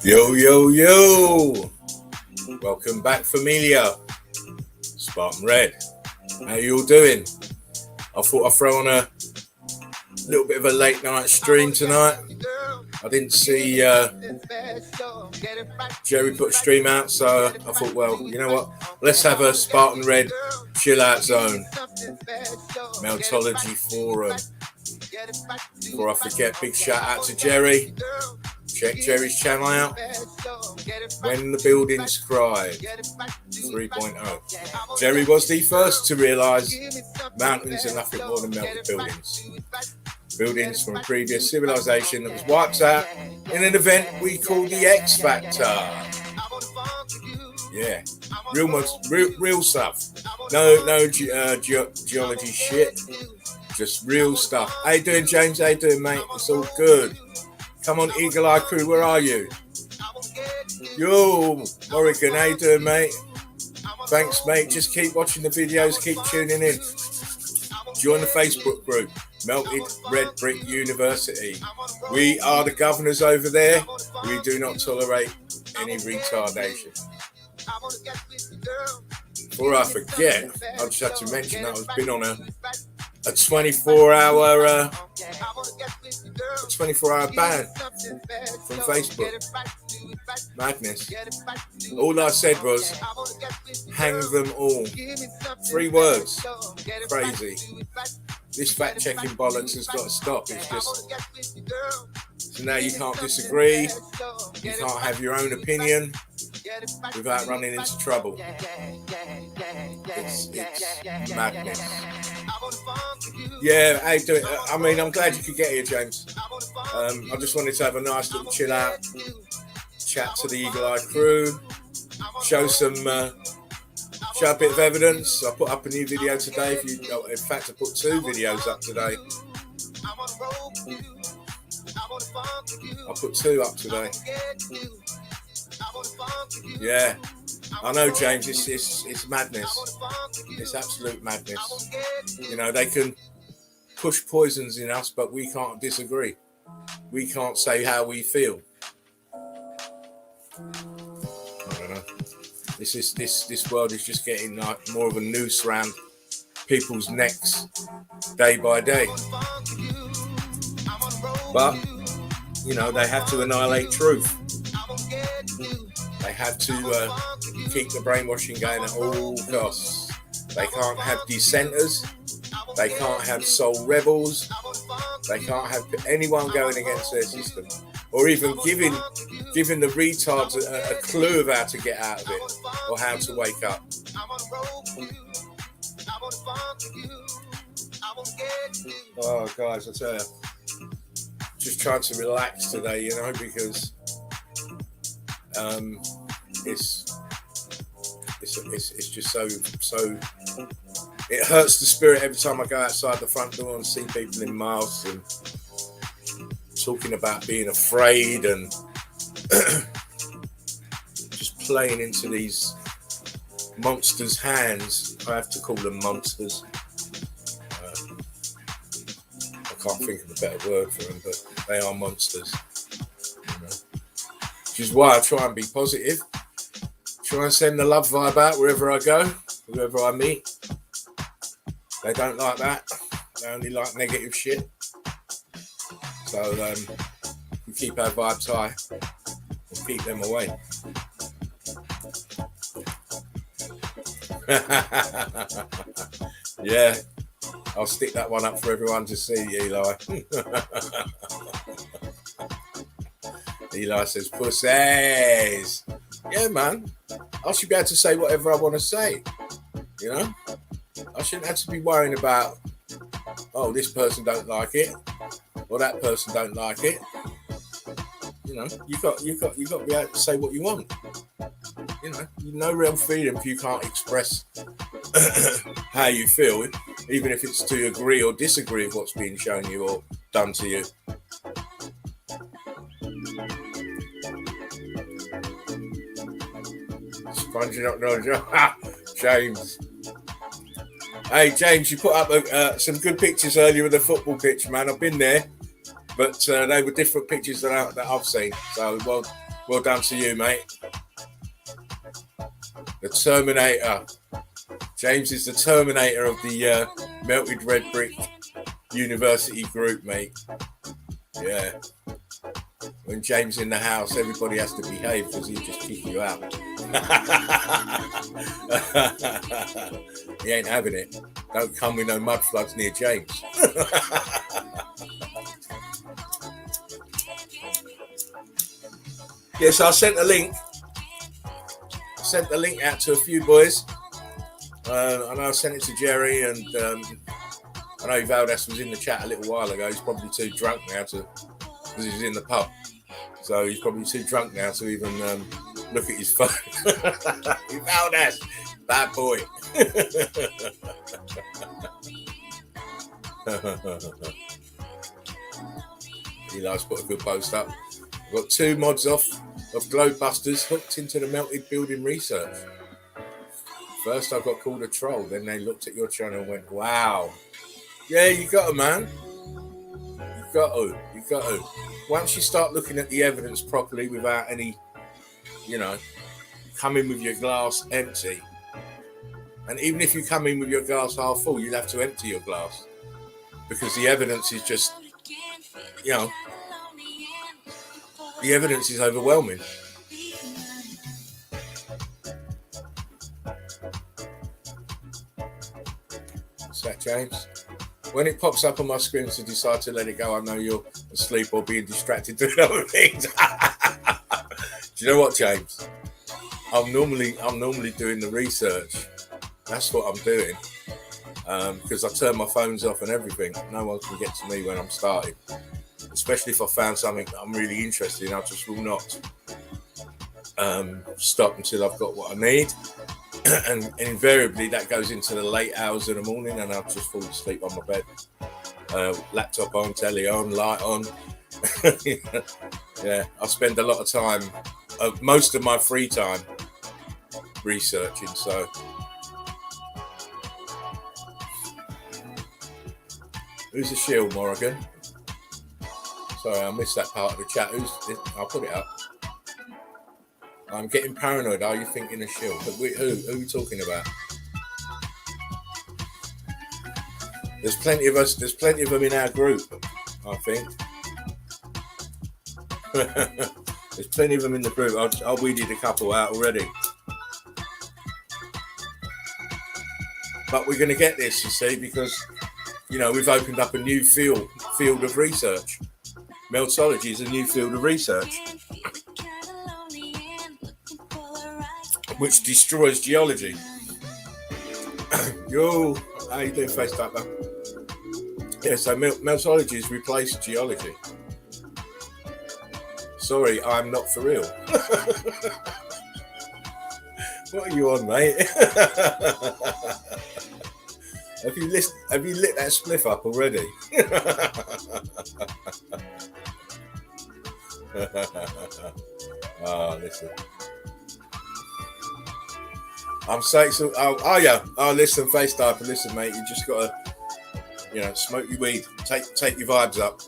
Yo, yo, yo. Welcome back, familia. Spartan Red. How you all doing? I thought I'd throw on a little bit of a late night stream tonight. I didn't see Jerry put a stream out, so I thought, well, you know what? Let's have a Spartan Red chill out zone. MELTOLOGY forum. Before I forget, big shout out to Jerry. Check Jerry's channel out. When the Buildings Cried 3.0. Jerry was the first to realise mountains are nothing more than melted buildings. Buildings from a previous civilization that was wiped out in an event we call the X Factor. Yeah, real stuff. No geology shit. Just real stuff. How you doing, James? How you doing, mate? It's all good. Come on, Eagle Eye Crew, where are you? Yo, Morrigan, how you doing, mate? Thanks, mate. Just keep watching the videos, keep tuning in. Join the Facebook group, Melted Red Brick University. We are the governors over there. We do not tolerate any retardation. Before I forget, I just had to mention that I've been on a 24-hour ban from Facebook. Madness. All I said was, hang them all. 3 words. Crazy. This fact-checking bollocks has got to stop. It's just... So now you can't disagree. You can't have your own opinion without running into trouble. It's madness. Yeah, how you doing? I mean, I'm glad you could get here, James. I just wanted to have a nice little chill out, chat to the Eagle Eye Crew, show a bit of evidence. I put up a new video today. In fact, I put 2 videos up today. I put 2 up today. Yeah, I know, James. It's madness. It's absolute madness. You know, they can push poisons in us, but we can't disagree. We can't say how we feel. I don't know. This world is just getting like more of a noose around people's necks day by day. But you know, they have to annihilate truth. They have to keep the brainwashing going at all costs. They can't have dissenters. They can't have soul rebels. They can't have anyone going against their system, or even giving the retards a clue of how to get out of it or how to wake up. Oh, guys, I tell you, just trying to relax today, you know, because it's just so it hurts the spirit every time I go outside the front door and see people in masks and talking about being afraid and just playing into these monsters' hands. I have to call them monsters. I can't think of a better word for them, but they are monsters. You know? Which is why I try and be positive. Try and send the love vibe out wherever I go, whoever I meet. They don't like that. They only like negative shit. So we keep our vibes high and keep them away. Yeah, I'll stick that one up for everyone to see, Eli. Eli says, pussies. Yeah, man. I should be able to say whatever I want to say. You know? I shouldn't have to be worrying about, oh, this person don't like it, or that person don't like it. You know, you got to be able to say what you want. You know, no real freedom if you can't express how you feel, even if it's to agree or disagree with what's being shown you or done to you. Sponging up, no, James. Hey, James, you put up some good pictures earlier of the football pitch, man. I've been there, but they were different pictures that I've seen. So, well, Well done to you, mate. The Terminator. James is the Terminator of the Melted Red Brick University group, mate. Yeah. When James in the house, everybody has to behave because he'll just kick you out. He ain't having it. Don't come with no mud floods near James. Yes, I sent a link. I sent the link out to a few boys. I know I sent it to Jerry, and I know Valdes was in the chat a little while ago. He's probably too drunk now because he's in the pub. So he's probably too drunk now to even look at his phone. Valdes, bad boy. He likes to put a good post up. I've got 2 mods off of Globebusters hooked into the melted building research. First, I got called a troll. Then they looked at your channel and went, wow. Yeah, you got to, man. You got to. Once you start looking at the evidence properly without any, come in with your glass empty. And even if you come in with your glass half full, you'd have to empty your glass. Because the evidence is just, the evidence is overwhelming. What's that, James? When it pops up on my screen to decide to let it go, I know you're asleep or being distracted doing other things. Do you know what, James? I'm normally doing the research. That's what I'm doing. Because I turn my phones off and everything. No one can get to me when I'm starting. Especially if I found something that I'm really interested in, I just will not stop until I've got what I need. And invariably that goes into the late hours of the morning, and I'll just fall asleep on my bed. Laptop on, telly on, light on. Yeah, I spend a lot of time, most of my free time, researching. So, who's the shield, Morrigan? Sorry, I missed that part of the chat. I'll put it up. I'm getting paranoid. Are you thinking of shield? But who are you talking about? There's plenty of us. There's plenty of them in our group, I think. There's plenty of them in the group. I'll weeded a couple out already. But we're going to get this, you see, because, we've opened up a new field of research. Meltology is a new field of research, which destroys geology. Yo, how you doing, FaceTimer? Yeah, so meltology has replaced geology. Sorry, I'm not for real. What are you on, mate? Have you lit that spliff up already? Oh, listen. I'm saying so. Oh yeah. Oh, listen, FaceTime. Listen, mate. You just gotta, smoke your weed. Take your vibes up.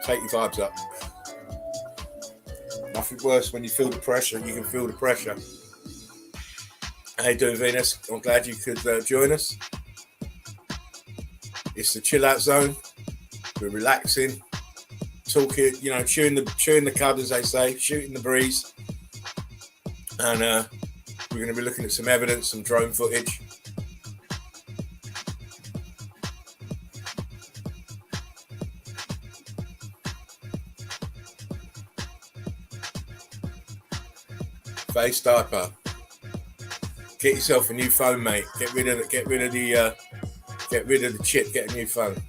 Take your vibes up. Nothing worse when you feel the pressure. You can feel the pressure. How you doing, Venus? I'm glad you could join us. It's the chill out zone. We're relaxing, talking, chewing the cud, as they say, shooting the breeze. And we're going to be looking at some evidence, some drone footage. Face diaper. Get yourself a new phone, mate. Get rid of the chip. Get a new phone.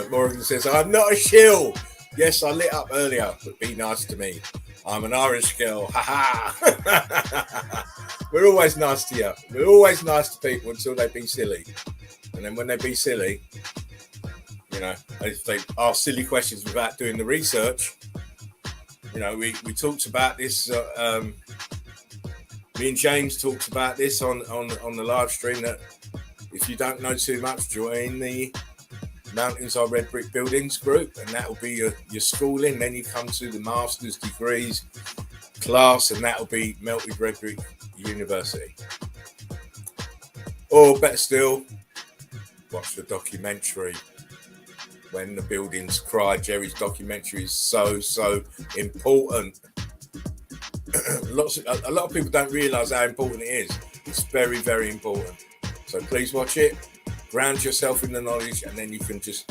Morgan says, I'm not a shill. Yes, I lit up earlier, but be nice to me. I'm an Irish girl. Ha ha. We're always nice to you. We're always nice to people until they be silly. And then when they be silly, if they ask silly questions without doing the research, You know, we talked about this. Me and James talked about this on the live stream, that if you don't know too much, join the Mountains Are Red Brick Buildings group, and that will be your schooling. Then you come to the master's degrees class, and that will be Melted Red Brick University. Or better still, watch the documentary When the Buildings Cry. Jerry's documentary is so important. A lot of people don't realise how important it is. It's very, very important. So please watch it, ground yourself in the knowledge, and then you can just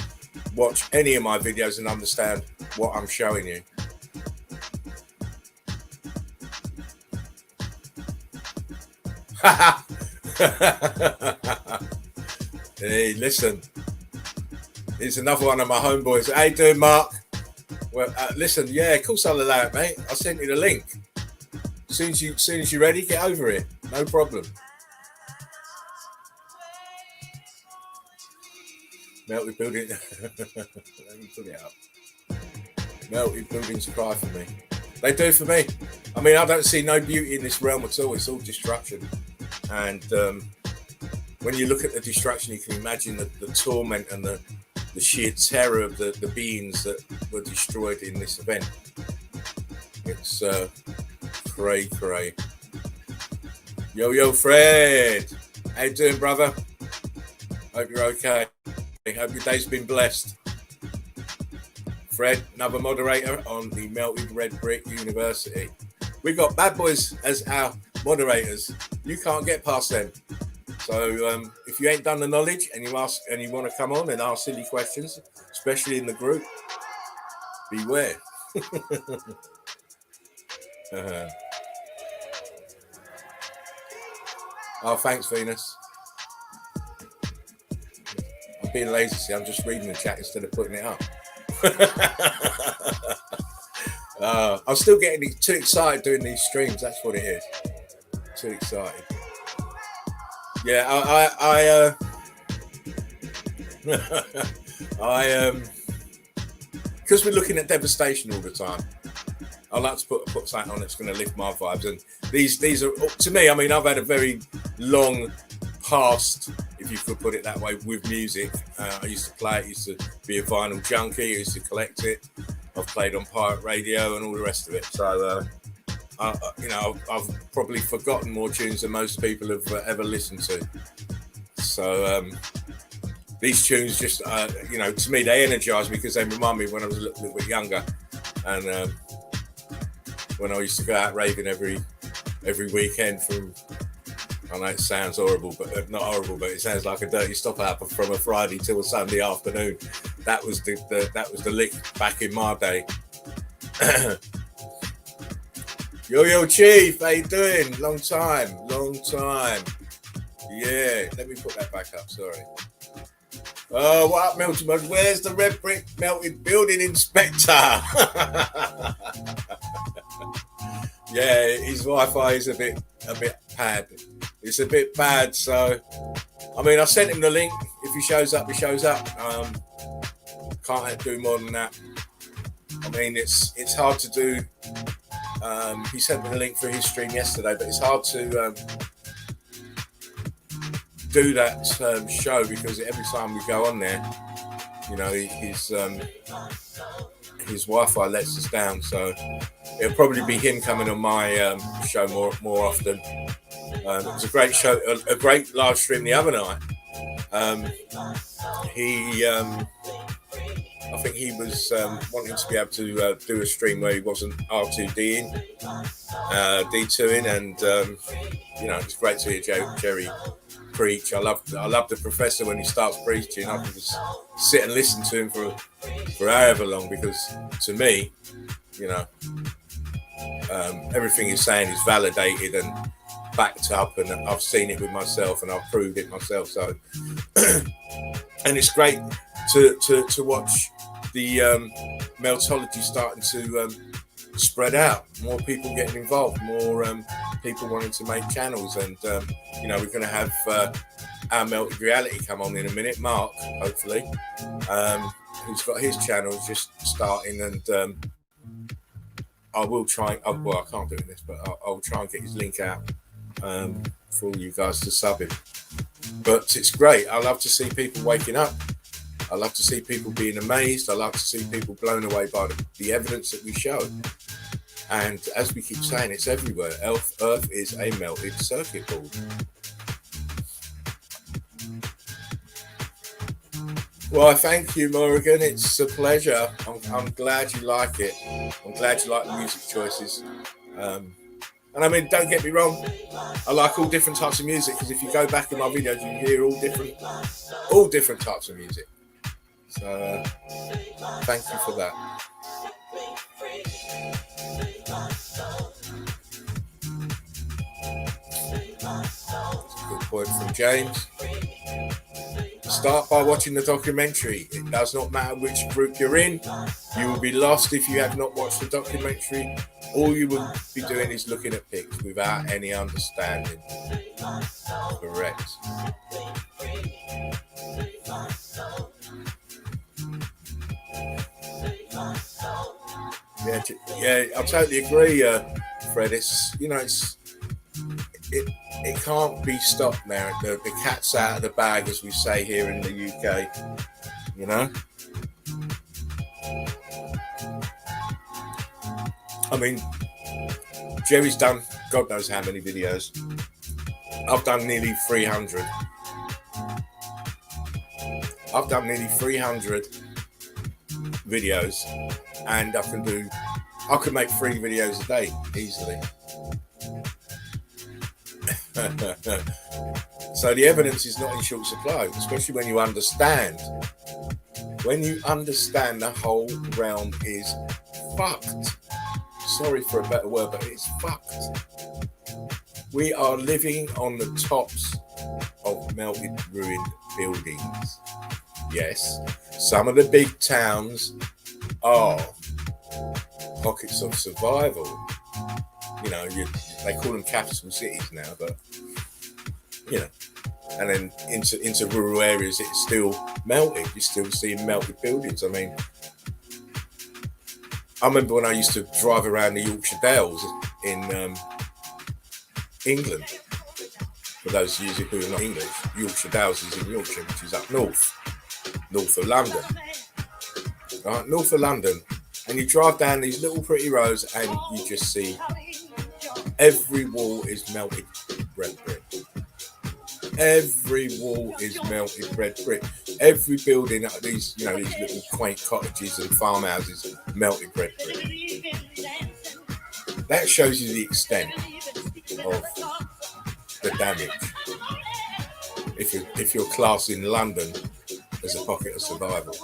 watch any of my videos and understand what I'm showing you. Hey, listen. Here's another one of my homeboys. How you doing, Mark? Well, listen, yeah, of course I'll allow it, mate. I sent you the link. As soon as you're ready, get over here. No problem. Melted building. Let me put it up. Melted buildings cry for me. They do for me. I mean, I don't see no beauty in this realm at all. It's all destruction. And when you look at the destruction, you can imagine the torment and the sheer terror of the beings that were destroyed in this event. It's cray. Yo, Fred. How you doing, brother? Hope you're okay. Hope your day's been blessed. Fred, another moderator on the Melted Red Brick University. We've got bad boys as our moderators. You can't get past them. So if you ain't done the knowledge and you want to come on and ask silly questions, especially in the group, beware. Oh, thanks, Venus. I'm being lazy. See, I'm just reading the chat instead of putting it up. I'm still getting too excited doing these streams. That's what it is. Too excited. Yeah, because we're looking at devastation all the time. I like to put something on that's going to lift my vibes, and these are, to me, I mean, I've had a very long past, if you could put it that way, with music. I used to play it, used to be a vinyl junkie, used to collect it. I've played on pirate radio and all the rest of it. So, I've probably forgotten more tunes than most people have ever listened to. So these tunes just, to me, they energise me because they remind me when I was a little bit younger, and when I used to go out raving every weekend from. I know it sounds horrible, but not horrible, but it sounds like a dirty stop out from a Friday till a Sunday afternoon. That was the lick back in my day. Yo, Chief, how you doing? Long time. Yeah, let me put that back up, sorry. Oh, what up, Melted? Where's the red brick melted building inspector? Yeah, his Wi-Fi is a bit bad. It's a bit bad, so I mean, I sent him the link. If he shows up, he shows up. Can't do more than that. I mean, it's hard to do. He sent me the link for his stream yesterday, but it's hard to do that show because every time we go on there, you know, his Wi-Fi lets us down. So it'll probably be him coming on my show more often. It was a great show, a great live stream the other night. I think he was wanting to be able to do a stream where he wasn't R2D'ing, D2ing, and it's great to hear Jerry preach. I love the professor when he starts preaching. I can just sit and listen to him for however long, because to me, everything he's saying is validated and backed up, and I've seen it with myself and I've proved it myself. So, and it's great to watch the Meltology starting to spread out. More people getting involved, more people wanting to make channels, and we're going to have our Melted Reality come on in a minute. Mark, hopefully, who's got his channel just starting, and I will try. Well, I can't do this, but I'll try and get his link out for all you guys to sub him. But it's great. I love to see people waking up. I love to see people being amazed. I love to see people blown away by the evidence that we show. And as we keep saying, it's everywhere. Earth is a melted circuit board. Well, thank you, Morgan. It's a pleasure. I'm glad you like it. I'm glad you like the music choices. And I mean, don't get me wrong, I like all different types of music, because if you go back in my videos, you hear all different types of music. So thank you for that. That's a good point from James. Start by watching the documentary. It does not matter which group you're in. You will be lost if you have not watched the documentary. All you will be doing is looking at pics without any understanding. Correct. Yeah, I totally agree, Fred. It can't be stopped now. The cat's out of the bag, as we say here in the UK. You know. I mean, Jerry's done God knows how many videos. I've done nearly 300. I've done nearly 300 videos, and I can make 3 videos a day easily. So the evidence is not in short supply, especially when you understand. When you understand the whole realm is fucked. Sorry for a better word, but it's fucked. We are living on the tops of melted, ruined buildings. Yes, some of the big towns are pockets of survival. You know, they call them capital cities now, but you know, and then into rural areas, it's still melted. You're still seeing melted buildings. I mean, I remember when I used to drive around the Yorkshire Dales in England. For those of you who are not English, Yorkshire Dales is in Yorkshire, which is up north of London. Right, north of London, and you drive down these little pretty roads, and you just see every wall is melted red brick. Every wall is melted red brick. Every building, these little quaint cottages and farmhouses, melted red brick. That shows you the extent of the damage. If you're classing London as a pocket of survival.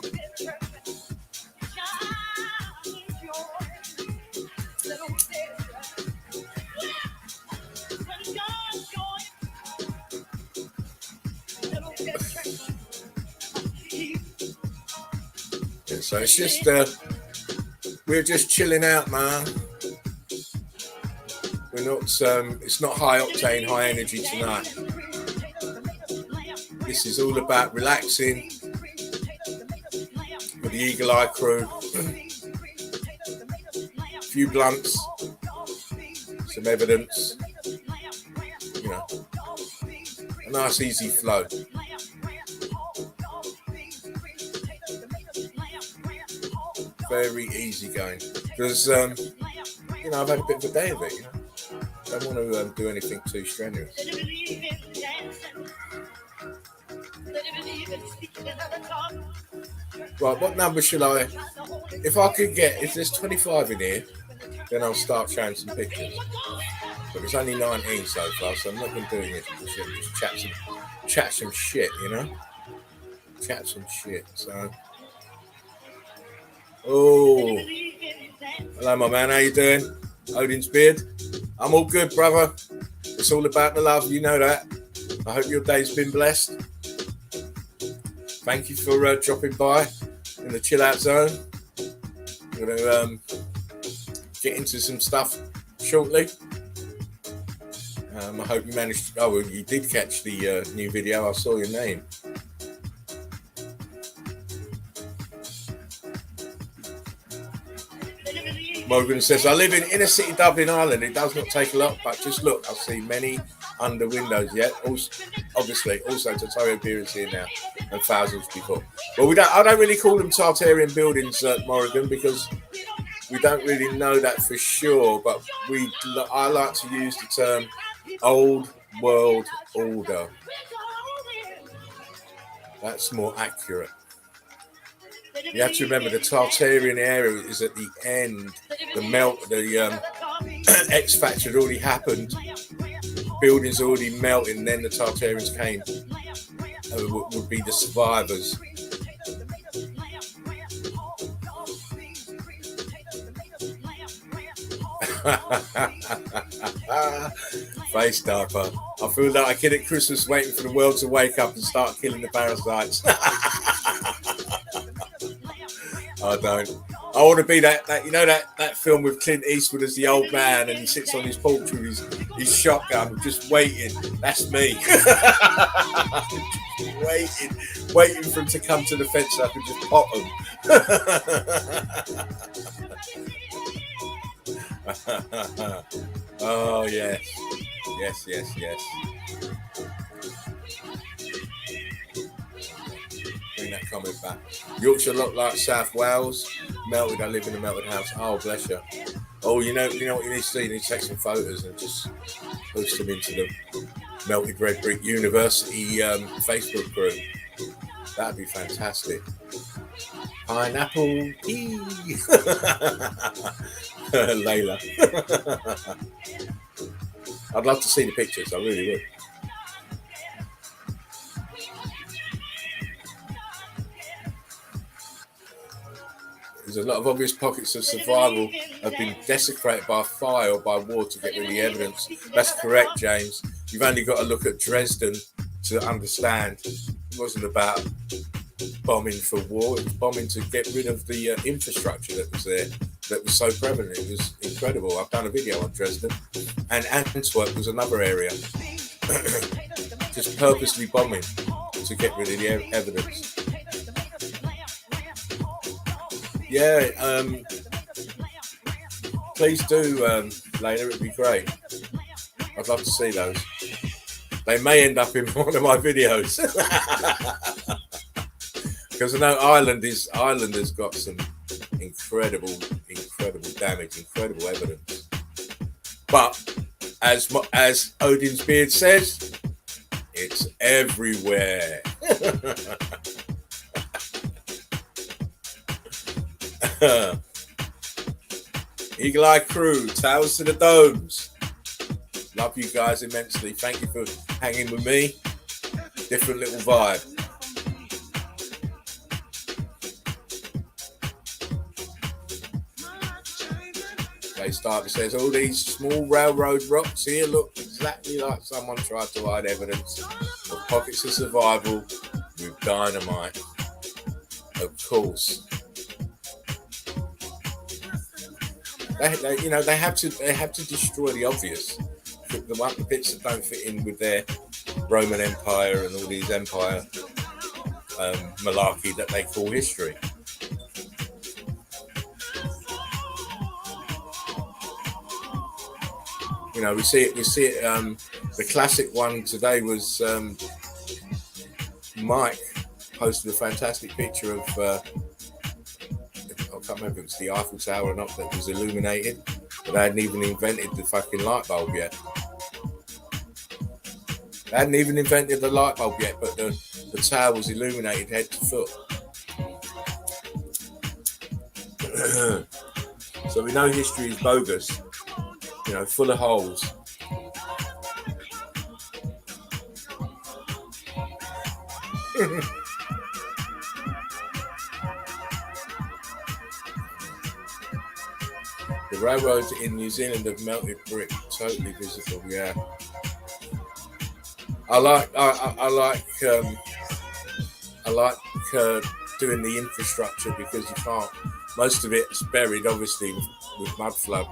So it's just we're just chilling out, man. We're not it's not high octane, high energy tonight. This is all about relaxing with the Eagle Eye crew. A few blunts, some evidence, you know, a nice easy flow. Very easy going, because you know, I've had a bit of a day of it. You know, don't want to do anything too strenuous. Right, what number shall I? If there's 25 in here, then I'll start showing some pictures. But it's only 19 so far, so I'm not going to do it. Just chat some shit, you know. Chat some shit. So. Oh, hello, my man. How you doing? Odin's beard. I'm all good, brother. It's all about the love. You know that. I hope your day's been blessed. Thank you for dropping by in the chill out zone. I'm going to get into some stuff shortly. I hope you managed. Oh, well, you did catch the new video. I saw your name. Morgan says, I live in inner city Dublin, Ireland. It does not take a lot, but just look, I've seen many under windows yet. Also, obviously, also Tartarian buildings here now and thousands before. But I don't really call them Tartarian buildings, Morgan, because we don't really know that for sure. But I like to use the term old world order. That's more accurate. You have to remember the Tartarian era is at the end. The X Factor had already happened. Buildings already melted, and then the Tartarians came. Would be the survivors. Face diaper. I feel like a kid at Christmas waiting for the world to wake up and start killing the parasites. I don't. I want to be that film with Clint Eastwood as the old man, and he sits on his porch with his shotgun, just waiting. That's me. waiting for him to come to the fence so I can just pop him. Oh yes. Bring that comment back. Yorkshire look like South Wales. Melted. I live in a melted house. Oh, bless you. Oh, you know what you need to do? You need to take some photos and just post them into the Melted Red Brick University Facebook group. That'd be fantastic. Pineapple. Layla. I'd love to see the pictures. I really would. There's a lot of obvious pockets of survival have been desecrated by fire or by war to get rid of the evidence. That's correct, James. You've only got to look at Dresden to understand it wasn't about bombing for war. It was bombing to get rid of the infrastructure that was there, that was so prevalent. It was incredible. I've done a video on Dresden. And Antwerp was another area. Just purposely bombing to get rid of the evidence. Yeah, please do, Layla. It'd be great. I'd love to see those. They may end up in one of my videos because I know Ireland has got some incredible damage, incredible evidence. But as Odin's beard says, it's everywhere. Eagle Eye Crew, towers to the domes. Love you guys immensely. Thank you for hanging with me. Different little vibe. Starter says all these small railroad rocks here look exactly like someone tried to hide evidence of pockets of survival with dynamite. Of course. They have to destroy the obvious, the bits that don't fit in with their Roman Empire and all these empire malarkey that they call history. We see it. The classic one today was Mike posted a fantastic picture of. I can't remember if it was the Eiffel Tower or not that was illuminated, but they hadn't even invented the fucking light bulb yet. They hadn't even invented the light bulb yet, but the tower was illuminated head to foot. So we know history is bogus, full of holes. The railroads in New Zealand have melted brick, totally visible. Yeah, I like doing the infrastructure because you can't. Most of it's buried, obviously, with mud flood,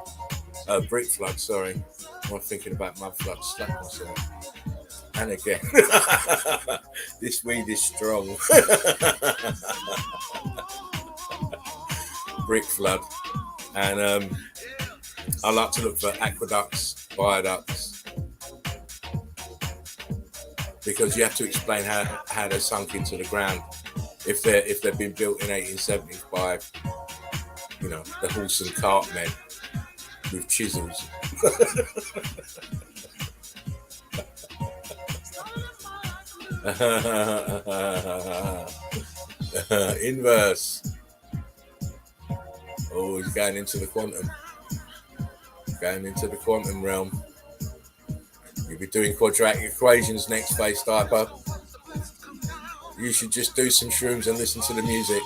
brick flood. Sorry, I'm thinking about mud flood. Slap myself. And again, this weed is strong. Brick flood. And I like to look for aqueducts, viaducts, because you have to explain how they're sunk into the ground. If they've been built in 1870s by, you know, the horse and cart men with chisels. Inverse. Oh, he's going into the quantum. Going into the quantum realm. You'll be doing quadratic equations next, Face Diaper. You should just do some shrooms and listen to the music.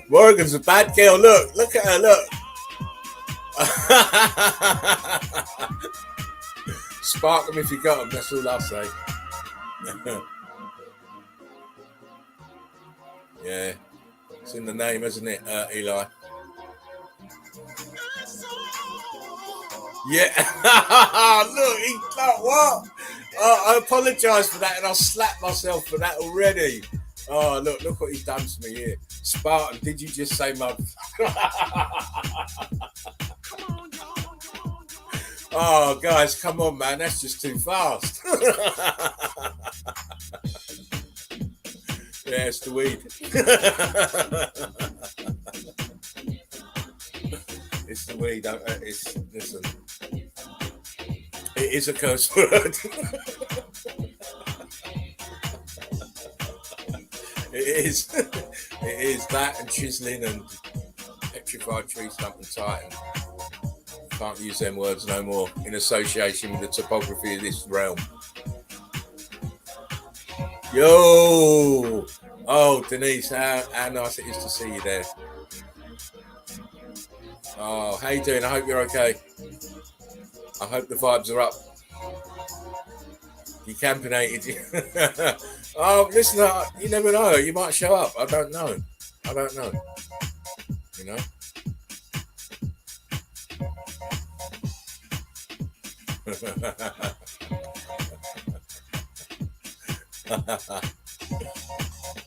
Morgan's a bad girl. Look at her. Look. Spark them if you got them. That's all I'll say. Yeah, it's in the name, isn't it, Eli? Yeah. Look, he's like, what? I apologise for that, and I'll slap myself for that already. Oh, look what he's done to me here. Spartan, did you just say mud? Oh, guys, come on, man. That's just too fast. Yeah, it's the weed. It's the weed. Listen. It is a curse word. It is that and chiseling and petrified tree stump and titan. Can't use them words no more in association with the topography of this realm. Yo! Oh, Denise, how nice it is to see you there. Oh, how you doing? I hope you're okay. I hope the vibes are up. You campinated. Oh, listen, you never know. You might show up. I don't know. You know?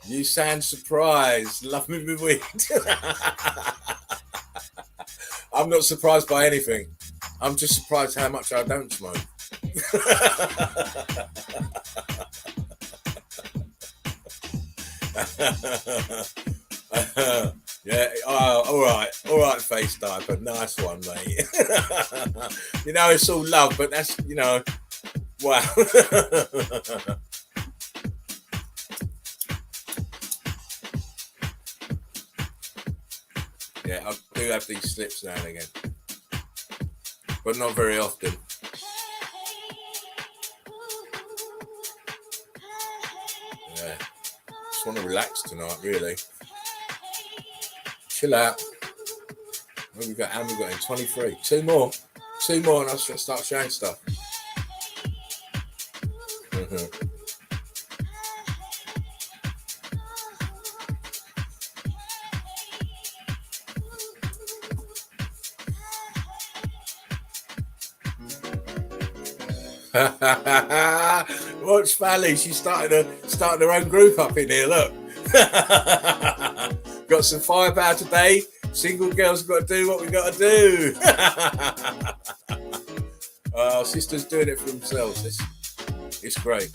You sound surprised. Love me with weed. I'm not surprised by anything. I'm just surprised how much I don't smoke. Yeah, all right, Face Diaper, nice one, mate. You know, it's all love, but that's, you know, wow. Yeah, I do have these slips now and again, but not very often. Yeah, just want to relax tonight, really. Chill out. What we got? And we got in 23. Two more, and I'll start showing stuff. Watch Valley. She's starting her own group up in here. Look, got some firepower today. Single girls got to do what we got to do. Our sisters doing it for themselves. It's great.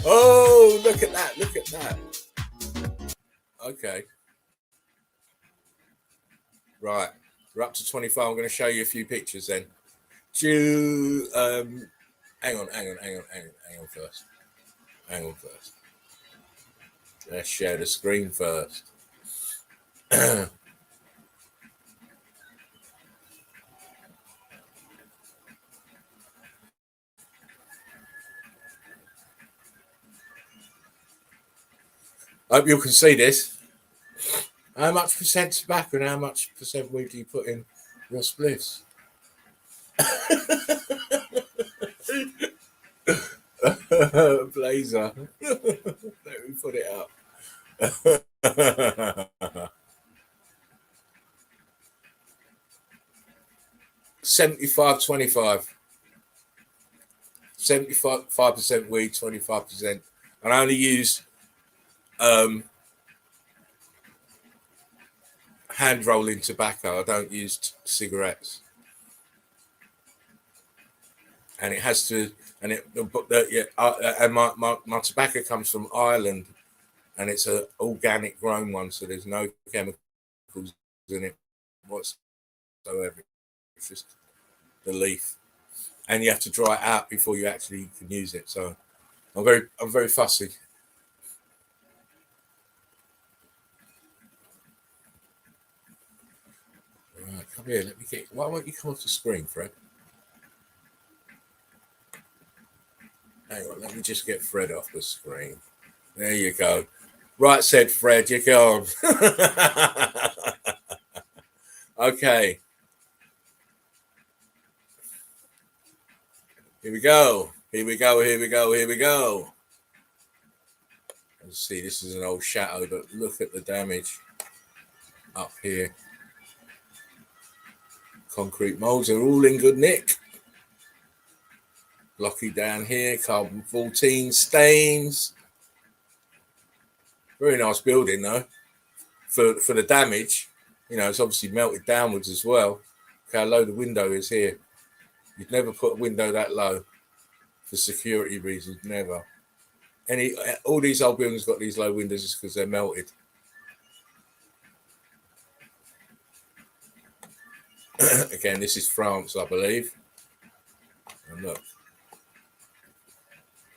Oh, look at that. Okay. Right. We're up to 25. I'm going to show you a few pictures then. Hang on first. Let's share the screen first. Hope you can see this. How much percent tobacco and how much percent weed do you put in your spliffs? Blazer. Let me put it up. 75-25. 75% weed, 25%. And I only use hand rolling tobacco. I don't use cigarettes. And it has to, and my tobacco comes from Ireland, and it's an organic grown one, so there's no chemicals in it whatsoever. It's just the leaf, and you have to dry it out before you actually can use it. So I'm very fussy. Right, come here. Let me get. Why won't you come off the screen, Fred? Hang on, let me just get Fred off the screen. There you go. Right, said Fred, you're gone. Okay. Here we go. Let's see, this is an old shadow, but look at the damage up here. Concrete molds are all in good nick. Blocky down here, carbon 14 stains. Very nice building though. For the damage, you know, it's obviously melted downwards as well. Look how low the window is here. You'd never put a window that low for security reasons, never. All these old buildings got these low windows just because they're melted. Again, this is France, I believe. And look,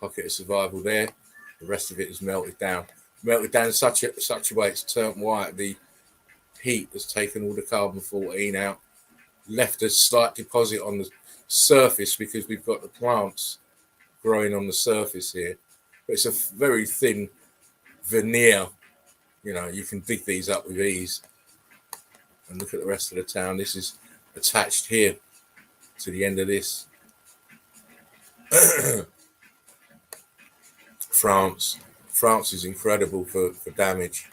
pocket of survival there. The rest of it is melted down. Melted down such a way it's turned white. The heat has taken all the carbon 14 out, left a slight deposit on the surface because we've got the plants growing on the surface here. But it's a very thin veneer. You know, you can dig these up with ease. And look at the rest of the town. This is attached here to the end of this. France is incredible for damage.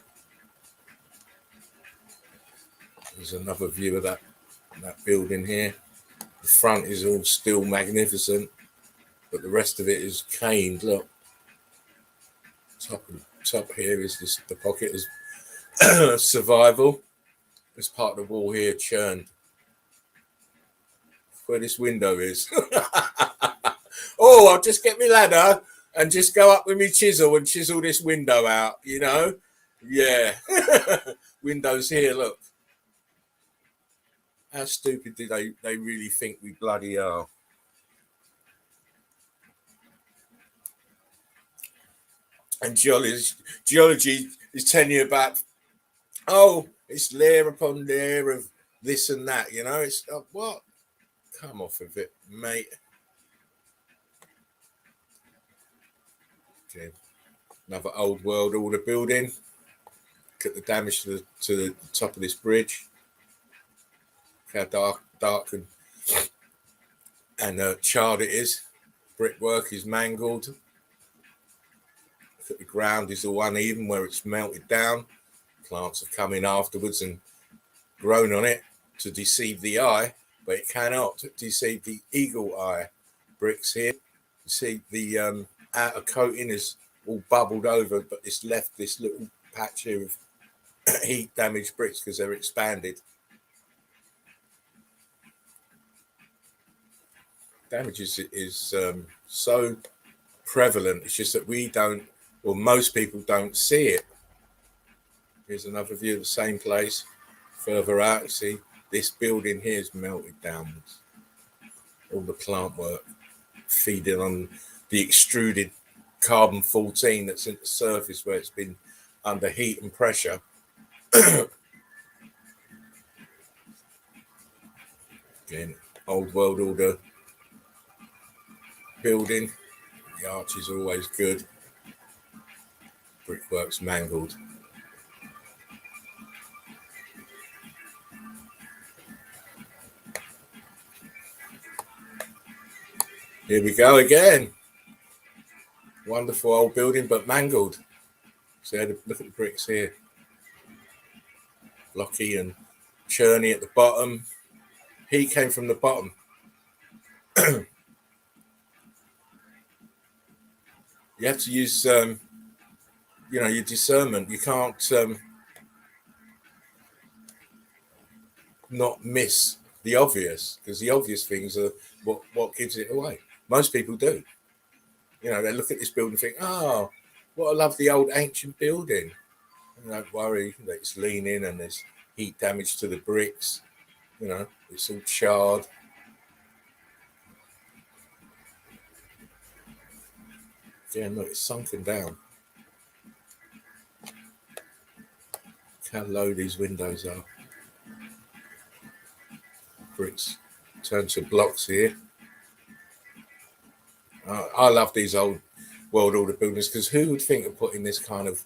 There's another view of that building here. The front is all still magnificent, but the rest of it is caned. Look, top here is the pocket of survival. This part of the wall here churned. Where this window is. Oh, I'll just get my ladder and just go up with my chisel and chisel this window out, you know? Yeah. Windows here, look. How stupid do they really think we bloody are? And geology is telling you about, oh, it's layer upon layer of this and that, you know? It's what? Come off of it, mate. Okay. Another old world order building. Look at the damage to the top of this bridge. Look how dark and charred it is. Brickwork is mangled. Look at the ground is all uneven where it's melted down. Plants have come in afterwards and grown on it to deceive the eye, but it cannot deceive the eagle eye. Bricks here. You see the outer coating is all bubbled over, but it's left this little patch here of heat damaged bricks because they're expanded. Damage is so prevalent. It's just that we don't, or most people don't see it. Here's another view of the same place further out. You see this building here is melted downwards. All the plant work feeding on the extruded carbon 14 that's in the surface where it's been under heat and pressure. Again, old world order building. The arches are always good. Brickwork's mangled. Here we go again. Wonderful old building, but mangled. So look at the bricks here. Blocky and churny at the bottom. Heat came from the bottom. You have to use, your discernment. You can't not miss the obvious, because the obvious things are what gives it away. Most people do. They look at this building and think, oh, what a lovely old ancient building. And don't worry that it's leaning and there's heat damage to the bricks. It's all charred. Yeah, look, it's sunken down. Look how low these windows are. Bricks turn to blocks here. I love these old world order buildings, because who would think of putting this kind of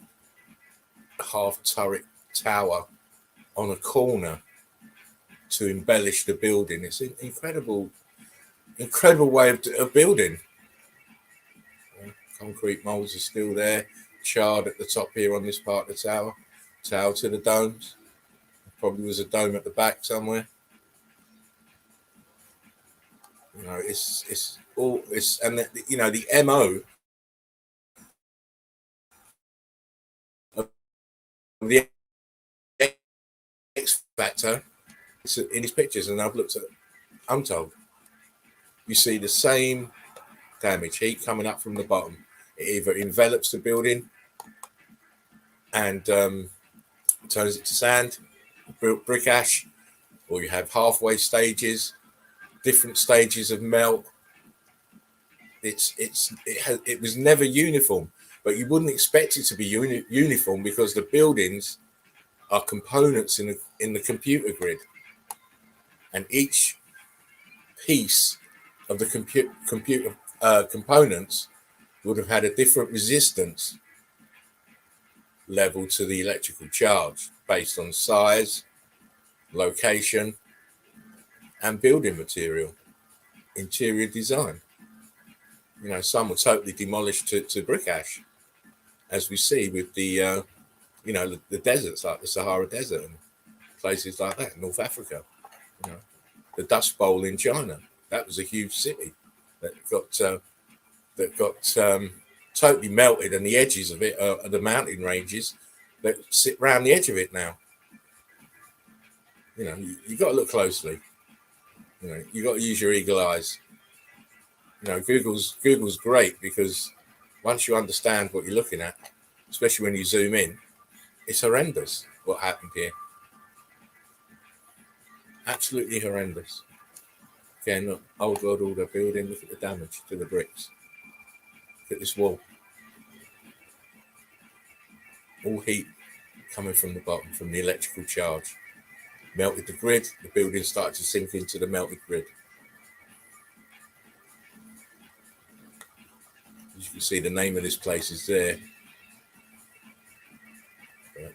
half turret tower on a corner to embellish the building? It's an incredible way of building. Concrete molds are still there, charred at the top here on this part of the tower to the domes. Probably was a dome at the back somewhere. It's all it's, and the MO of the X factor in his pictures, and I've looked at it. I'm told you see the same damage, heat coming up from the bottom. It either envelops the building and turns it to sand, brick ash, or you have halfway stages, different stages of melt. It was never uniform, but you wouldn't expect it to be uniform, because the buildings are components in the computer grid, and each piece of the computer components would have had a different resistance level to the electrical charge based on size, location, and building material, interior design. Some were totally demolished to brick ash, as we see with the deserts like the Sahara Desert and places like that, North Africa. The Dust Bowl in China, that was a huge city that got totally melted, and the edges of it are the mountain ranges that sit around the edge of it now. You got to look closely. You got to use your eagle eyes. Google's great, because once you understand what you're looking at, especially when you zoom in, it's horrendous what happened here. Absolutely horrendous. Again, look, old world order building. Look at the damage to the bricks. Look at this wall. All heat coming from the bottom, from the electrical charge. Melted the grid. The building started to sink into the melted grid. As you can see, the name of this place is there. But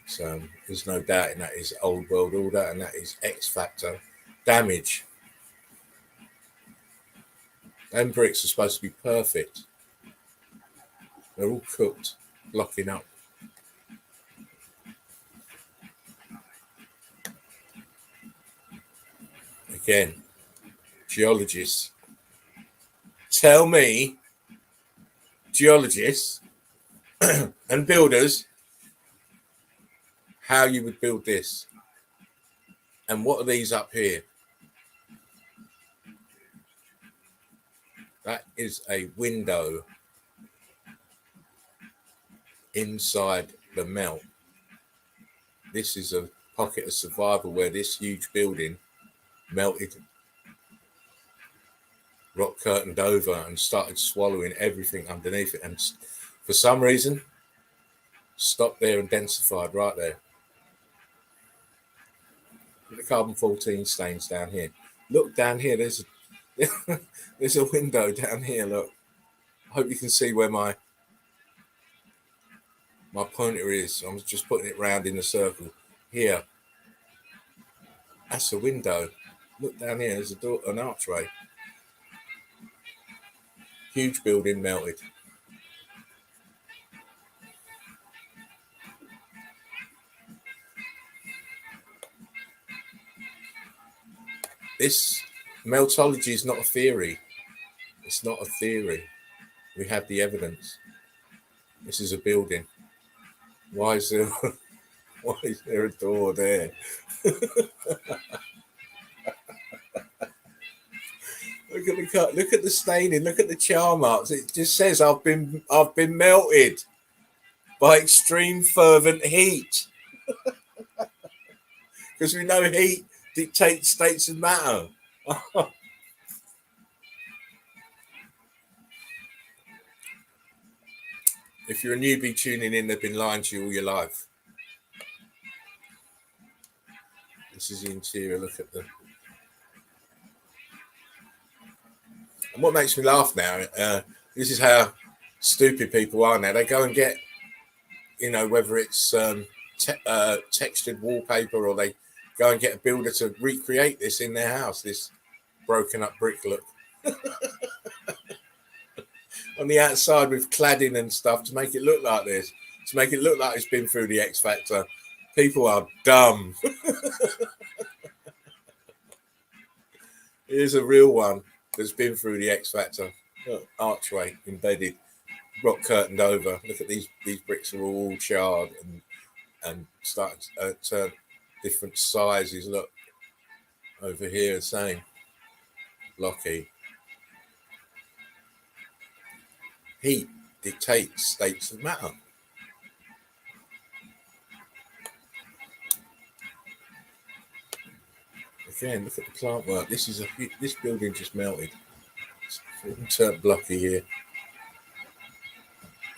there's no doubt in that is old world order, and that is X factor damage. Them bricks are supposed to be perfect. They're all cooked, blocking up. Again, geologists, tell me, geologists and builders, how you would build this. And what are these up here? That is a window inside the melt. This is a pocket of survival where this huge building melted, rock curtained over, and started swallowing everything underneath it. And for some reason, stopped there and densified right there. The carbon-14 stains down here. Look down here. There's a window down here. Look. I hope you can see where my pointer is. I'm just putting it round in a circle. Here. That's a window. Look down here. There's a door, an archway. Huge building melted. This meltology is not a theory. It's not a theory. We have the evidence. This is a building. Why is there a door there? Look at the cut. Look at the staining. Look at the char marks. It just says I've been melted by extreme fervent heat. Because we know heat dictates states of matter. If you're a newbie tuning in, they've been lying to you all your life. This is the interior. Look at the. And what makes me laugh now, this is how stupid people are now. They go and get, whether it's textured wallpaper, or they go and get a builder to recreate this in their house, this broken up brick look. On the outside with cladding and stuff to make it look like this, to make it look like it's been through the X Factor. People are dumb. Here's a real one that's been through the X Factor. Look, archway embedded, rock curtained over. Look at these bricks are all charred and starting to turn different sizes. Look over here, the same. Blocky. Heat dictates states of matter. Again, look at the plant work. This building just melted. It's turned blocky here.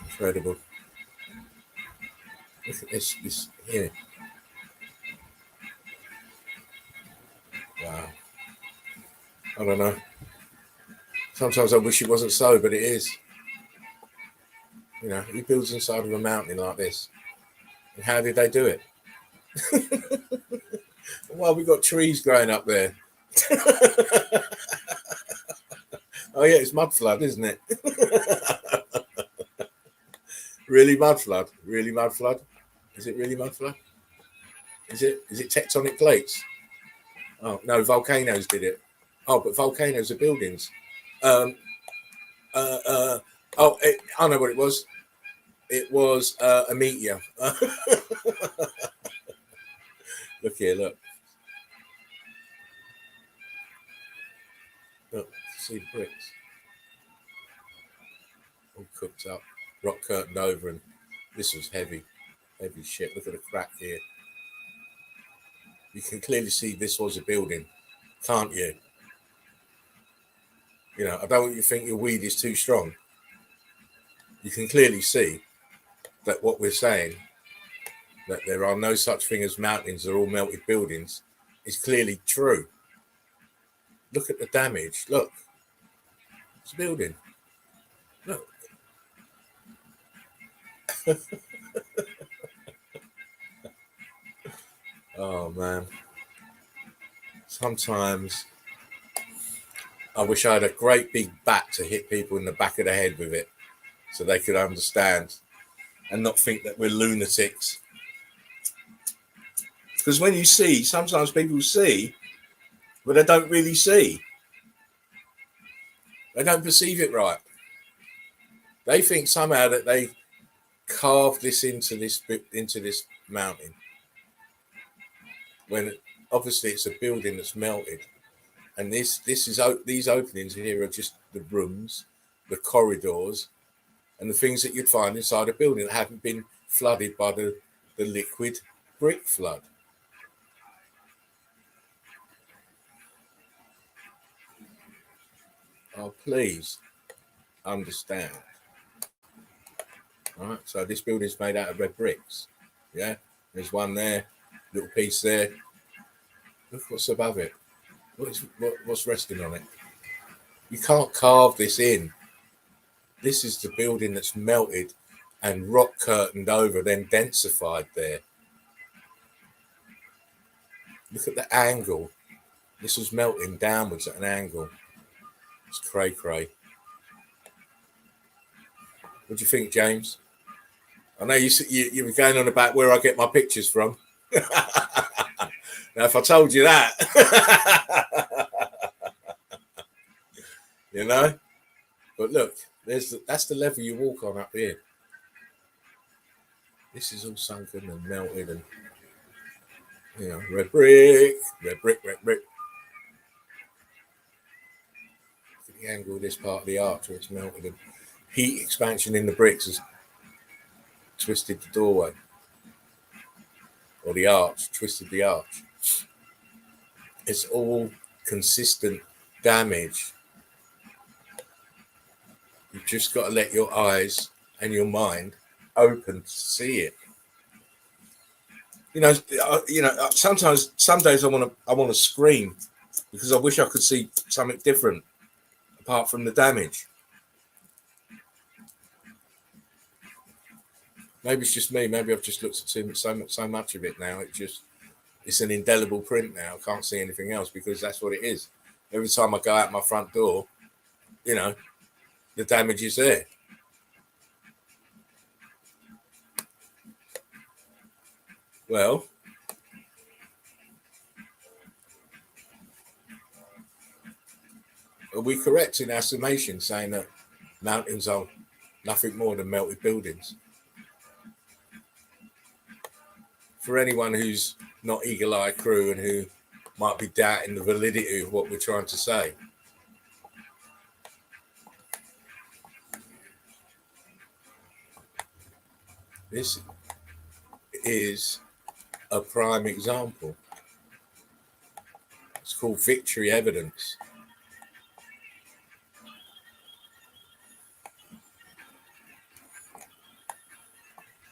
Incredible. Look at this here. Wow. I don't know. Sometimes I wish it wasn't so, but it is. Who builds inside of a mountain like this? And how did they do it? Well, we've got trees growing up there. Oh, yeah, it's mud flood, isn't it? Really mud flood? Really mud flood? Is it really mud flood? Is it tectonic plates? Oh, no, volcanoes did it. Oh, but volcanoes are buildings. I know what it was. It was a meteor. Look here, look. Look, see the bricks. All cooked up, rock curtained over, and this was heavy shit. Look at the crack here. You can clearly see this was a building, can't you? I don't want you to think your weed is too strong. You can clearly see that what we're saying, that there are no such thing as mountains, they're all melted buildings, is clearly true. Look at the damage. Look. It's a building. Look. Oh, man. Sometimes I wish I had a great big bat to hit people in the back of the head with it so they could understand and not think that we're lunatics. Because when you see, sometimes people see, but they don't really see. They don't perceive it right. They think somehow that they carved this into this mountain, when obviously it's a building that's melted. And these openings here are just the rooms, the corridors, and the things that you'd find inside a building that haven't been flooded by the liquid brick flood. Oh, please understand. All right, so this building's made out of red bricks. Yeah, there's one there, little piece there. Look what's above it. What's resting on it? You can't carve this in. This is the building that's melted and rock curtained over, then densified there. Look at the angle. This was melting downwards at an angle. It's cray. What do you think, James? I know you were going on about where I get my pictures from. Now, if I told you that, know. But look, that's the level you walk on up here. This is all sunken and melted, and red brick, red brick, red brick. Look at the angle of this part of the arch where it's melted, and heat expansion in the bricks has twisted the doorway, or the arch, twisted the arch. It's all consistent damage. You've just got to let your eyes and your mind open to see it. Sometimes, some days I want to scream because I wish I could see something different apart from the damage. Maybe it's just me. Maybe I've just looked at so much of it now. It's an indelible print now. I can't see anything else because that's what it is. Every time I go out my front door, the damage is there. Well, are we correct in our summation saying that mountains are nothing more than melted buildings? For anyone who's not eagle-eye crew and who might be doubting the validity of what we're trying to say, this is a prime example. It's called victory evidence.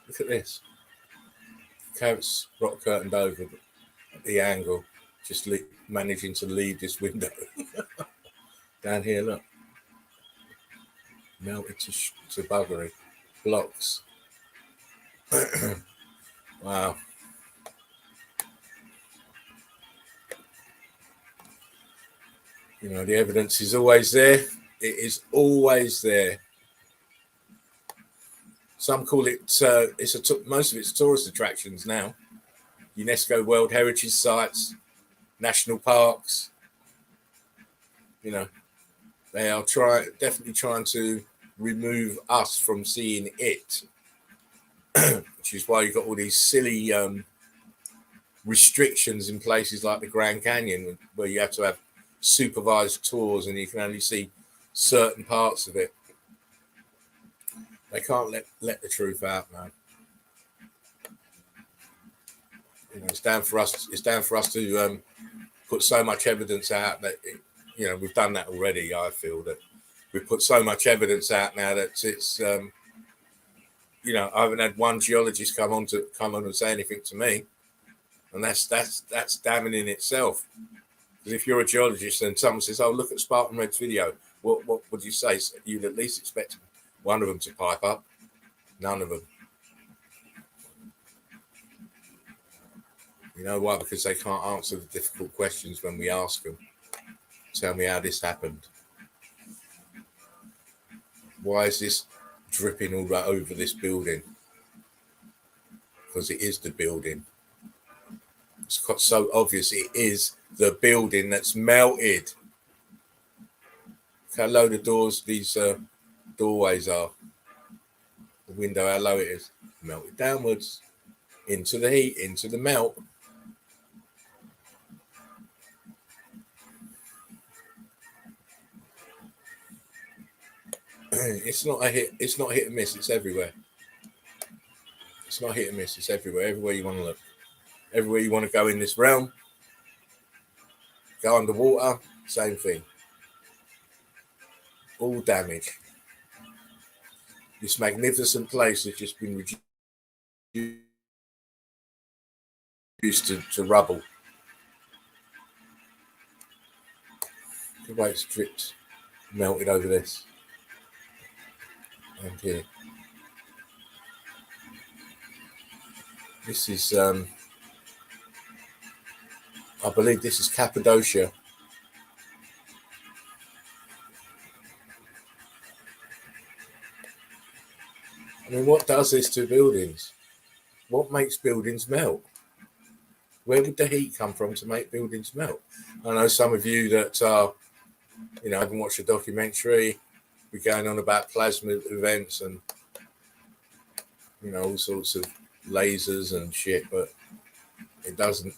Look at this. It's rock curtained over at the angle, just managing to leave this window. Down here, look. Melted to buggery. Blocks. Wow. The evidence is always there. It is always there. Some call it, most of it's tourist attractions now. UNESCO World Heritage Sites, national parks. They are definitely trying to remove us from seeing it, which is why you've got all these silly restrictions in places like the Grand Canyon, where you have to have supervised tours and you can only see certain parts of it. They can't let the truth out, man. It's down for us. It's down for us to put so much evidence out that we've done that already. I feel that we've put so much evidence out now that it's I haven't had one geologist come on and say anything to me, and that's damning in itself. Because if you're a geologist and someone says, "Oh, look at Spartan Reds video," what would you say? You'd at least expect one of them to pipe up. None of them. You know why? Because they can't answer the difficult questions when we ask them. Tell me how this happened. Why is this dripping all right over this building? Because it is the building. It's so obvious it is the building that's melted. Look how low the doors, these doorways are. The window, how low it is. Melted downwards. Into the heat, into the melt. It's not hit and miss, it's everywhere. It's not hit and miss, it's everywhere. Everywhere you want to look. Everywhere you want to go in this realm. Go underwater, same thing. All damage. This magnificent place has just been reduced to rubble. The way it's dripped, melted over this. And here. This is, I believe this is Cappadocia. I mean, what does this to buildings? What makes buildings melt? Where would the heat come from to make buildings melt? I know some of you that are You know, I can watch a documentary. We're going on about plasma events and, you know, all sorts of lasers and shit, but it doesn't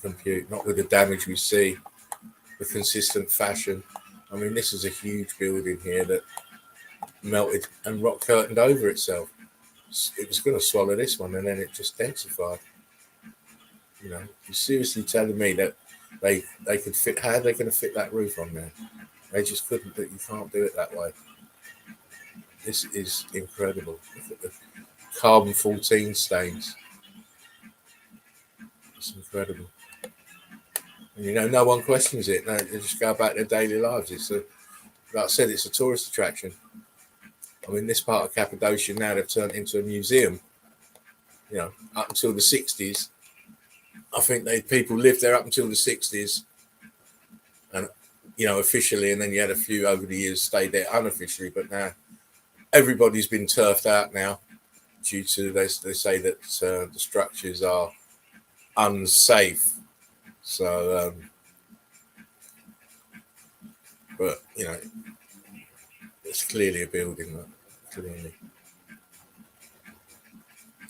compute, not with the damage we see, the consistent fashion. I mean, this is a huge building here that melted and rock curtained over itself. It was going to swallow this one, and then it just densified. You know, you're seriously telling me that they could fit? How are they going to fit that roof on there? They just couldn't. You can't do it that way. This is incredible. Look at the carbon 14 stains. It's incredible. And, you know, no one questions it. No, they just go about their daily lives. It's a, like I said, it's a tourist attraction. I mean, this part of Cappadocia now they've turned into a museum. You know, up until the 60s, I think people lived there up until the 60s, and you know, officially, and then you had a few over the years stayed there unofficially. But now everybody's been turfed out now due to they say that the structures are unsafe. So, but you know, it's clearly a building. Look, clearly,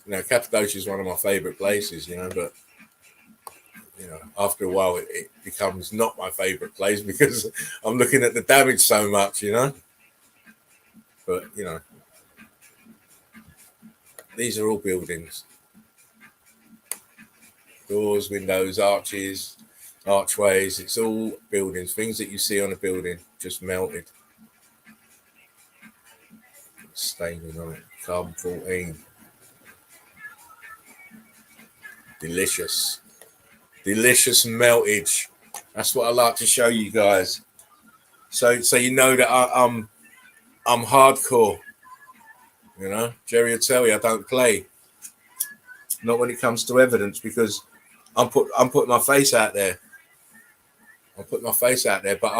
you know, Cappadocia is one of my favourite places. You know, but you know, after a while, it becomes not my favourite place because I'm looking at the damage so much. You know, but you know, these are all buildings. Doors, windows, arches, archways. It's all buildings. Things that you see on a building just melted. Staining on it. Carbon 14. Delicious. Delicious meltage. That's what I like to show you guys. So you know that I'm hardcore. You know, Jerry will tell you I don't play. Not when it comes to evidence, because I'm putting my face out there. I'm putting my face out there, but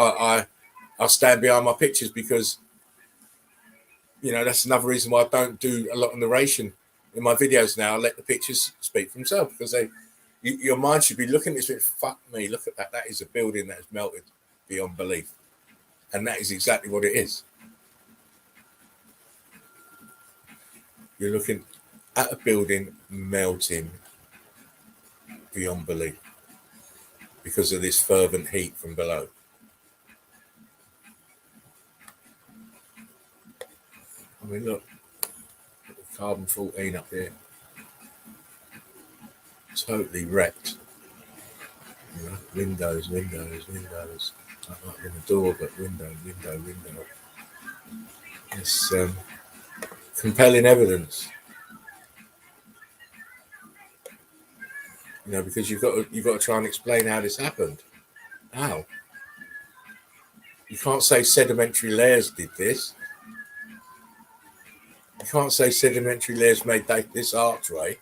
I stand behind my pictures because, you know, that's another reason why I don't do a lot of narration in my videos now. I let the pictures speak for themselves because your mind should be looking at this. Fuck me, look at that. That is a building that has melted beyond belief, and that is exactly what it is. You're looking at a building melting beyond belief because of this fervent heat from below. I mean, look, carbon 14 up here, totally wrecked. You know, windows. Not like in the door, but window. It's compelling evidence. You know, because you've got to try and explain how this happened. How? You can't say sedimentary layers did this. You can't say sedimentary layers made this archway,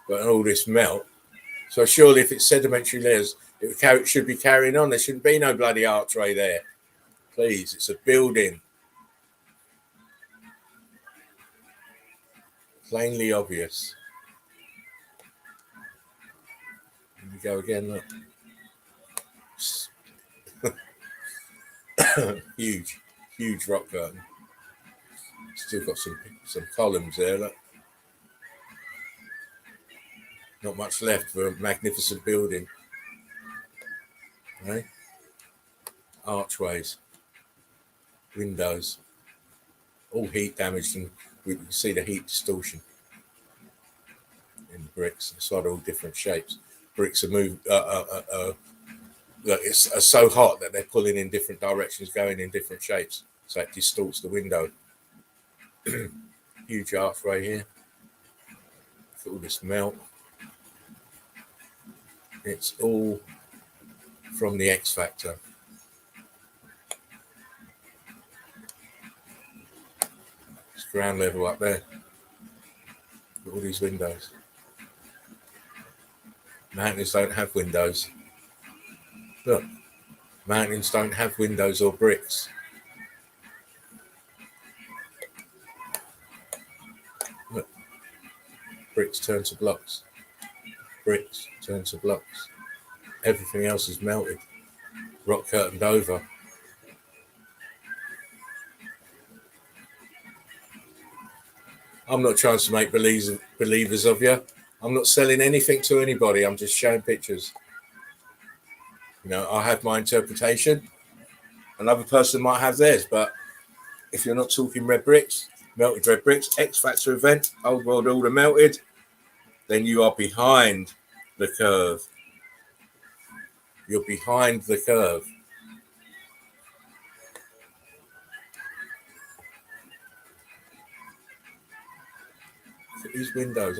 but all this melt. So surely, if it's sedimentary layers, it should be carrying on. There shouldn't be no bloody archway there. Please, it's a building. Plainly obvious. Here we go again, look. huge rock curtain. Still got some columns there, look. Not much left for a magnificent building. Right? Archways. Windows. All heat damaged, and we can see the heat distortion in the bricks. It's like all different shapes. Bricks are moved. It's so hot that they're pulling in different directions, going in different shapes, so it distorts the window. Huge archway here. Look at all this melt. It's all from the X Factor. It's ground level up there. Look at all these windows. Mountains don't have windows. Look, mountains don't have windows or bricks. Look, bricks turn to blocks. Bricks turn to blocks. Everything else is melted. rock curtained over. I'm not trying to make believers of you. I'm not selling anything to anybody. I'm just showing pictures. You know, I have my interpretation. Another person might have theirs, but if you're not talking red bricks, melted red bricks, X Factor event, old world order melted, then you are behind the curve. You're behind the curve. Look at these windows.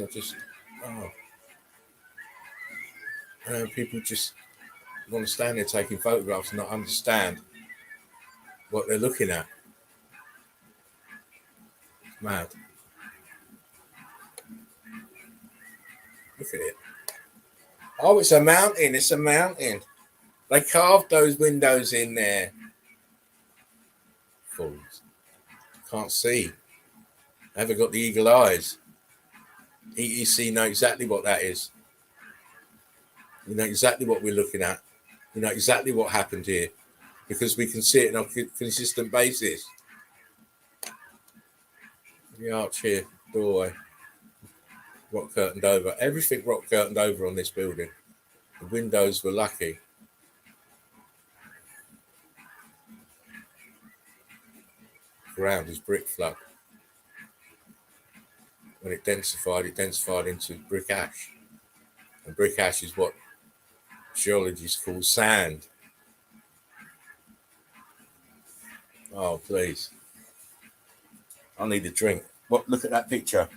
People just want to stand there taking photographs and not understand what they're looking at. It's mad. Look at it. Oh, it's a mountain. It's a mountain. They carved those windows in there. Fools. Can't see. They haven't got the eagle eyes. EEC know exactly what that is. You know exactly what we're looking at. You know exactly what happened here because we can see it on a consistent basis. The arch here, doorway, rock curtained over. Everything rock curtained over on this building. The windows were lucky. Ground is brick flood. When it densified into brick ash. And brick ash is what geologists call sand. Oh, please. I need a drink. What? Look at that picture.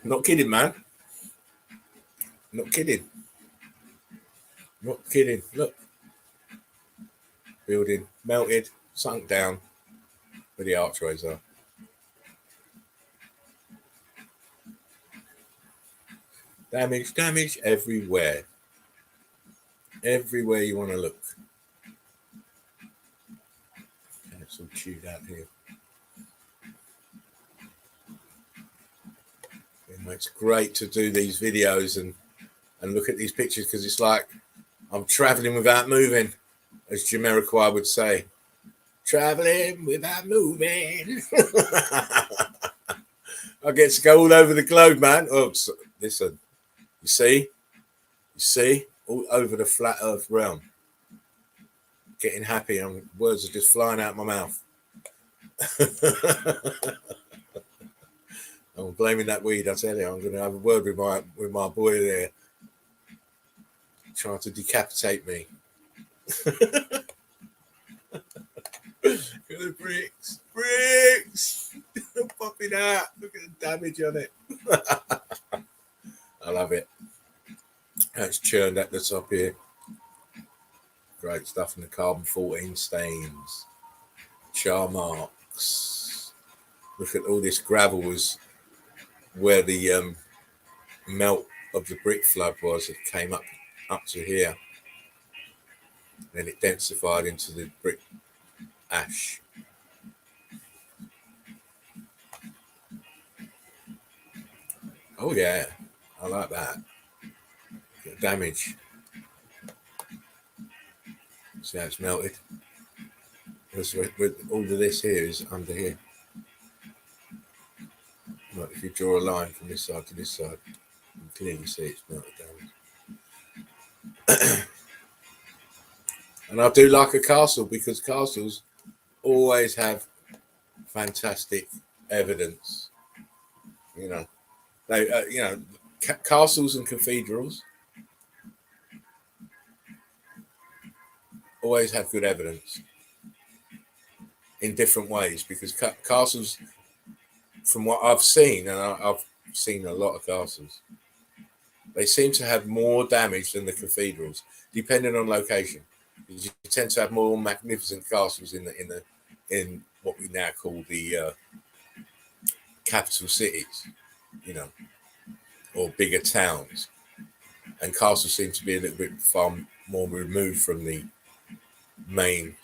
Not kidding, man. Not kidding. Not kidding. Look. Building melted, sunk down where the archways are. Damage everywhere. Everywhere you want to look. It's all chewed out here. It's great to do these videos and look at these pictures because it's like I'm traveling without moving, as Jamiroquai would say. Traveling without moving. I get to go all over the globe, man. Oh, listen. You see, all over the flat earth realm. Getting happy and words are just flying out my mouth. I'm blaming that weed, I tell you. I'm going to have a word with my boy there. Trying to decapitate me. Look at the bricks. Popping out. Look at the damage on it. I love it. It's churned at the top here. Great stuff in the carbon 14 stains. Char marks. Look at all this gravel was where the melt of the brick flood was. It came up to here. Then it densified into the brick ash. Oh yeah, I like that. Get damage. See how it's melted. With all of this here is under here. Right, if you draw a line from this side to this side, you can clearly see it's melted down. And I do like a castle because castles always have fantastic evidence. You know, they castles and cathedrals always have good evidence in different ways because castles, from what I've seen, and I've seen a lot of castles, they seem to have more damage than the cathedrals, depending on location. You tend to have more magnificent castles in what we now call the capital cities, you know, or bigger towns. And castles seem to be a little bit far more removed from the main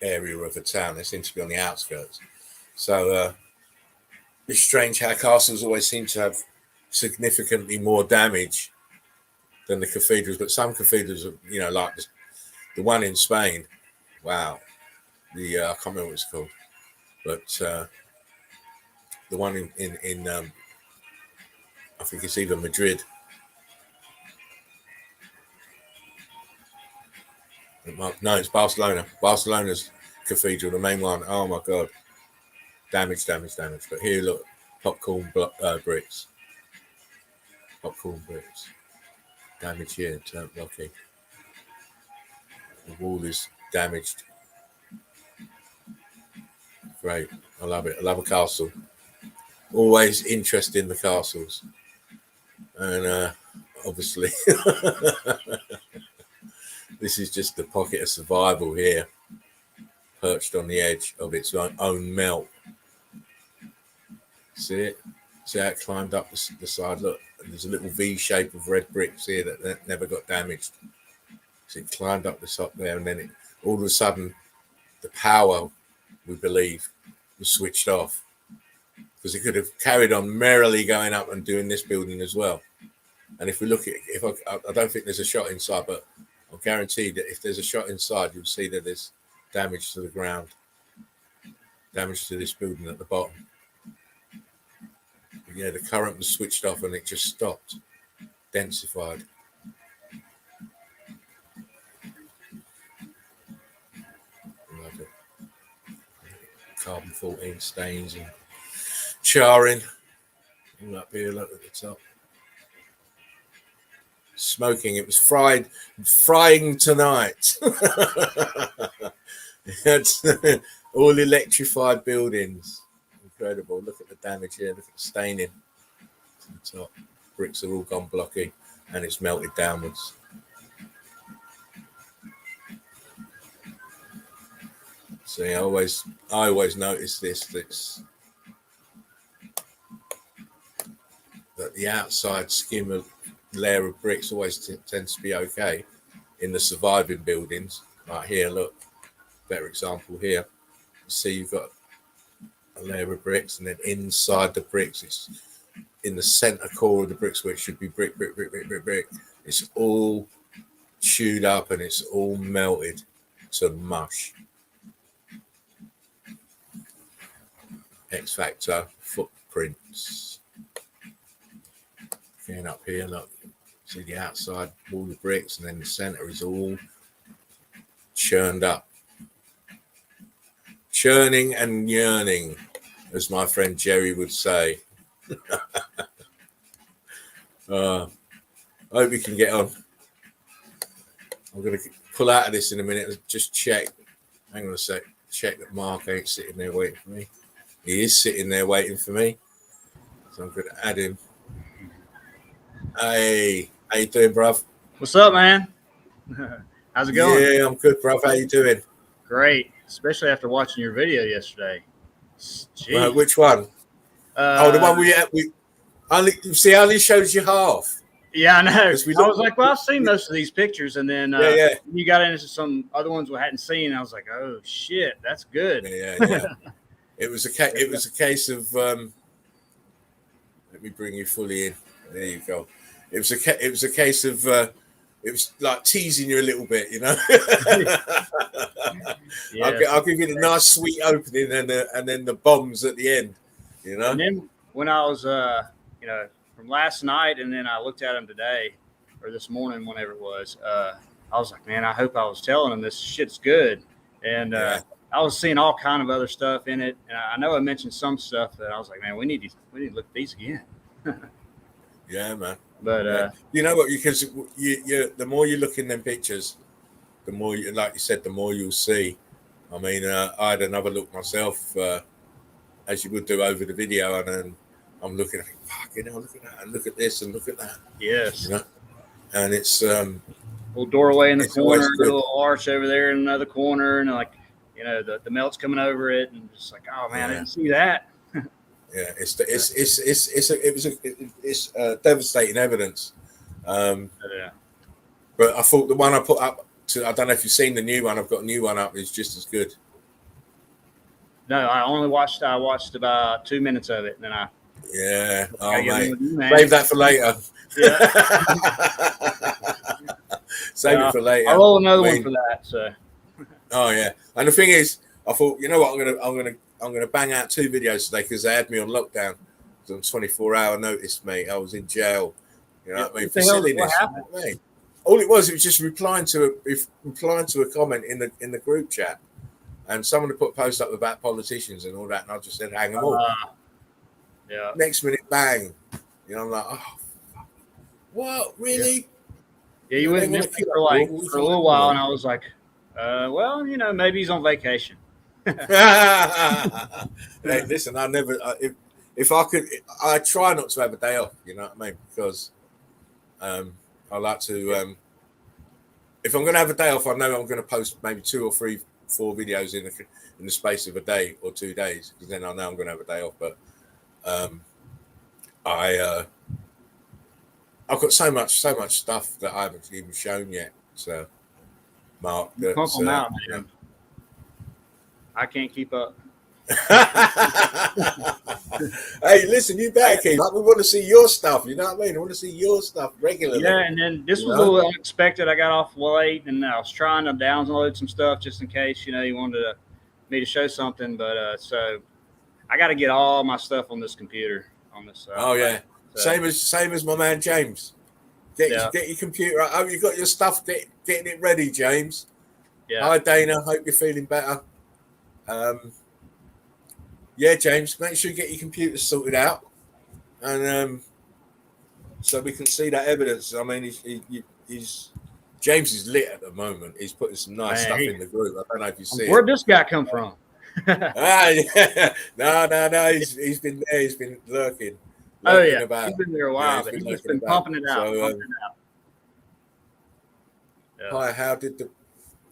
area of the town. They seem to be on the outskirts. So it's strange how castles always seem to have significantly more damage than the cathedrals, but some cathedrals, like the one in Spain. Wow, I can't remember what it's called, but the one in I think it's either Madrid. No, it's Barcelona. Barcelona's cathedral, the main one. Oh my God, damage. But here, look, popcorn bricks. Popcorn bricks. Damage here, turn blocking. The wall is damaged. Great, I love it. I love a castle. Always interested in the castles, and obviously, this is just the pocket of survival here, perched on the edge of its own melt. See it? See how it climbed up the side? Look, there's a little V shape of red bricks here that never got damaged. So it climbed up the top there, and then all of a sudden, the power, we believe, was switched off. Because it could have carried on merrily going up and doing this building as well. And if we look at, I don't think there's a shot inside, but I'm guaranteed that if there's a shot inside, you'll see that there's damage to the ground, damage to this building at the bottom. But yeah, the current was switched off and it just stopped, densified. Love it. Carbon 14 stains and charring. All up here, look at the top. Smoking. It was frying tonight. All electrified buildings. Incredible. Look at the damage here. Look at the staining. The top bricks are all gone blocky, and it's melted downwards. See, I always notice this. That the outside skim of layer of bricks always tends to be okay in the surviving buildings. Like here, look, better example here. You see, you've got a layer of bricks, and then inside the bricks, it's in the center core of the bricks where it should be brick. It's all chewed up and it's all melted to mush. X Factor footprints. Again, up here, look, see the outside wall of bricks, and then the center is all churned up. Churning and yearning, as my friend Jerry would say. I hope we can get on. I'm going to pull out of this in a minute and just check. Hang on a sec. Check that Mark ain't sitting there waiting for me. He is sitting there waiting for me. So I'm going to add him. Hey, how you doing, bruv? What's up, man? How's it going? Yeah, I'm good, bruv. How you doing? Great, especially after watching your video yesterday. Which one? The one we only shows you half. Yeah, I know. I was like, well, I've seen most of these pictures, and then you got into some other ones we hadn't seen. I was like, oh shit, that's good. Yeah. It was a case of let me bring you fully in. There you go. It was a case of it was like teasing you a little bit, you know. I'll give you the nice sweet opening and then the bombs at the end, you know. And then when I was from last night, and then I looked at them today or this morning, whenever it was, I was like, man, I hope I was telling them this shit's good. And I was seeing all kind of other stuff in it, and I know I mentioned some stuff that I was like, man, we need to look at these again. Yeah, man. But you know what? Because you the more you look in them pictures, the more you, like you said, the more you'll see. I mean, I had another look myself, as you would do over the video, and then I'm looking at, look at that, and look at this, and look at that. Yes. You know, and it's little doorway in the corner, a little arch over there in another corner, and like, you know, the melt's coming over it, and just like, oh man, I didn't see that. Yeah, it's devastating evidence. But I thought the one I put up to, I don't know if you've seen the new one. I've got a new one up. Is just as good. No, I watched about 2 minutes of it, and then I Yeah. Oh, gotta get on mate. with you, man. Save that for later. Yeah, Save it for later. I'll roll another I one mean, for that. So oh yeah. And the thing is, I thought, you know what, I'm gonna bang out 2 videos today because they had me on lockdown. It was on 24-hour notice, mate. I was in jail. You know what I mean? what For the hell? What silliness. happened? Mate. All it was just replying to a comment in the group chat, and someone had put a post up about politicians and all that, and I just said hang them all. Yeah, Next minute, bang. You know, I'm like, oh, what? Really? yeah. You You know, they went want to missing kill for us like all. for a little while, and I was like, well, maybe he's on vacation. Hey, listen, I never. If I could, I try not to have a day off. You know what I mean? Because I like to. If I'm going to have a day off, I know I'm going to post maybe 2 or 3, 4 videos in the space of a day or 2 days, because then I know I'm going to have a day off. But I've got so much stuff that I haven't even shown yet. So, Mark, You pump that's them out, man. I can't keep up. Hey, listen, you better keep up. We want to see your stuff. You know what I mean? I want to see your stuff regularly. Yeah, and then this was a little unexpected. I got off late, and I was trying to download some stuff just in case, you wanted me to show something. But so I got to get all my stuff on this computer. On this. Oh yeah, so. same as my man James. Get your computer. I hope you got your stuff. Getting it ready, James. Yeah. Hi Dana. Hope you're feeling better. Yeah, James. Make sure you get your computer sorted out, and so we can see that evidence. I mean, he's James is lit at the moment. He's putting some nice stuff in the group. I don't know if you see Where'd this guy come from? Yeah. No. He's been there. He's been lurking. Oh yeah, about. He's been there a while, but he's just been pumping it out. So, Hi, how did the?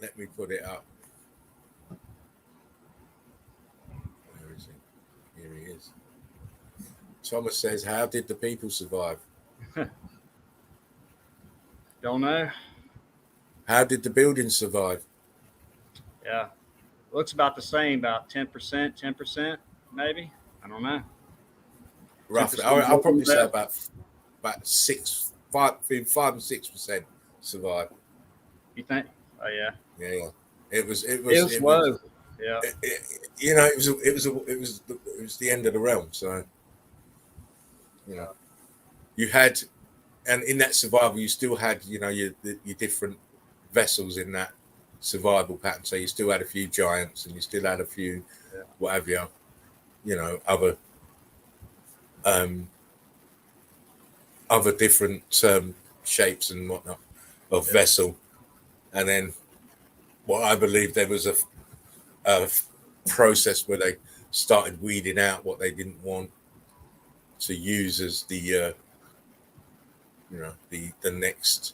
Let me put it up. Where is he? Here he is. Thomas says, "How did the people survive?" Don't know. How did the buildings survive? Yeah, looks about the same, about 10%, 10%, maybe. I don't know. Roughly, I'll probably say about 5 and 6% survive. You think? Oh yeah. Yeah. It was low. Yeah. It was the end of the realm. So, you had, and in that survival, you still had, your different vessels in that survival pattern. So you still had a few giants, and you still had a few, whatever, other different shapes and whatnot of vessel. And then what I believe there was a process where they started weeding out what they didn't want to use as the the next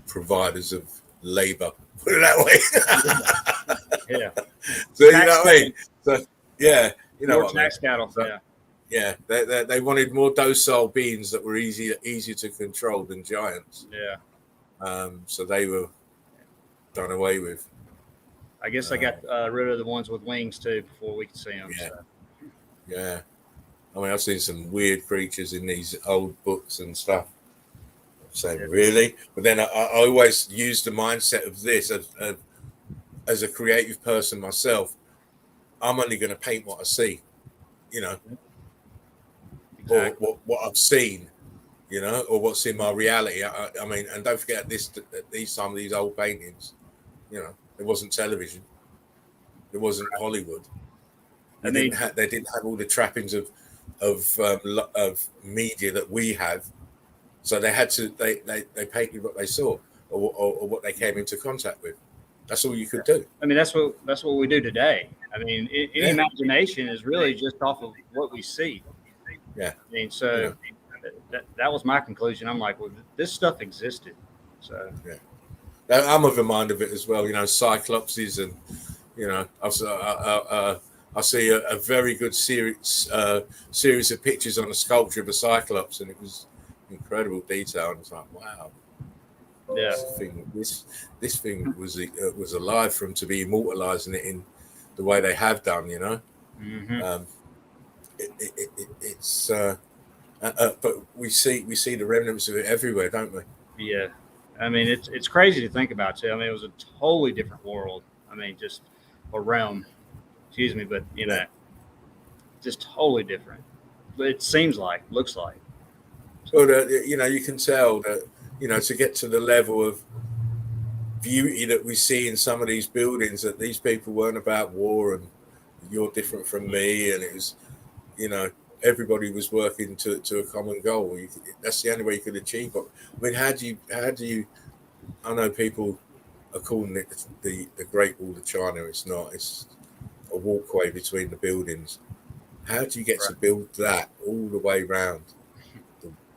providers of labor, put it that way. Yeah. So you know what I mean? So yeah, more tax cattle. So, yeah, they wanted more docile beings that were easier to control than giants. Yeah. So they were done away with. I guess I got rid of the ones with wings too before we could see them. Yeah. So. Yeah. I mean, I've seen some weird creatures in these old books and stuff. So really, but then I always use the mindset of this as a creative person myself. I'm only going to paint what I see, Exactly. or what I've seen, or what's in my reality. I mean, and don't forget some of these old paintings, it wasn't television, it wasn't Hollywood. They didn't have all the trappings of media that we have. So they had to they painted what they saw or what they came into contact with. That's all you could do. I mean, that's what we do today. I mean, any imagination is really just off of what we see. Yeah. I mean, so that was my conclusion. I'm like, well, this stuff existed. So yeah, I'm of a mind of it as well. Cyclopses and I see a very good series of pictures on a sculpture of a cyclops, and it was incredible detail. And it's like, wow, yeah, this thing was alive for him to be immortalizing it the way they have done. Mm-hmm. It's but we see the remnants of it everywhere, don't we? Yeah, I mean it's crazy to think about too. I mean, it was a totally different world. I mean, just a realm. Excuse me, but just totally different. But it seems like, looks like. Well, you can tell that to get to the level of beauty that we see in some of these buildings, that these people weren't about war and you're different from me, and it was, everybody was working to a common goal. That's the only way you could achieve it. I mean, how do you? I know people are calling it the Great Wall of China. It's not. It's a walkway between the buildings. How do you get to build that all the way around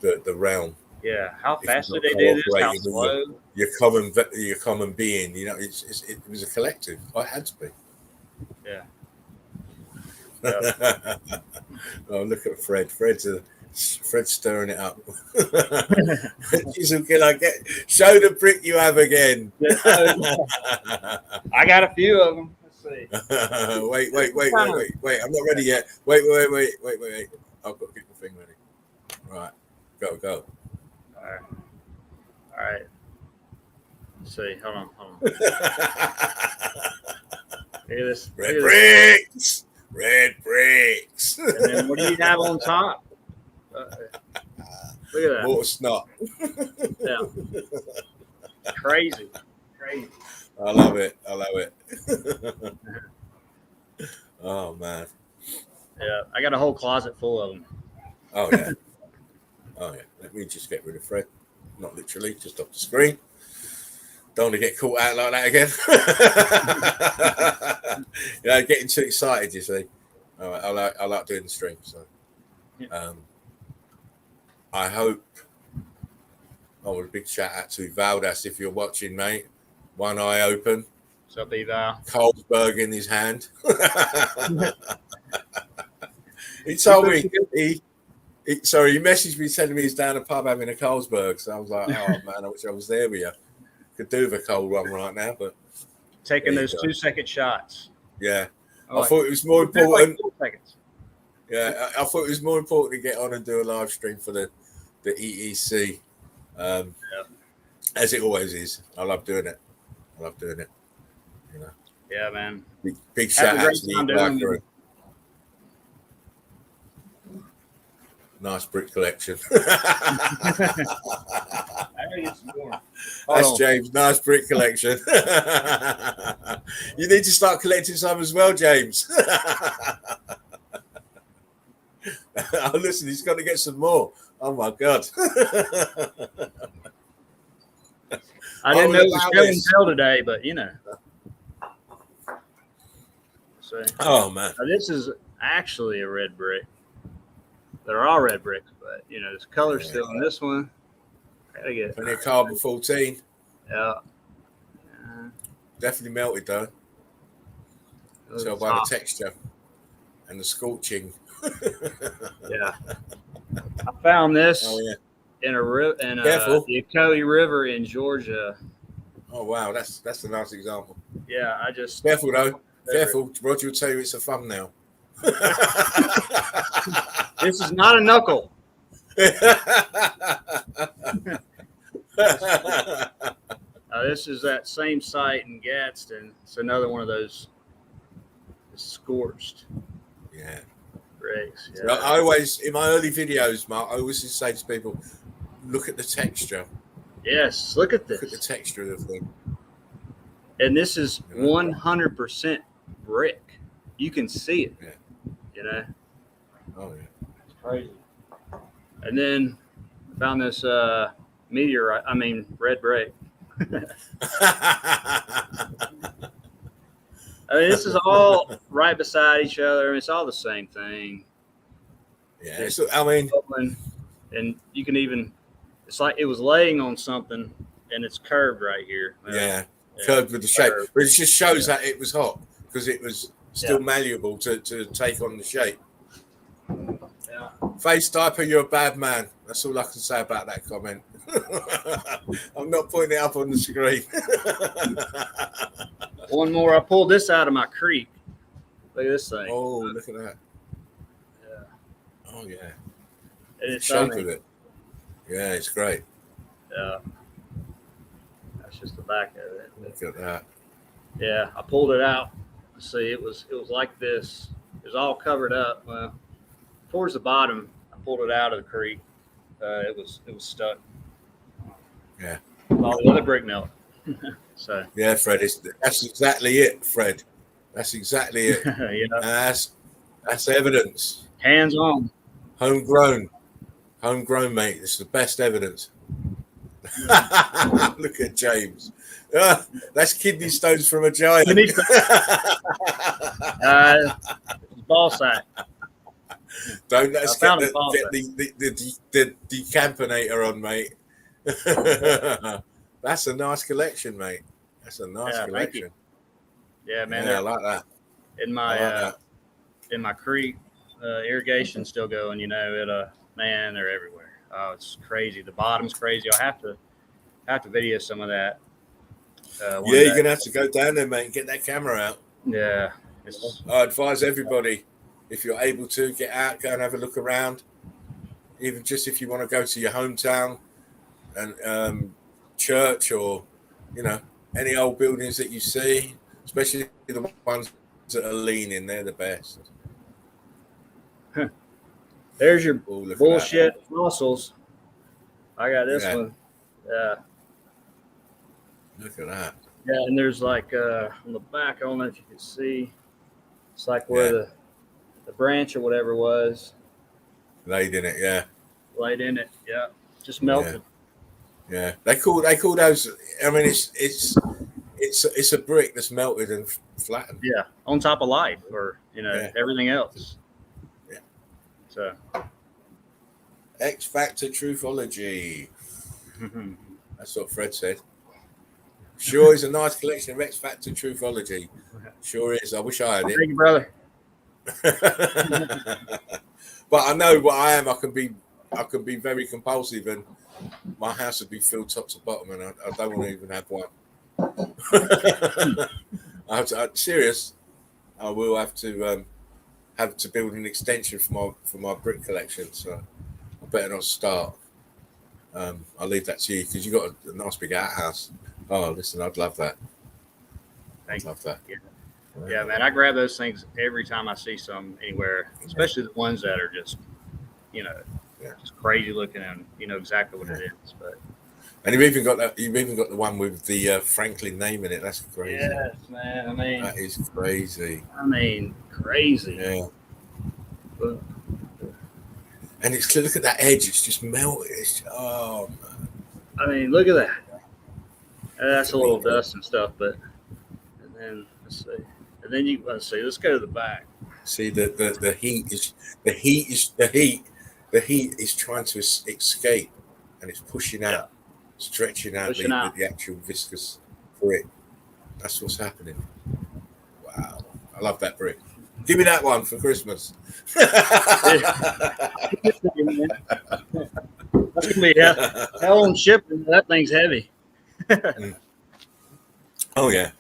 the realm? Yeah, how fast did they do this? How slow? Your common being. It was a collective. It had to be. Yeah. Oh, look at Fred. Fred's stirring it up. Show the brick you have again. I got a few of them. Let's see. Wait. I'm not ready yet. Wait. I've got to get the thing ready. Right. Go. All right. Let's see. Hold on. Look at this. Red bricks. And then what do you have on top? Look at that. Water snot. Yeah. Crazy. I love it. Oh, man. Yeah, I got a whole closet full of them. Oh, yeah. Let me just get rid of Fred. Not literally, just off the screen. Don't want to get caught out like that again. Getting too excited, you see. I like doing the stream. So, I hope. A big shout out to Valdas if you're watching, mate. One eye open. What's up, Eval? Carlsberg in his hand. He told me he messaged me telling me he's down a pub having a Carlsberg. So I was like, oh man, I wish I was there with you. Could do with a cold one right now, but taking those 2-second shots. Yeah, I thought it was more important. Like 4 seconds. Yeah, I thought it was more important to get on and do a live stream for the EEC, as it always is. I love doing it. Yeah, man. Big shout out to the Black Crew. Nice brick collection. That's James. Nice brick collection. You need to start collecting some as well, James. Oh, listen, he's got to get some more. Oh my God. I didn't know it was show and tell today, but So, oh man. Now this is actually a red brick. They're all red bricks, but this color's still in this one. Gotta get plenty of carbon 14. Yeah. Definitely melted though. Tell by the texture and the scorching. Yeah. I found this in the Ocoee River in Georgia. Oh wow, that's a nice example. Yeah, I just careful though. Careful. Roger will tell you it's a thumbnail. This is not a knuckle. This is that same site in Gadsden. It's another one of those scorched. Yeah. Bricks. Yeah. So I always, in my early videos, Mark, I always just say to people, look at the texture. Yes, look at this. Look at the texture of the thing. And this is 100% brick. You can see it. Yeah. Oh yeah. It's crazy. And then I found this red brick. This is all right beside each other. It's all the same thing. Yeah. And you can even, it's like it was laying on something and it's curved right here. Yeah. Curved with the shape. But it just shows that it was hot because it was still malleable to take on the shape. Yeah. Face Diaper, you're a bad man. That's all I can say about that comment. I'm not putting it up on the screen. One more. I pulled this out of my creek. Look at this thing. Oh, look at that. Yeah. Oh, yeah. And The it's shape of it. Yeah, it's great. Yeah. That's just the back of it. Look at that. Yeah, I pulled it out. See, it was like this. It was all covered up. Well, towards the bottom, I pulled it out of the creek. It was stuck. Yeah. All the other brick melt. So. Yeah, Fred. That's exactly it, Fred. That's exactly it. Yeah. That's evidence. Hands on. Homegrown, mate. It's the best evidence. Look at James. That's kidney stones from a giant. Ball sack. Don't let's get the decampinator on, mate. That's a nice collection, mate. That's a nice collection. Yeah, man. Yeah, I like that. In my creek, irrigation's still going. Man, they're everywhere. Oh, it's crazy. The bottom's crazy. I'll have to video some of that. You're gonna have to go down there, mate, and get that camera out. Yeah. I advise everybody, if you're able to, get out, go and have a look around. Even just if you want to go to your hometown and church, or any old buildings that you see, especially the ones that are leaning, they're the best. There's your bullshit fossils. I got this one. Yeah. Look at that. Yeah, and there's like on the back, I don't know if you can see, it's like where the branch or whatever was. Laid in it, yeah. Laid in it, yeah. Just melted. Yeah. They call those, I mean, it's a brick that's melted and flattened. Yeah, on top of life, or everything else. Yeah. So X Factor Truthology. That's what Fred said. Sure is a nice collection of X Factor Truthology. Sure is. I wish I had it. Thank you, brother. But I know what I am. I can be very compulsive, and my house would be filled top to bottom, and I don't want to even have one. I'm serious. I will have to build an extension for my brick collection, so I better not start. I'll leave that to you, because you got a nice big outhouse. Oh, listen, I'd love that. Thank you. Love that. Yeah, man, I grab those things every time I see some anywhere, especially the ones that are just, just crazy looking, and exactly what it is. But and you've even got the one with the Franklin name in it. That's crazy. Yes, man. I mean, that is crazy. Crazy. Yeah. And look at that edge. It's just melted. Oh man. I mean, look at that. That's a little dust and stuff, and then let's see. And then let's see. Let's go to the back. See the heat is trying to escape, and it's pushing out, stretching out the actual viscous brick. That's what's happening. Wow, I love that brick. Give me that one for Christmas. That's gonna be hell on shipping. That thing's heavy. Oh yeah.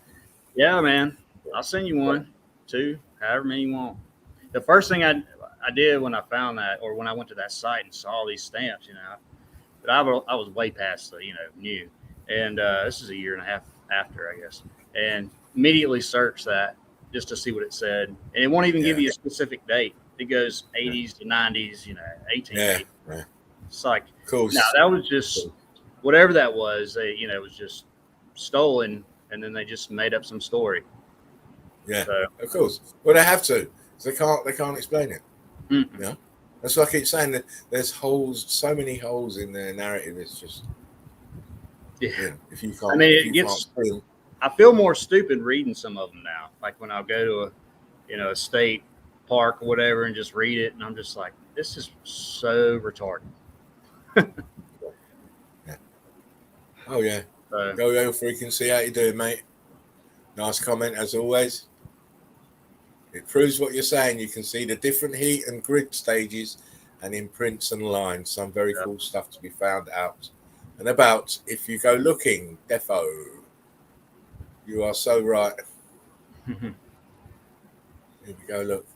Yeah, man. I'll send you one, two, however many you want. The first thing I did when I found that, or when I went to that site and saw these stamps, but I was way past the new, and this is a year and a half after, I guess, and immediately searched that just to see what it said, and it won't even give you a specific date. It goes 80s to 90s, 1880. Yeah. It's like, cool. No, that was just whatever that was. They, it was just stolen, and then they just made up some story. Yeah, so, of course. Well, they have to. They can't explain it. Mm-hmm. That's what I keep saying. That there's holes, so many holes in their narrative. It's just if you can't. I mean, I feel more stupid reading some of them now. Like when I'll go to a state park or whatever and just read it, and I'm just like, this is so retarded. Yeah. Oh yeah. Go freaking see how you doing, mate. Nice comment as always. It proves what you're saying. You can see the different heat and grid stages and imprints and lines. Some very cool stuff to be found out and about if you go looking. Defo. You are so right. Here we go. Look.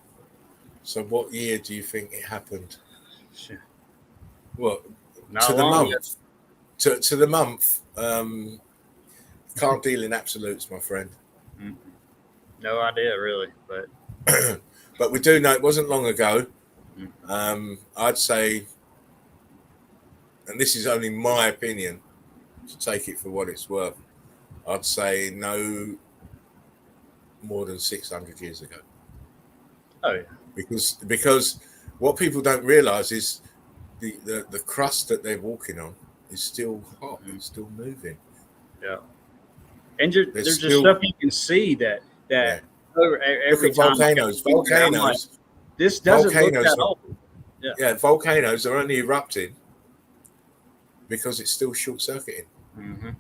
So, what year do you think it happened? Shit. What Not to the long month? To the month. Can't deal in absolutes, my friend. ago. No idea, really, but But we do know it wasn't long ago. Mm. I'd say, and this is only my opinion, to take it for what it's worth, I'd say no more than 600 years ago. oh yeah, Because what people don't realise is the crust that they're walking on is still hot. It's still moving. yeah. And there's just still, stuff you can see that yeah. every Look at time volcanoes. I'm like, Volcanoes. this doesn't look Volcanoes. that old. Yeah, volcanoes are only erupting because it's still short circuiting. Mm-hmm.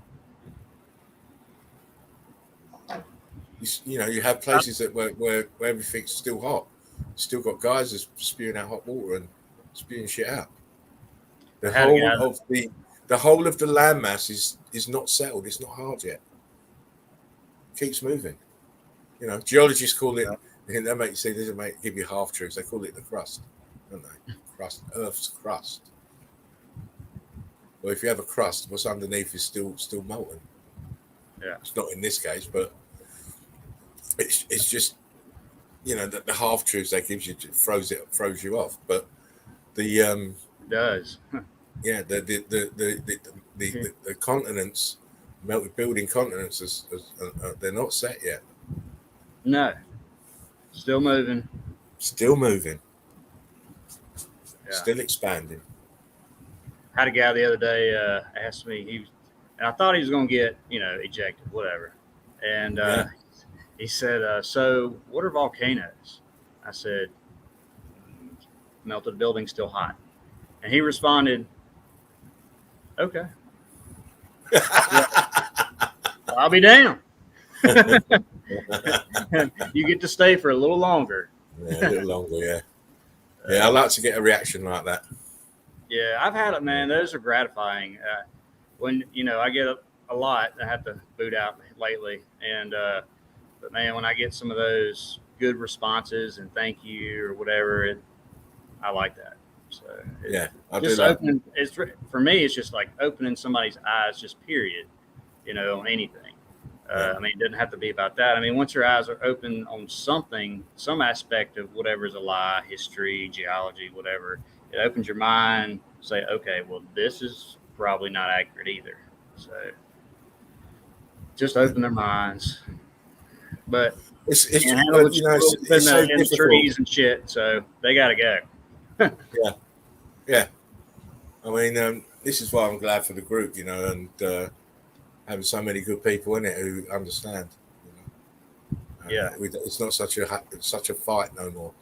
You know, you have places that where everything's still hot. Still got guys that's spewing out hot water and spewing shit out. The whole of the landmass is not settled. It's not hard yet. It keeps moving. You know, geologists call it. They make you say doesn't give you half truths. They call it the crust, don't they? Crust, Earth's crust. Well, if you have a crust, what's underneath is still molten. Yeah, it's not in this case, but it's just, you know, the half truths they gives you throws you off. But the it does. yeah, the continents, building continents, they're not set yet. No, still moving. Still moving. Yeah. Still expanding. Had a guy the other day asked me, and I thought he was going to get, ejected, whatever. And he said, so what are volcanoes? I said, melted building still hot. And he responded, okay. I'll be down. You get to stay for a little longer. Yeah, a little longer, yeah. Yeah, I like to get a reaction like that. Yeah, I've had it, man. Those are gratifying. When, I get a lot, I have to boot out lately. And, but man, when I get some of those good responses and thank you or whatever, I like that. So yeah, I just do that. It's for me, it's just like opening somebody's eyes, just period, on anything. I mean, it doesn't have to be about that. I mean, once your eyes are open on something, some aspect of whatever is a lie, history, geology, whatever, it opens your mind. Say, okay, well, this is probably not accurate either. So just open their minds. But it's so in difficult. trees and shit, so they got to go. Yeah. I mean, this is why I'm glad for the group, and having so many good people in it who understand. It's not such a fight no more.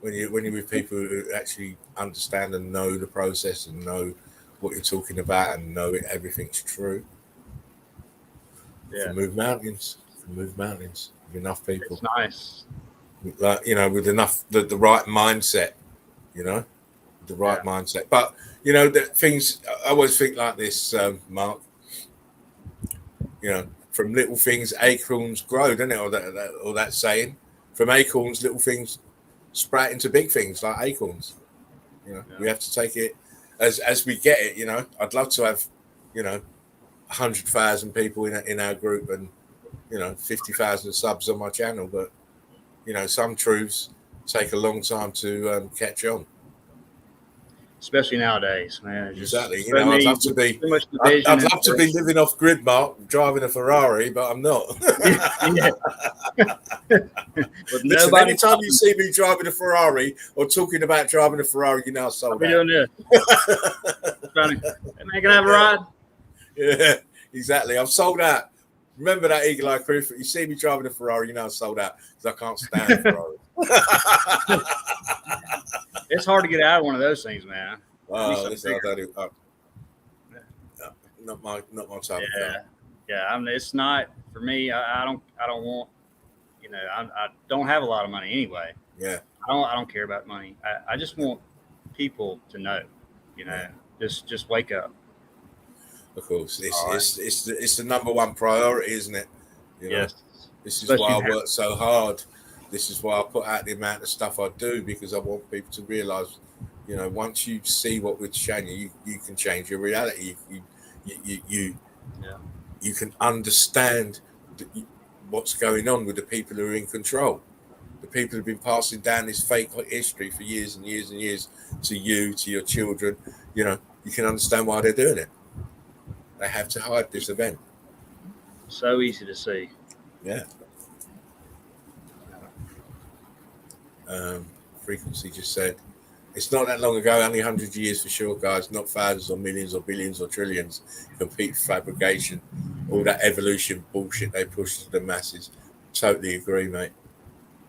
When you're with people who actually understand and know the process and know what you're talking about and know everything's true. Yeah. Move mountains with enough people. It's nice. With enough the right mindset, the right mindset. But the things I always think like this, Mark. From little things acorns grow, don't it? Or that saying, from acorns little things sprout into big things like acorns. We have to take it as we get it. I'd love to have 100,000 people in our group and 50,000 subs on my channel, but some truths take a long time to catch on. Especially nowadays, man. Exactly. I'd love to be. I'd love to be living off grid, Mark, driving a Ferrari, but I'm not. Yeah. Listen, anytime you see me driving a Ferrari or talking about driving a Ferrari, I sold out. Doing this. Hey, man, can I have a ride? Yeah, exactly. I'm sold out. Remember that Eagle Eye Crew? You see me driving a Ferrari, I sold out because I can't stand a Ferrari. It's hard to get out of one of those things, man. Oh, not my type of thing. Yeah. I mean, it's not for me. I don't want. I don't have a lot of money anyway. Yeah. I don't care about money. I just want people to know. Just wake up. Of course, it's the number one priority, isn't it? Yes. This is Especially why I now. work so hard. This is why I put out the amount of stuff I do, because I want people to realize, once you see what we're showing you, you can change your reality. Yeah. You can understand what's going on with the people who are in control. The people who've been passing down this fake history for years and years and years to you, to your children. You can understand why they're doing it. They have to hide this event. So easy to see. Yeah. Frequency just said, it's not that long ago, only 100 years for sure, guys, not thousands or millions or billions or trillions. Complete fabrication, all that evolution bullshit they push to the masses. Totally agree, mate.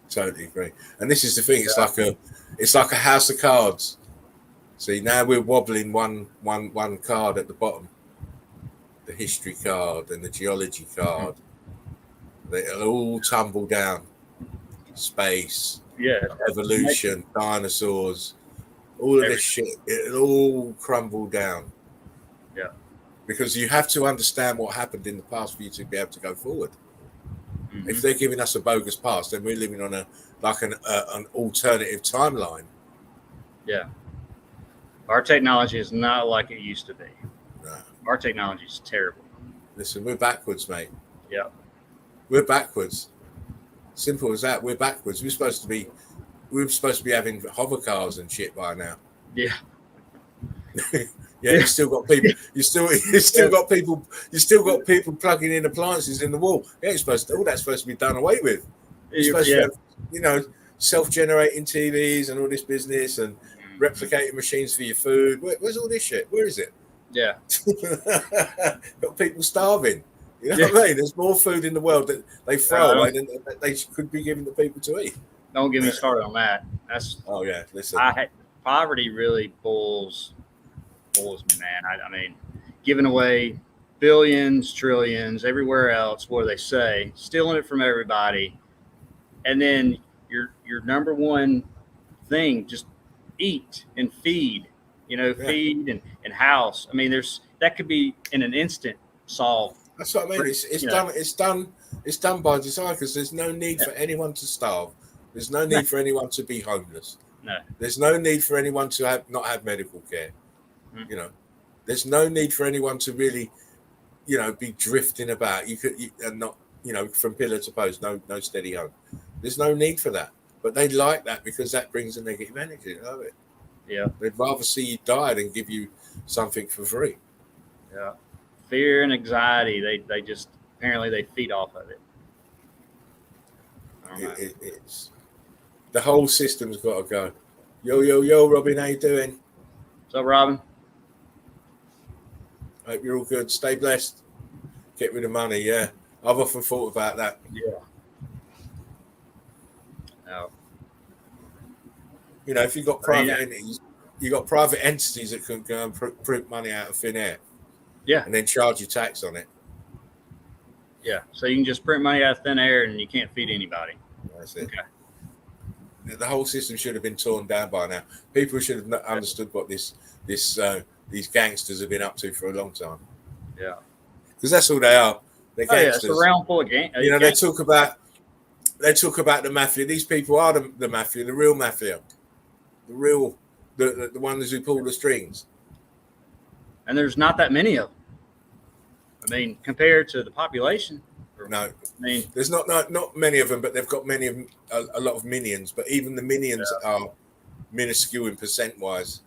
Totally agree. And this is the thing, it's like a house of cards. See, now we're wobbling one card at the bottom. The history card and the geology card. They'll all tumble down. Space, evolution, dinosaurs, all of this shit, it'll all crumble down. Yeah. Because you have to understand what happened in the past for you to be able to go forward. If they're giving us a bogus past, then we're living on an alternative timeline. Yeah. Our technology is not like it used to be. No. Our technology is terrible. Listen, we're backwards, mate. Yeah. We're backwards. Simple as that. We're backwards. We're supposed to be having hover cars and shit by now. Yeah. Yeah, you still got people. You still got people plugging in appliances in the wall. Yeah, all that's supposed to be done away with. You're supposed to have, self-generating TVs and all this business and replicating machines for your food. Where's all this shit? Where is it? Yeah. Got people starving. You know what I mean? There's more food in the world that they throw away than they could be given to people to eat. Don't get me started on that. Oh yeah, listen. Poverty really boils me, man. I mean, giving away billions, trillions, everywhere else. What do they say? Stealing it from everybody, and then your number one thing, just eat and feed. Feed and house. I mean, that could be in an instant solved. That's what I mean. It's done by design, because there's no need for anyone to starve. There's no need for anyone to be homeless. No. There's no need for anyone to not have medical care. There's no need for anyone to really, be drifting about. And not, from pillar to post, no steady home. There's no need for that. But they like that because that brings a negative energy. You know it. Yeah. They'd rather see you die than give you something for free. Yeah. Fear and anxiety, they just apparently they feed off of it. It's the whole system's got to go. Yo, Robin, how you doing? What's up, Robin? Hope you're all good. Stay blessed. Get rid of money. Yeah, I've often thought about that. Yeah. No. If you've got private entities, you've got private entities that can go and print money out of thin air. Yeah. And then charge you tax on it. Yeah. So you can just print money out of thin air and you can't feed anybody. That's it. Okay. The whole system should have been torn down by now. People should have understood what these gangsters have been up to for a long time. Yeah. Because that's all they are. They're gangsters. It's a realm full of gangsters. They talk about the mafia. These people are the mafia, the real mafia. The ones who pull the strings. And there's not that many of them. I mean, compared to the population. No, I mean, there's not many of them, but they've got many of them, a lot of minions. But even the minions are minuscule in percent wise.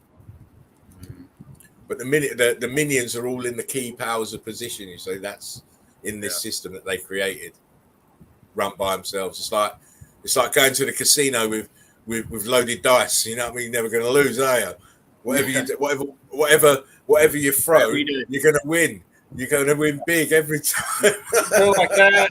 But the minions are all in the key powers of position. You say that's in this system that they created, run by themselves. It's like going to the casino with loaded dice. You know what I mean? You're never going to lose, are you? Whatever you do, whatever you throw, you're going to win. You're going to win big every time. Like that.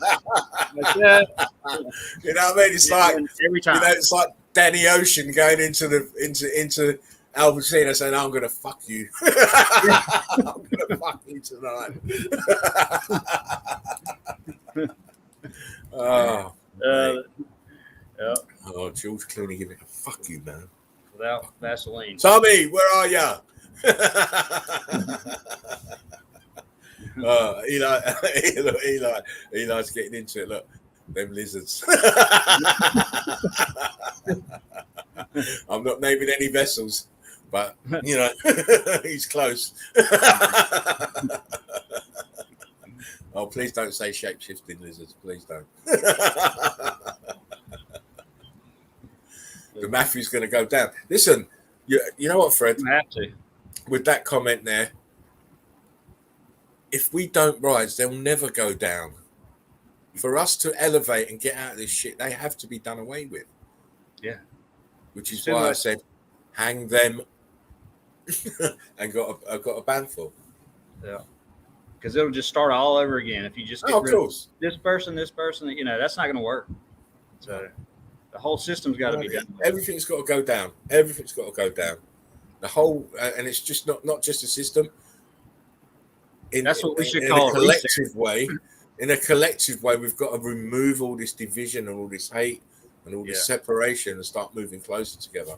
You know what I mean? It's like every time. It's like Danny Ocean going into Al Pacino saying, "I'm going to fuck you. I'm going to fuck you tonight." Oh, George Clooney giving a fuck you, man. Without Vaseline. Tommy, where are ya? Eli's getting into it. Look, Them lizards. I'm not naming any vessels, but you know, he's close. Oh, please don't say shape-shifting lizards. Please don't. The Matthew's going to go down. Listen, you know what, Fred? You have to. With that comment there, if we don't rise, they'll never go down. For us to elevate and get out of this shit, they have to be done away with. Yeah. Which is why I said, hang them, and got a bandful. Yeah. Because it'll just start all over again if you just get rid of this person, you know, that's not going to work. So the whole system's got to be done. Everything's got to go down. Everything's got to go down. The whole, and it's just not just a system. That's what we should call a collective way. In a collective way, we've got to remove all this division and all this hate and all this separation and start moving closer together.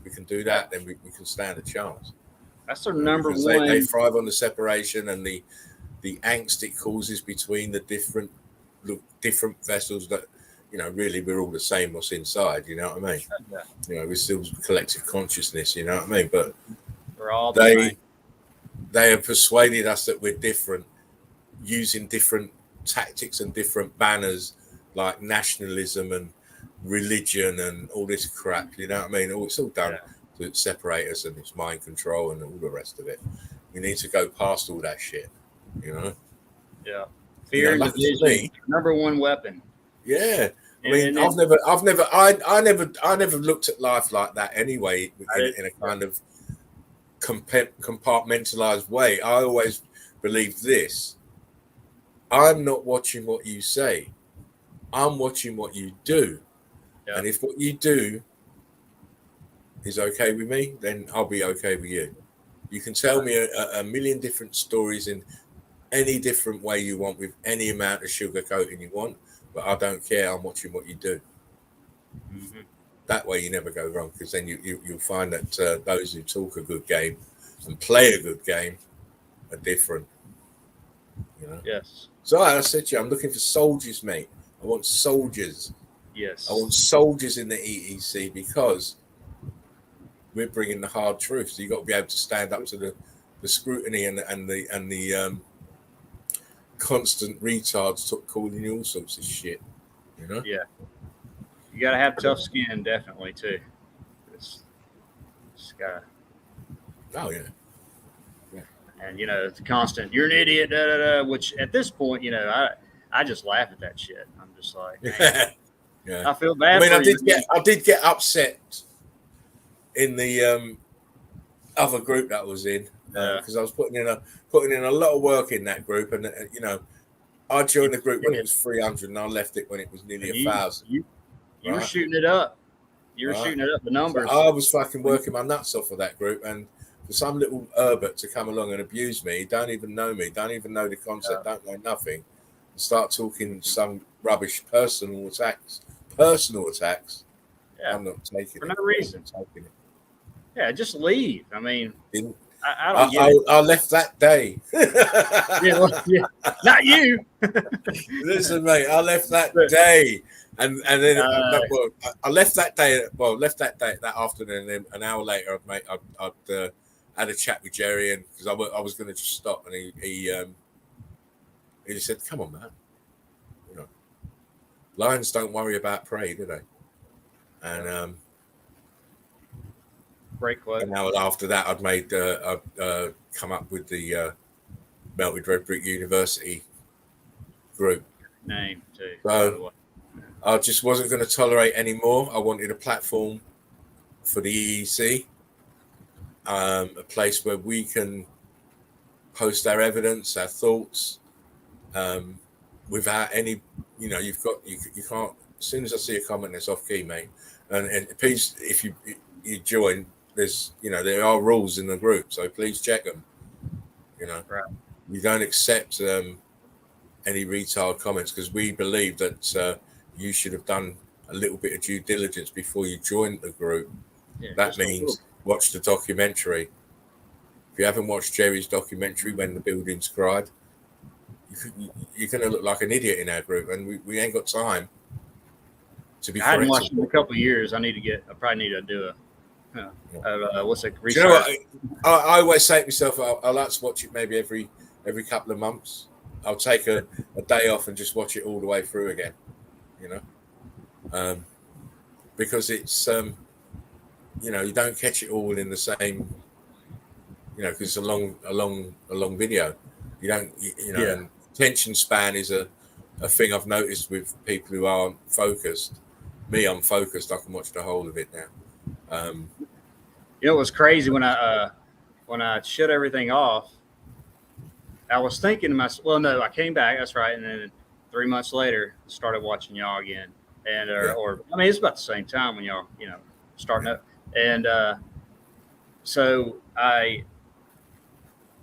We can do that, then we can stand a chance. That's their number one. They thrive on the separation and the angst it causes between the different vessels that, you know, really we're all the same what's inside, you know what I mean? Yeah. You know, we're still collective consciousness, you know what I mean? But we're all they have persuaded us that we're different, using different tactics and different banners like nationalism and religion and all this crap, you know what I mean? It's all done to separate us, and it's mind control and all the rest of it. We need to go past all that shit, you know? Yeah. Fear and division, number one weapon. Yeah. I mean, I never looked at life like that anyway, in a kind of compartmentalized way. I always believed this: I'm not watching what you say, I'm watching what you do. Yeah. And if what you do is okay with me, then I'll be okay with you. You can tell me a million different stories in any different way you want, with any amount of sugarcoating you want, but I don't care. I'm watching what you do. Mm-hmm. That way you never go wrong, because then you'll find that those who talk a good game and play a good game are different. You know? Yes. So I said to you, I'm looking for soldiers, mate. I want soldiers. Yes. I want soldiers in the EEC, because we're bringing the hard truth. So you've got to be able to stand up to the scrutiny and the constant retards calling you all sorts of shit. You know? Yeah. You got to have tough skin, definitely, too. It's got. Oh yeah. And, you know, it's constant, you're an idiot, da, da, da, which at this point, you know, I just laugh at that shit. I'm just like, I feel bad. I mean, I did get upset in the other group that I was in, because I was putting in a lot of work in that group, and you know, I joined the group when it was 300, and I left it when it was nearly 1,000. You were shooting it up. You were shooting it up, the numbers. So I was fucking working my nuts off of that group, and for some little Herbert to come along and abuse me, don't even know me, don't even know the concept, don't know nothing, and start talking some rubbish, personal attacks. I'm not taking for no reason. Yeah, just leave. I mean, I don't get it. I left that day. Not you. Listen, mate, I left that day, and then I left that day. Well, left that day, that afternoon, and then an hour later, I'd had a chat with Jerry, and because I was going to just stop, and he just said, "Come on, man, you know, lions don't worry about prey, do they?" And break what? An hour after that, I'd made I'd come up with the Melted Red Brick University group name too. So I just wasn't going to tolerate anymore. I wanted a platform for the EEC. A place where we can post our evidence, our thoughts, without any, you know, you can't. As soon as I see a comment that's off key, mate, and please, if you join, there's, you know, there are rules in the group, so please check them. You know, right. We don't accept any retard comments, because we believe that you should have done a little bit of due diligence before you joined the group. Yeah, that means watch the documentary. If you haven't watched Jerry's documentary, When the Buildings Cried, you're going to look like an idiot in our group, and we ain't got time to be I hadn't corrected. watched it in a couple of years. I probably need to do what's it? Do you know what? I always say to myself, I like to watch it maybe every couple of months. I'll take a day off and just watch it all the way through again, because it's you don't catch it all in the same, because it's a long video. You don't, and attention span is a thing I've noticed with people who aren't focused. Me, I'm focused. I can watch the whole of it now. It was crazy when I shut everything off. I was thinking to myself, well, no, I came back. That's right. And then 3 months later, started watching y'all again. And, or I mean, it's about the same time when y'all, starting up. And so I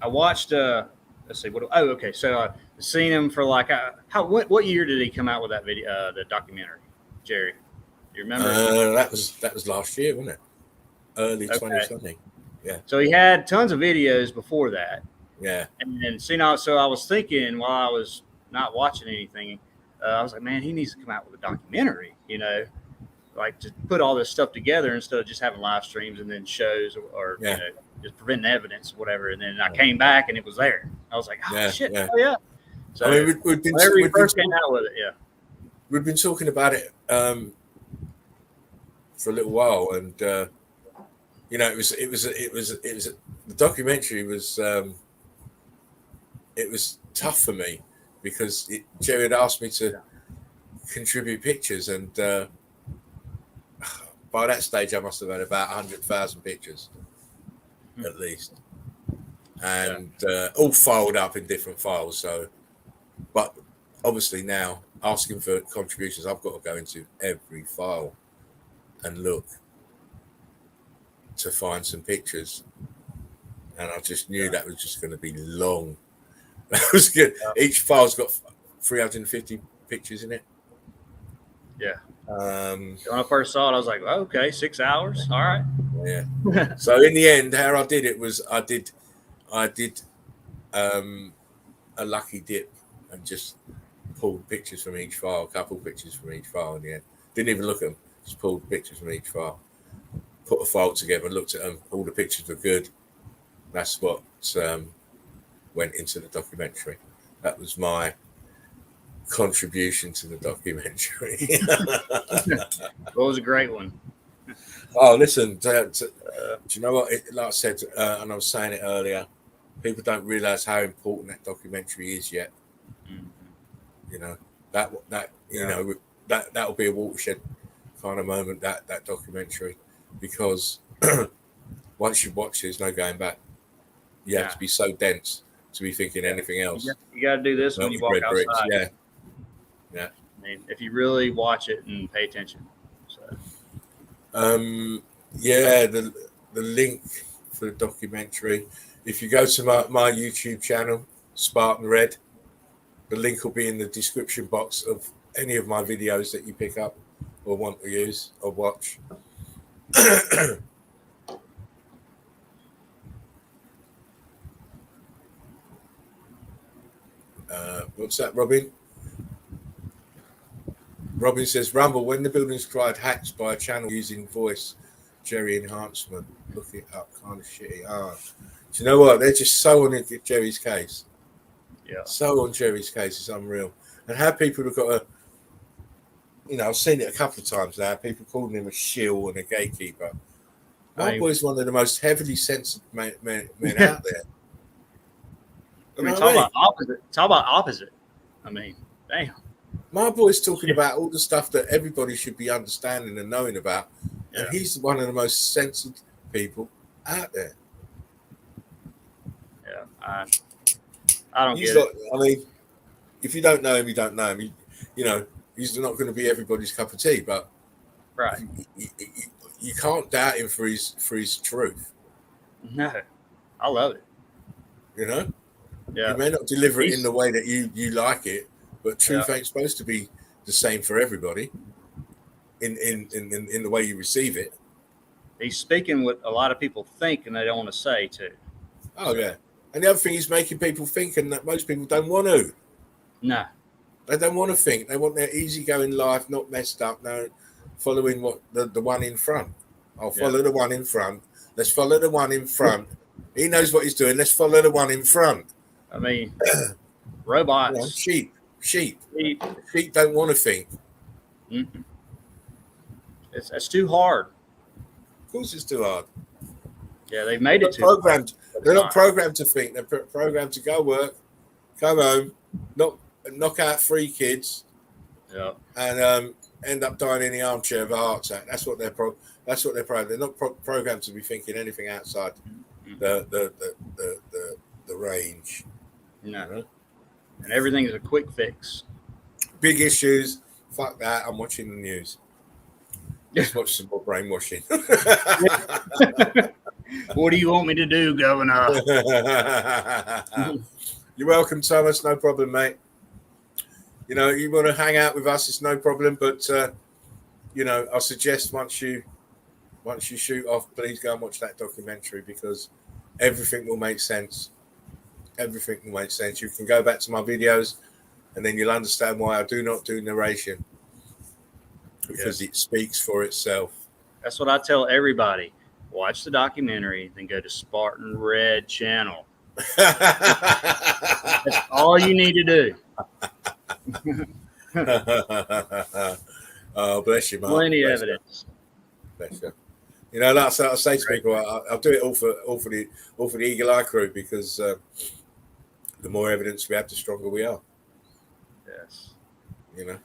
watched, let's see, okay. So I seen him for like, what year did he come out with that video, the documentary, Jerry? Do you remember? That was last year, wasn't it? Early 20-something. Yeah. So he had tons of videos before that. Yeah. And then, so I was thinking while I was not watching anything, I was like, man, he needs to come out with a documentary, like to put all this stuff together instead of just having live streams and then shows or just preventing evidence or whatever. And then I came back and it was there. I was like, shit. Yeah. Oh, yeah. So I mean, we've been first came out with it. Yeah. We've been talking about it for a little while, and it was the documentary was it was tough for me because Jerry had asked me to contribute pictures, and by that stage I must have had about 100,000 pictures at least, and all filed up in different files. So, but obviously now asking for contributions, I've got to go into every file and look to find some pictures, and I just knew that was just going to be long. That was good. Each file's got 350 pictures in it. Yeah. When I first saw it, I was like, okay, 6 hours. All right. Yeah. So in the end, how I did it was I did a lucky dip and just pulled pictures from each file, a couple of pictures from each file in the end. Didn't even look at them, just pulled pictures from each file. Put a file together, looked at them, all the pictures were good. That's what went into the documentary. That was my contribution to the documentary. It was a great one. Oh, listen, do you know what? Like I said, and I was saying it earlier, people don't realise how important that documentary is yet. Mm-hmm. That'll be a watershed kind of moment, that documentary, because once you watch it, there's no going back. You have to be so dense to be thinking anything else. You got to do this when you walk outside. Yeah. I mean, if you really watch it and pay attention. So. The link for the documentary, if you go to my YouTube channel, Spartan Red, the link will be in the description box of any of my videos that you pick up or want to use or watch. What's that, Robin? Robin says, Rumble, when the building's tried hacks by a channel using voice Jerry enhancement, look it up, kind of shitty. Do you know what? They're just so on Jerry's case. Yeah. So on Jerry's case, it's unreal. And how people have got I've seen it a couple of times now, people calling him a shill and a gatekeeper. My boy's one of the most heavily censored men out there. I mean, talk about opposite. I mean, damn. My boy's talking about all the stuff that everybody should be understanding and knowing about. And he's one of the most censored people out there. Yeah, I don't get it. I mean, if you don't know him, you don't know him. He's not going to be everybody's cup of tea, but right, you can't doubt him for his truth. No, I love it. Yeah. You may not deliver it in the way that you like it, but truth ain't supposed to be the same for everybody. In the way you receive it, he's speaking what a lot of people think and they don't want to say too. Oh yeah, and the other thing, he's making people think, and that most people don't want to. No. They don't want to think. They want their easygoing life, not messed up. No, following what the one in front. I'll follow the one in front. Let's follow the one in front. He knows what he's doing. Let's follow the one in front. I mean, robots. Sheep. Sheep don't want to think. Mm-mm. It's too hard. Of course, it's too hard. Yeah, they've made it too programmed. They're not programmed to think. They're programmed to go work, come home, knock out 3 kids, and end up dying in the armchair of a heart attack. That's what they're programmed. They're not programmed to be thinking anything outside the range. No. You know? And everything is a quick fix. Big issues. Fuck that. I'm watching the news. Let's watch some more brainwashing. What do you want me to do, Governor? You're welcome, Thomas. No problem, mate. You know, you want to hang out with us, it's no problem. But you know, I suggest once you shoot off, please go and watch that documentary, because everything will make sense. Everything will make sense. You can go back to my videos, and then you'll understand why I do not do narration, because it speaks for itself. That's what I tell everybody. Watch the documentary, then go to Spartan Red channel. That's all you need to do. Oh, bless you, Mark. Plenty of evidence. Bless you. You know, like I say to people, I'll do it all for the Eagle Eye crew, because the more evidence we have, the stronger we are. Yes. You know,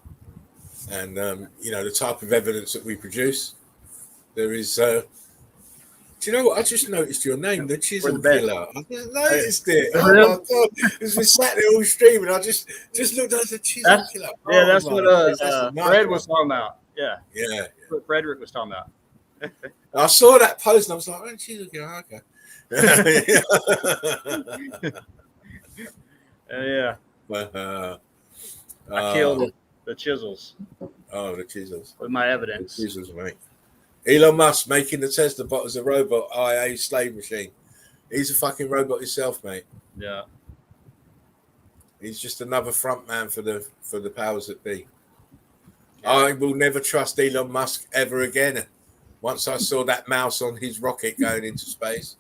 and you know, the type of evidence that we produce, there is. Do you know what? I just noticed your name, the Chisel Killer. I just noticed it. Oh my god! Because we sat there all streaming, I just looked at the Chisel Killer. Yeah, that's what Fred was talking about. Yeah. That's what Frederick was talking about. I saw that post and I was like, "Oh, Chisel Killer, okay." Yeah. I killed the chisels. Oh, the chisels. With my evidence. The chisels, mate. Elon Musk making the Tesla bot as a robot IA slave machine. He's a fucking robot himself, mate. Yeah. He's just another front man for the powers that be. Yeah. I will never trust Elon Musk ever again. Once I saw that mouse on his rocket going into space.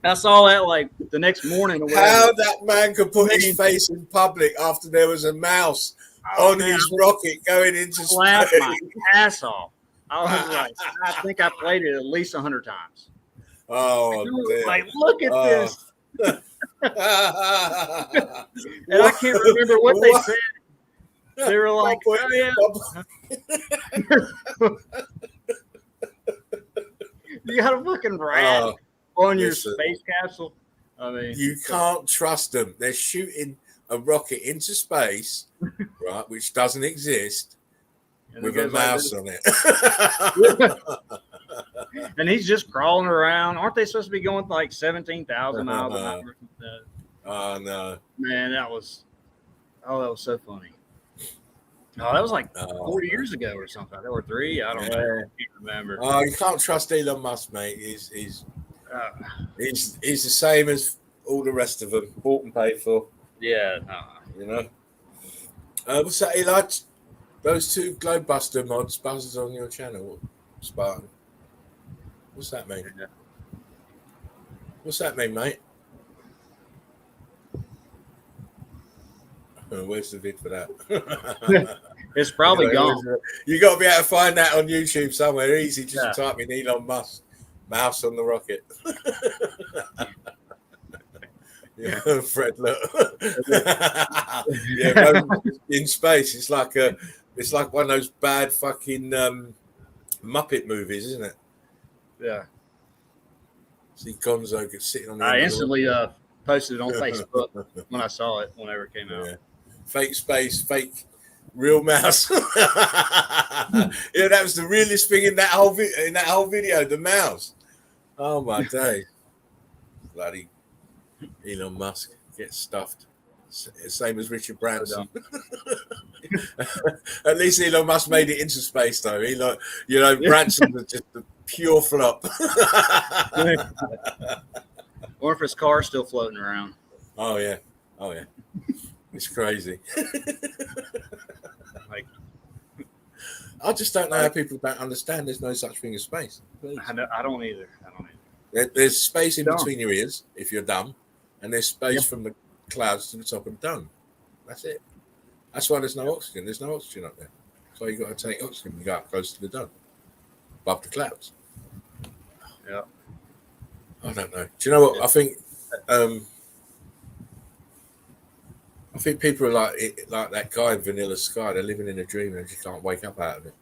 I saw that like the next morning. How that man could put his face in public after there was a mouse on his rocket going into space. Laughed my ass off. I was like, I think I played it at least 100 times. Oh, like, look at this. And I can't remember what they said. They were like, oh, yeah. You got a fucking rat on your space capsule. I mean, you can't trust them. They're shooting a rocket into space, right, which doesn't exist, with a mouse on it. And he's just crawling around. Aren't they supposed to be going like 17,000 miles an hour? Oh, no. Man, that was so funny. Oh, that was like 4 years ago or something. Or 3. I don't know. I can't remember. Oh, you can't trust Elon Musk, mate. He's the same as all the rest of them. Bought and paid for. Yeah. You know. What's that, Eli? Those 2 Globebuster mods buzzers on your channel, Spartan. What's that mean? Yeah. What's that mean, mate? Where's the vid for that? It's probably gone. You got to be able to find that on YouTube somewhere. Easy, just type in Elon Musk mouse on the rocket. Yeah, Fred, look. Yeah, in space, it's like one of those bad fucking Muppet movies, isn't it? Yeah. See Gonzo sitting on the. I instantly posted it on Facebook when I saw it whenever it came out. Yeah. Fake space, fake real mouse. Yeah, that was the realest thing in that whole video, the mouse. Oh my day. Bloody Elon Musk gets stuffed. Same as Richard Branson. At least Elon Musk made it into space, though. Branson was just a pure flop. Or if his car's still floating around. Oh yeah. Oh yeah. It's crazy. Like, I just don't know how people don't understand there's no such thing as space. Please. I don't either. I don't either. There's space in Dumb. between your ears if you're dumb, and there's space Yeah. from the clouds to the top of the dome. That's it. That's why there's no oxygen. There's no oxygen up there. So you got to take oxygen when you go up close to the dome, above the clouds. Yeah. I don't know. Do you know what? I think people are like that guy in Vanilla Sky. They're living in a dream and just can't wake up out of it.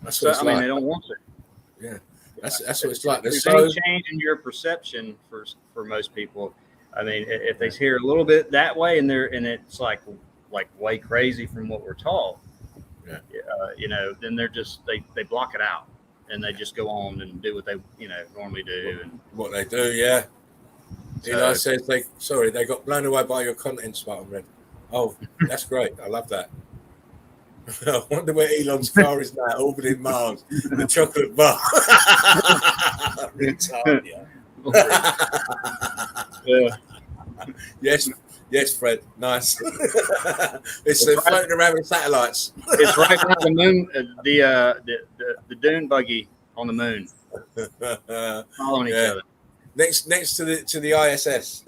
That's what So, it's I mean, like. they don't want to. Yeah. That's what it's like. There's any change in your perception for most people. I mean, if they hear a little bit that way and it's like way crazy from what we're taught, then they're just they block it out and they just go on and do what they normally do and what they do. Yeah. Eli says they got blown away by your content, Spartan Red. Oh, that's great. I love that. I wonder where Elon's car is now, orbiting Mars. The chocolate bar. Yeah. Yes, Fred. Nice. It's floating around with satellites. It's right by the moon, the dune buggy on the moon, following each other. Next to the ISS.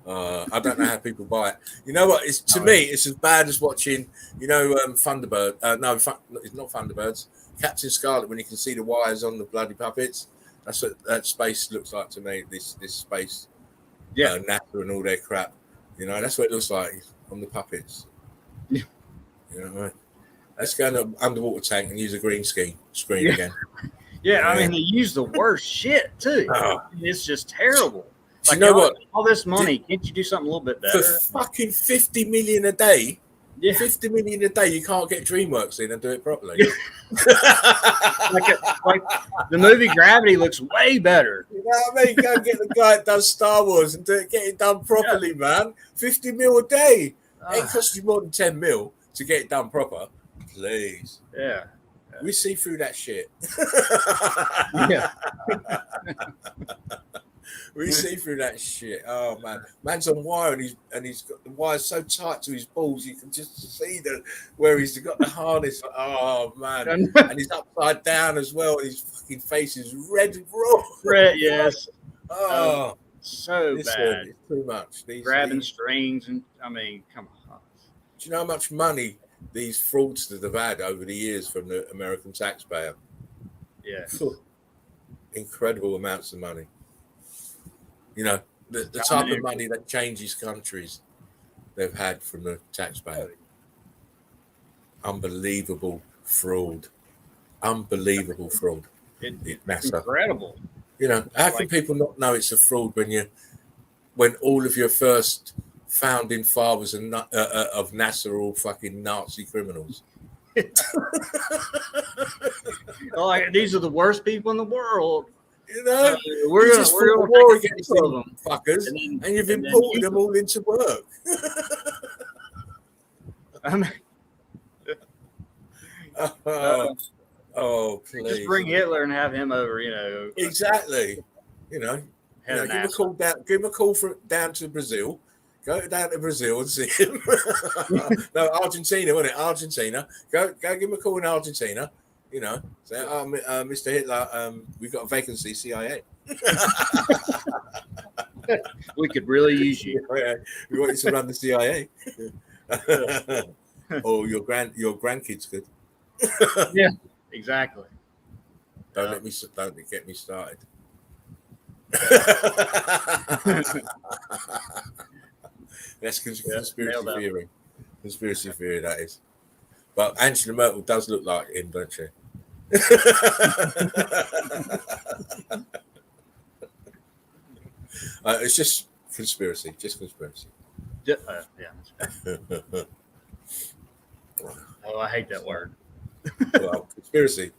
I don't know how people buy it. You know what? To me, it's as bad as watching, Thunderbird. It's not Thunderbirds. Captain Scarlet, when you can see the wires on the bloody puppets. That's what that space looks like to me. This space, NASA and all their crap. That's what it looks like on the puppets. Yeah. You know what I mean? Let's go in an underwater tank and use a green screen again. Yeah, I mean, they use the worst shit too. It's just terrible. Like, you know what? All this money, can't you do something a little bit better? For fucking 50 million a day. Yeah. 50 million a day, you can't get DreamWorks in and do it properly. like the movie Gravity looks way better. You know what I mean? Go get the guy that does Star Wars and get it done properly, man. 50 mil a day. It costs you more than 10 mil to get it done proper. Please. Yeah. We see through that shit. Yeah. We see through that shit. Oh man, man's on wire and he's got the wire so tight to his balls you can just see where he's got the harness. Oh man, and he's upside down as well. And his fucking face is red raw. Red, yes. Oh, so bad. It's too much. Grabbing strings and I mean, come on. Do you know how much money these fraudsters have had over the years from the American taxpayer? Yeah, incredible amounts of money. The type of money that changes countries they've had from the taxpayer. Unbelievable fraud. Unbelievable fraud. It's incredible. How can people not know it's a fraud when all of your first founding fathers of NASA are all fucking Nazi criminals? These are the worst people in the world. We're going to war against them fuckers, and you've imported them all into work. Please. Just bring Hitler and have him over, Exactly. Give him a call down. Give him a call down to Brazil. Go down to Brazil and see him. No, Argentina, wasn't it? Argentina. Go give him a call in Argentina. Say, Mr. Hitler, we've got a vacancy, CIA. We could really use you. We want you to run the CIA. Or your grandkids could. Yeah, exactly. Don't get me started. That's conspiracy theory. Conspiracy theory, that is. But Angela Merkel does look like him, don't she? It's just conspiracy. Yeah. Oh, I hate that word. Well, conspiracy.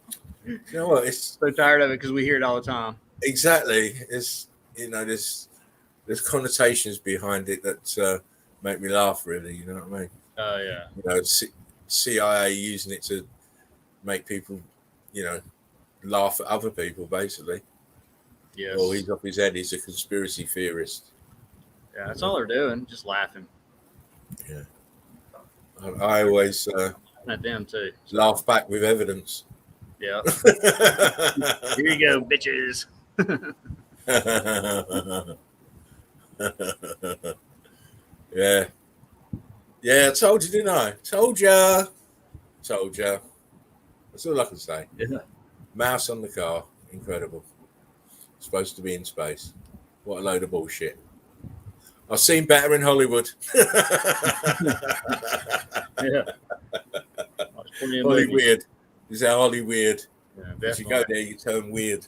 You know what? It's so tired of it because we hear it all the time. Exactly. It's there's connotations behind it that make me laugh. Really, you know what I mean? Oh yeah. CIA using it to make people, laugh at other people, basically. Yes. Well, he's off his head. He's a conspiracy theorist. Yeah, that's all they're doing, just laughing. Yeah. I always At them too. laugh back with evidence. Yeah. Here you go, bitches. Yeah. Yeah, I told you, didn't I? Told ya. That's all I can say. Yeah. Mouse on the car. Incredible. Supposed to be in space. What a load of bullshit. I've seen better in Hollywood. Yeah. Holly weird. Is that Holly weird? Yeah, As you go there, you turn weird.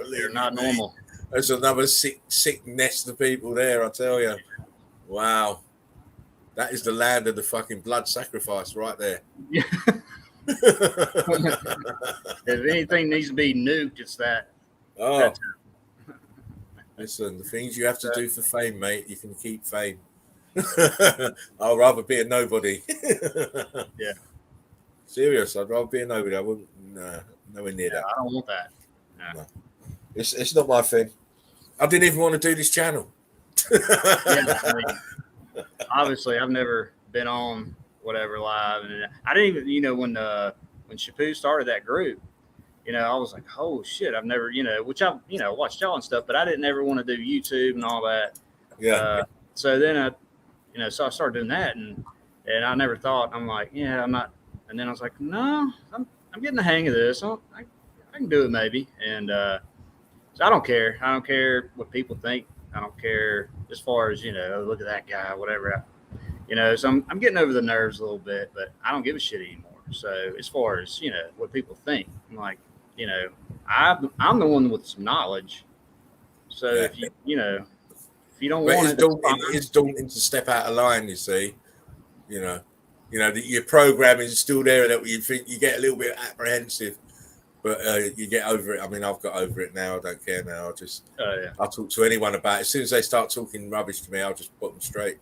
You're not normal. There's another sick nest of people there, I tell you. Wow. That is the land of the fucking blood sacrifice right there. Yeah. If anything needs to be nuked, it's that. Oh. Listen, the things you have to do for fame, mate, you can keep fame. I'd rather be a nobody. Yeah. Serious, I'd rather be a nobody. I wouldn't, nowhere near that. I don't want that. No. It's not my thing. I didn't even want to do this channel. I mean, obviously, I've never been on whatever live, and I didn't even, when Shapu started that group, I was like, oh shit, I've never, which I've, watched y'all and stuff, but I didn't ever want to do YouTube and all that. Yeah. So then so I started doing that, and I never thought, I'm like, yeah, I'm not, and then I was like, no, I'm getting the hang of this. I can do it maybe, and so I don't care. I don't care what people think. I don't care as far as look at that guy, whatever. So I'm getting over the nerves a little bit, but I don't give a shit anymore. So as far as what people think, I'm like, I'm the one with some knowledge. So Yeah. if you don't want it's daunting to step out of line. You see, that your program is still there. That you think you get a little bit apprehensive, but you get over it. I mean, I've got over it now. I don't care now. I'll talk to anyone about it. As soon as they start talking rubbish to me, I'll just put them straight.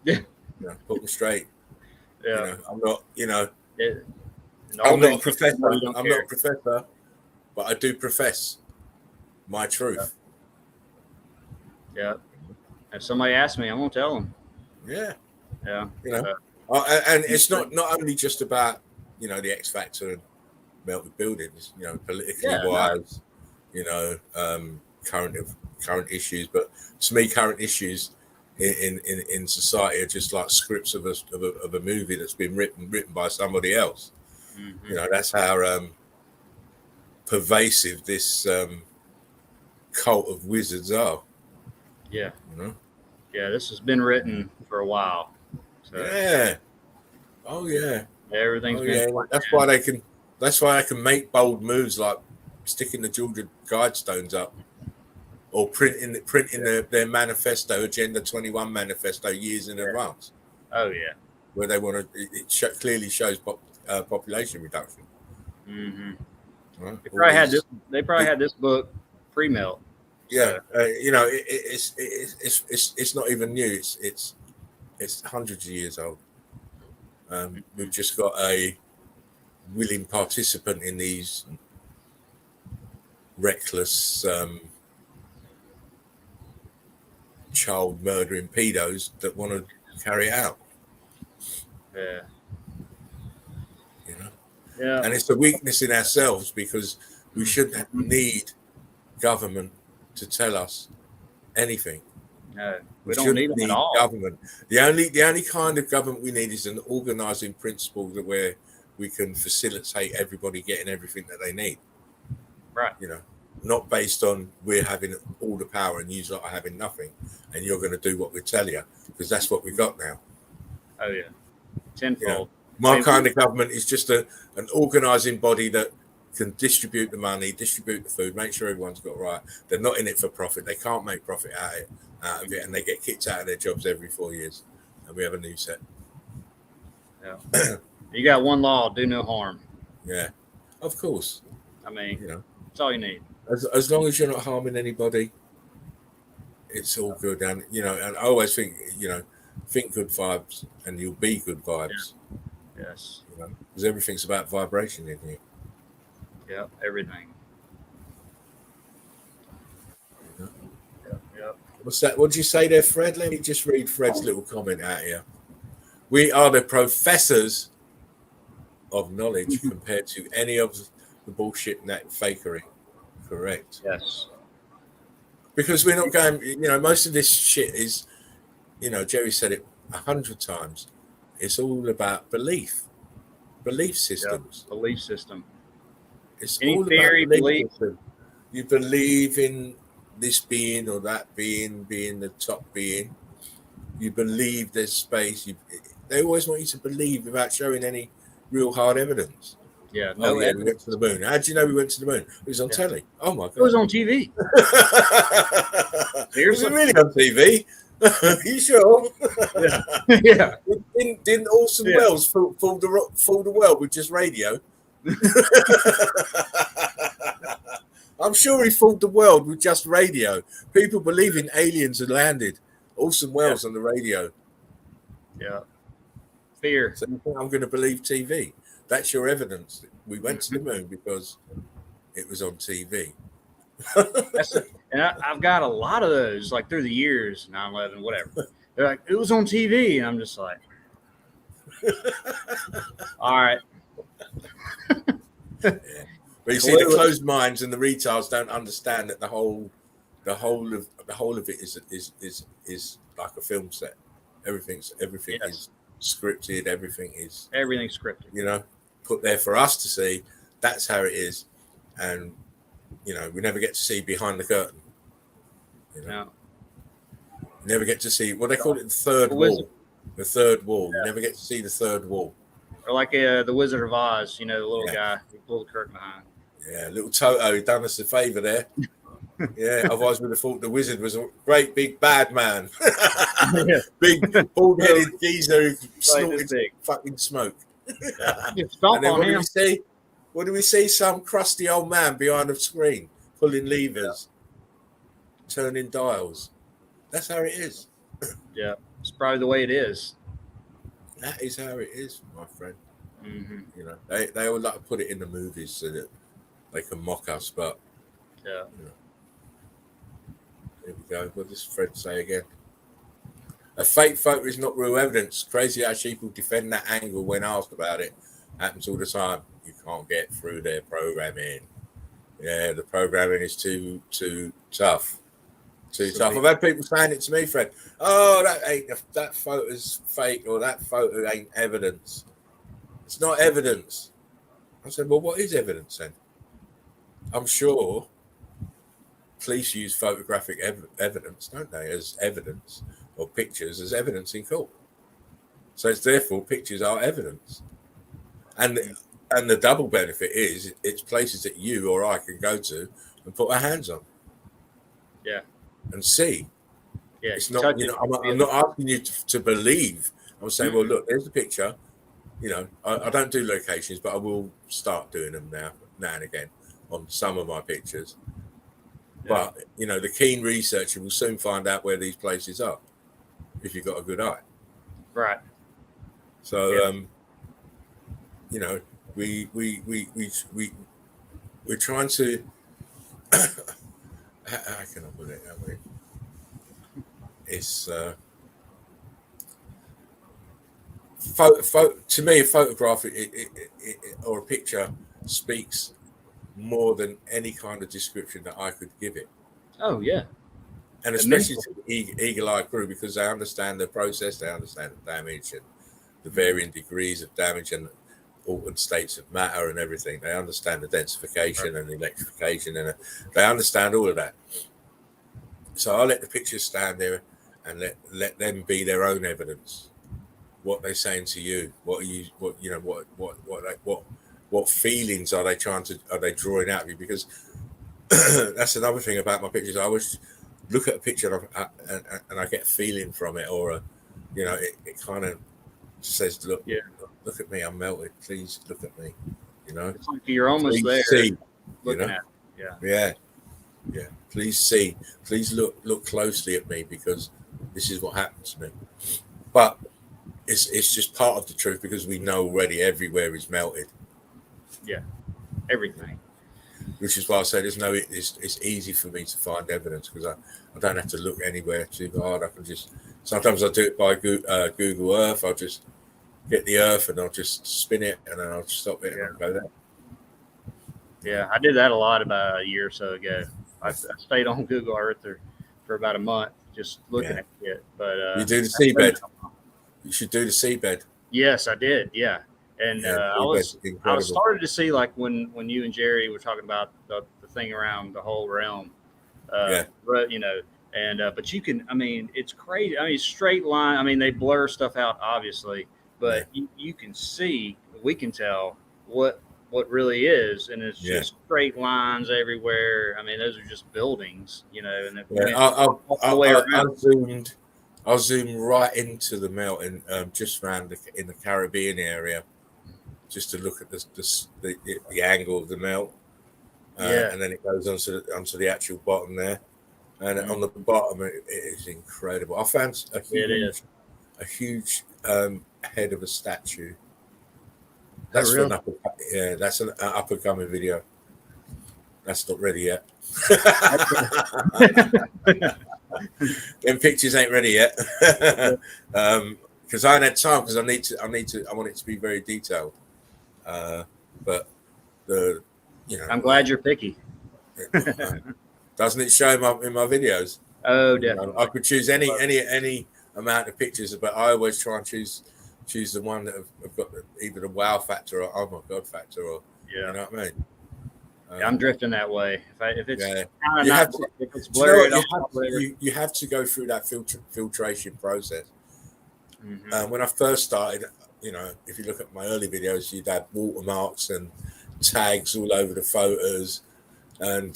Yeah. Put them straight. Yeah. I'm not. It, I'm not a professor. I'm not a professor, but I do profess my truth. Yeah. If somebody asks me, I'm gonna tell them. Yeah. Yeah. And it's not only just about the X Factor and melted buildings. Politically wise, current issues. But to me, current issues in society are just like scripts of a movie that's been written by somebody else. Mm-hmm. That's how pervasive this cult of wizards are. Yeah. Yeah, this has been written for a while. So yeah. Oh yeah. Everything's been. Yeah. That's why I can make bold moves like sticking the Georgia Guidestones up, or printing their manifesto, Agenda 21 manifesto, years in advance. Oh yeah. Where they want to, clearly shows population reduction. Mm-hmm. Right? They probably had this book pre-melt. Yeah, it's not even new. It's hundreds of years old. We've just got a willing participant in these reckless child murdering pedos that want to carry it out. Yeah. Yeah. And it's a weakness in ourselves because we shouldn't need government to tell us anything. No, we don't need them at all. Government. The only kind of government we need is an organising principle where we can facilitate everybody getting everything that they need. Right. Not based on we're having all the power and you lot are having nothing, and you're going to do what we tell you, because that's what we got now. Oh yeah, tenfold. My kind of government is just an organising body that can distribute the money, distribute the food, make sure everyone's got right. They're not in it for profit. They can't make profit out of it, and they get kicked out of their jobs every 4 years. And we have a new set. Yeah. You got one law: do no harm. Yeah, of course. I mean, that's all you need. As long as you're not harming anybody, it's all good. And and I always think, think good vibes, and you'll be good vibes. Yeah. Yes. Because everything's about vibration in here. Yeah, everything. Yep. What's that? What did you say there, Fred? Let me just read Fred's little comment out here. We are the professors of knowledge compared to any of the bullshit and that fakery. Correct. Yes. Because we're not going, most of this shit is, Jerry said it 100 times. It's all about belief systems. Yep. Belief system. It's Any all theory, about belief belief. system. You believe in this being or that being the top being. You believe there's space. They always want you to believe without showing any real hard evidence. Yeah. No, No we evidence. went to the moon. How do you know we went to the moon? It was on telly. Oh my god! It was on TV. Was Seriously? it really on TV? You sure? Yeah. Didn't Orson Welles fool the world with just radio? I'm sure he fooled the world with just radio. People believing aliens had landed. Orson Welles on the radio. Yeah. Fear. So you think I'm going to believe TV? That's your evidence. We went to the moon because it was on TV. And I've got a lot of those, like through the years, 9/11, whatever. They're like, it was on TV, and I'm just like, all right. Yeah. But you see, the closed minds and the retards don't understand that the whole of it is like a film set. Everything is scripted. Everything's scripted. Put there for us to see. That's how it is, and we never get to see behind the curtain. No. You never get to see what they call it, the third wall. The third wall. You never get to see the third wall. Or like the Wizard of Oz, the little guy who pulled the curtain behind. Yeah, little Toto, he done us a favour there. Yeah, otherwise we'd have thought the wizard was a great big bad man. Big bald-headed geezer who snorted fucking smoke. And then what do we see? Some crusty old man behind the screen pulling levers, turning dials. That's how it is. Yeah, it's probably the way it is. That is how it is, my friend. Mm-hmm. They all like to put it in the movies so that they can mock us, but yeah. Here we go. What does Fred say again? A fake photo is not real evidence. Crazy how people defend that angle when asked about it. Happens all the time. You can't get through their programming. Yeah, the programming is too tough. Too tough. I've had people saying it to me, Fred. Oh, that photo's fake, or that photo ain't evidence. It's not evidence. I said, well, what is evidence then? I'm sure police use photographic evidence, don't they, as evidence, or pictures as evidence in court. So it's therefore pictures are evidence. And the double benefit is it's places that you or I can go to and put our hands on. Yeah. And see. Yeah. It's not, I'm not asking you to believe. I'm saying, well, look, there's the picture. I don't do locations, but I will start doing them now and again on some of my pictures. Yeah. But, the keen researcher will soon find out where these places are if you've got a good eye. Right. So, we're trying to, how can I put it that way? It's, to me, a photograph or a picture speaks more than any kind of description that I could give it. Oh, yeah. And especially to the eagle-eye crew, because they understand the process, they understand the damage and the varying degrees of damage and altered states of matter and everything. They understand the densification and the electrification, and they understand all of that. So I'll let the pictures stand there and let them be their own evidence. What they're saying to you, what feelings are they drawing out of you? Because that's another thing about my pictures. I always look at a picture and I get a feeling from it, or it kind of says, look at me, I'm melted. Please look at me. It's like you're almost there. See, looking at it. Yeah. Please see. Please look closely at me, because this is what happened to me. But it's just part of the truth, because we know already everywhere is melted. Yeah, everything. which is why I say it's easy for me to find evidence because I don't have to look anywhere too hard. I can just, sometimes I do it by Google Earth. I'll just get the Earth and I'll just spin it and then I'll stop it and I'll go there. Yeah, I did that a lot about a year or so ago. I stayed on Google Earth for about a month just looking at it. But you do the seabed. You should do the seabed. Yes, I did. Yeah, and I started to see, like when you and Jerry were talking about the thing around the whole realm. You know, and but you can. I mean, it's crazy. I mean, straight line. I mean, they blur stuff out obviously, but you can see. We can tell what really is, and it's just straight lines everywhere. I mean, those are just buildings, you know. And I'll zoom right into the mountain, just around in the Caribbean area, just to look at the angle of the melt, and then it goes onto the actual bottom there, and on the bottom it is incredible. I found a huge head of a statue. That's that's an up and coming video. That's not ready yet. Them pictures ain't ready yet. Because I ain't had time because I want it to be very detailed. But I'm glad you're picky. Doesn't it show in my videos? Oh, definitely. I could choose any amount of pictures, but I always try and choose the one that have got either the wow factor or oh my god factor, or you know what I mean. I'm drifting that way. If it's blurry, you have to go through that filtration process. Mm-hmm. When I first started, if you look at my early videos, you'd have watermarks and tags all over the photos, and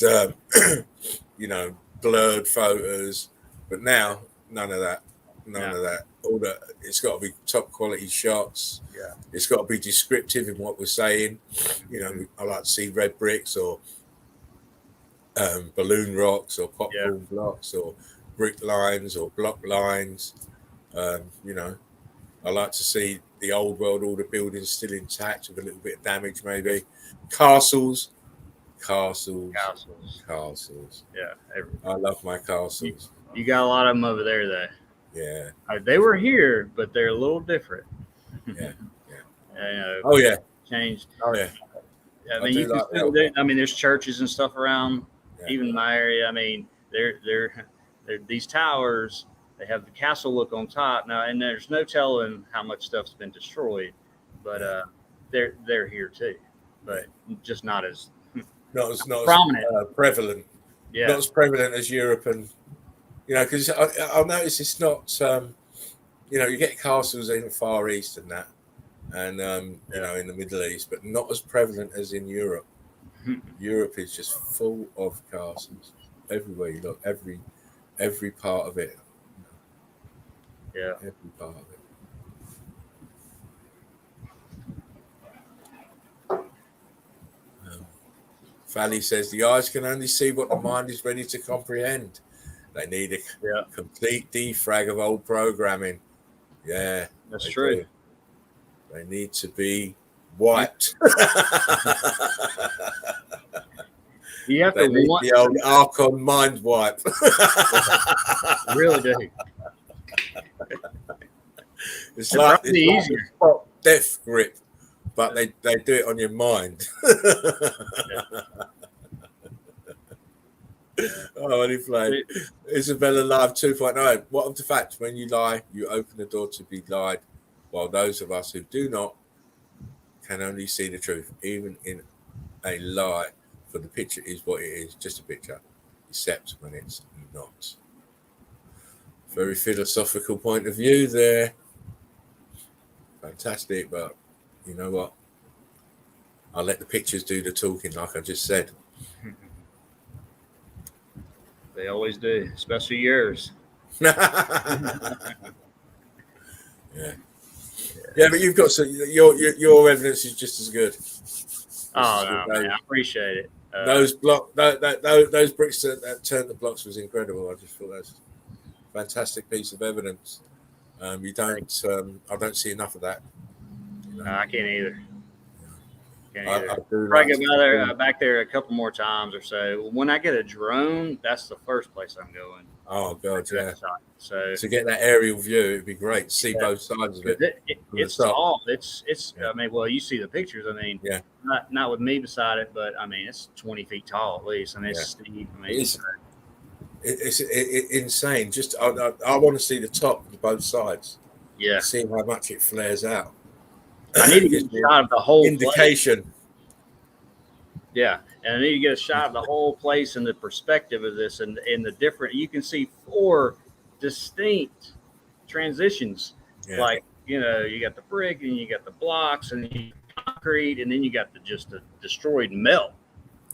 blurred photos. But now, none of that. None of that. It's got to be top quality shots. Yeah. It's got to be descriptive in what we're saying. I like to see red bricks or balloon rocks or popcorn blocks or brick lines or block lines. I like to see the old world, all the buildings still intact with a little bit of damage, maybe. Castles. Yeah. I love my castles. You got a lot of them over there, though. Yeah. They were here, but they're a little different. Yeah. Changed. Oh yeah. I mean, there's churches and stuff around, even my area. I mean, they're these towers. They have the castle look on top now, and there's no telling how much stuff's been destroyed, but they're here too, but just not as prominent, prevalent. Yeah, not as prevalent as Europe, and because I'll notice it's not. You get castles in the Far East and that, and in the Middle East, but not as prevalent as in Europe. Europe is just full of castles everywhere you look. Every part of it. Yeah, every part of it. Fally says the eyes can only see what the mind is ready to comprehend. They need a complete defrag of old programming. Yeah, that's true. Do. They need to be wiped. You have to want the old Archon mind wipe. Really do. It's like easier. Death grip, but they do it on your mind. Oh, and he played Isabella Live 2.0. What of the fact when you lie, you open the door to be lied, while those of us who do not can only see the truth, even in a lie. For the picture is what it is, just a picture, except when it's not. Very philosophical point of view there. Fantastic, but you know what? I'll let the pictures do the talking, like I just said. They always do, especially yours. Yeah, but you've got your evidence is just as good. Oh no, man, I appreciate it. Those those bricks that turned the blocks was incredible. I just thought that's a fantastic piece of evidence. I don't see enough of that. No, I can't either. Can't I either. do Probably like go by there, back there a couple more times or so. When I get a drone, that's the first place I'm going. Oh god, To that yeah. site. So To get that aerial view, it'd be great to see yeah, both sides of 'cause it from the it's top. tall. It's. Yeah. I mean, well, you see the pictures. I mean, Yeah. not with me beside it, but I mean, it's 20 feet tall at least, and it's Yeah. steep. I It mean, is. It's insane. Just I want to see the top of both sides. yeah. See how much it flares out. I need to get Gives a me shot of the whole place. indication. Yeah, and I need to get a shot of the whole place and the perspective of this, and the different. You can see 4 distinct transitions. Yeah. Like you got the brick, and you got the blocks, and you concrete, and then you got the destroyed melt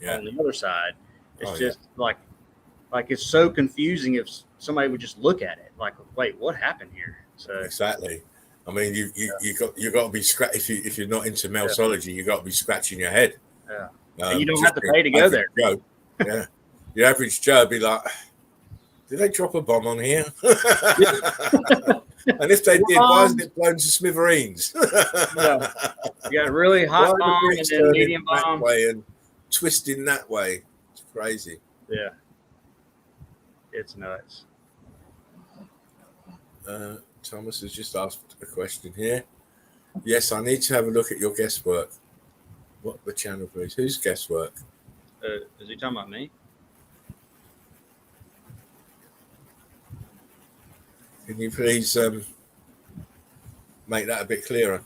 on the other side. It's just like it's so confusing if somebody would just look at it. Like, wait, what happened here? So exactly. I mean, you got to be if you're not into meltology, you got to be scratching your head. Yeah. And you don't have to pay to go there. Joe. Yeah. The average Joe would be like, did they drop a bomb on here? And if they did, why isn't it blown to smithereens? Yeah. You got really hot bomb and then medium bomb. That way and twisting that way. It's crazy. Yeah. It's nuts. Thomas has just asked a question here. Yes, I need to have a look at your guesswork. What the channel, please? Whose guesswork? Is he talking about me? Can you please make that a bit clearer?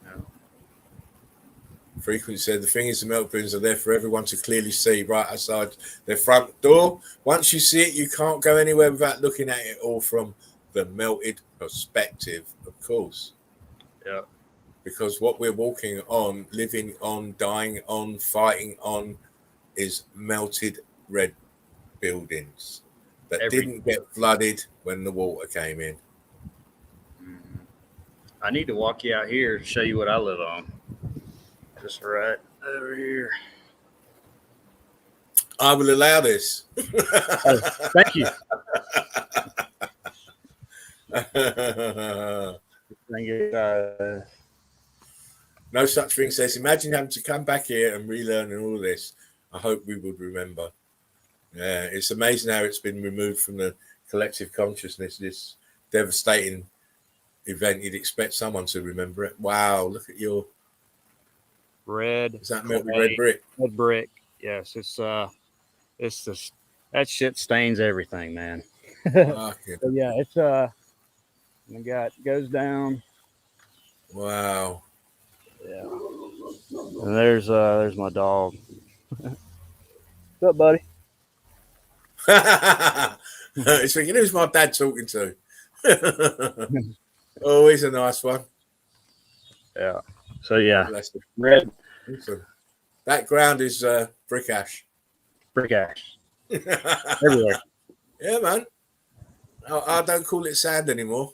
No. Frequency said the thing is the melt bins are there for everyone to clearly see right outside their front door. Once you see it, you can't go anywhere without looking at it all from the melted perspective, of course. Yeah. Because what we're walking on, living on, dying on, fighting on is melted red buildings that didn't get flooded when the water came in. I need to walk you out here to show you what I live on. Just right over here. I will allow this. Oh, thank you. Thank you. No such thing says, imagine having to come back here and relearn and all this. I hope we would remember. Yeah, it's amazing how it's been removed from the collective consciousness, this devastating event. You'd expect someone to remember it. Wow, look at your red. Is that melted red brick? Red brick. Yes, it's just that shit stains everything, man. So yeah, it's goes down. Wow. Yeah. And there's my dog. What's up, buddy? It's thinking, who's my dad talking to? Oh, he's a nice one. Yeah. So yeah, red. That ground is brick ash. Brick ash. Everywhere. Yeah, man. I don't call it sand anymore.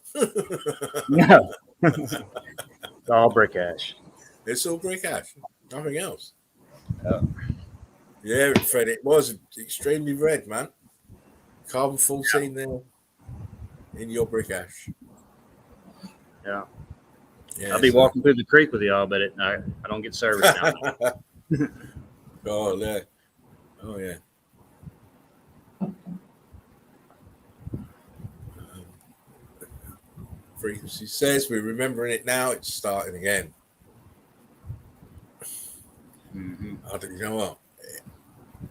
No. It's all brick ash. It's all brick ash. Nothing else. Yeah, Fred, it was extremely red, man. Carbon 14 there in your brick ash. Yeah. I'll be walking through the creek with y'all, but I don't get service now. Oh, yeah. Oh, yeah. Frequency says we're remembering it now. It's starting again. Mm-hmm. You know what?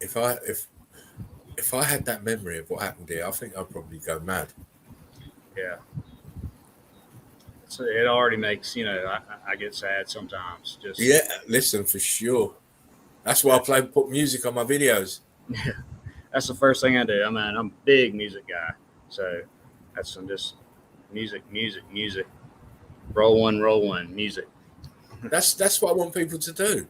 If I had that memory of what happened here, I think I'd probably go mad. Yeah. So it already makes I get sad sometimes. Just listen, for sure. That's why I put music on my videos. Yeah, that's the first thing I do. I'm a big music guy, so that's just music. Roll one, music. That's what I want people to do.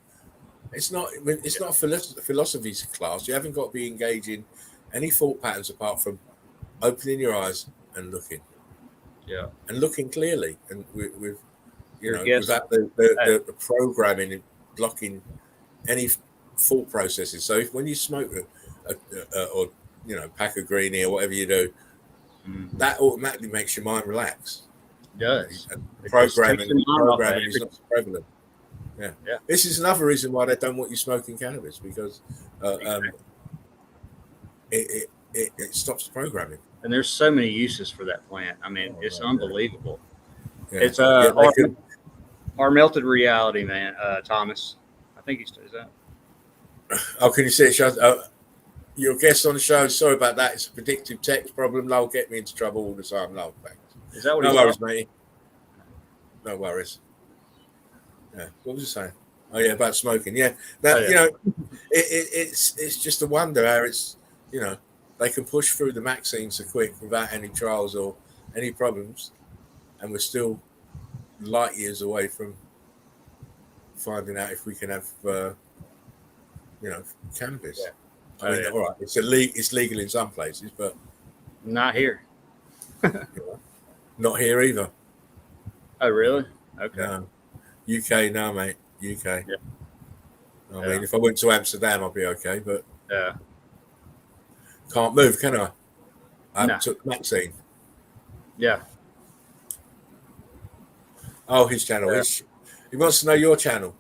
It's not a philosophy class. You haven't got to be engaging any thought patterns apart from opening your eyes and looking. Yeah, and looking clearly, and with without the programming and blocking any thought processes. So when you smoke or pack a greenie or whatever you do, that automatically makes your mind relax. It does. And It just takes programming the mind off programming is everything. not so prevalent. Yeah. Yeah. This is another reason why they don't want you smoking cannabis, because Exactly. it stops the programming. And there's so many uses for that plant. I mean, it's unbelievable. Yeah. It's Yeah, our melted reality, man. Thomas, I think he says that. oh, can you see it? Your guest on the show. Sorry about that. It's a predictive text problem. Lol, get me into trouble all the time. Lol, thanks. Is that what No he's worries, talking? mate. No worries. Yeah. What was I saying? Oh yeah, about smoking. Yeah. Now you know, it's just a wonder how it's, you know, they can push through the vaccine so quick without any trials or any problems, and we're still light years away from finding out if we can have, you know, cannabis. Yeah. I mean, all right, it's legal in some places, but Not here. you know, not here either. Oh, really? Okay. No. UK, no, mate. UK. Yeah. I mean, if I went to Amsterdam, I'd be okay, but can't move, can I? I took the vaccine. Yeah. Oh, his channel. Yeah. He wants to know your channel.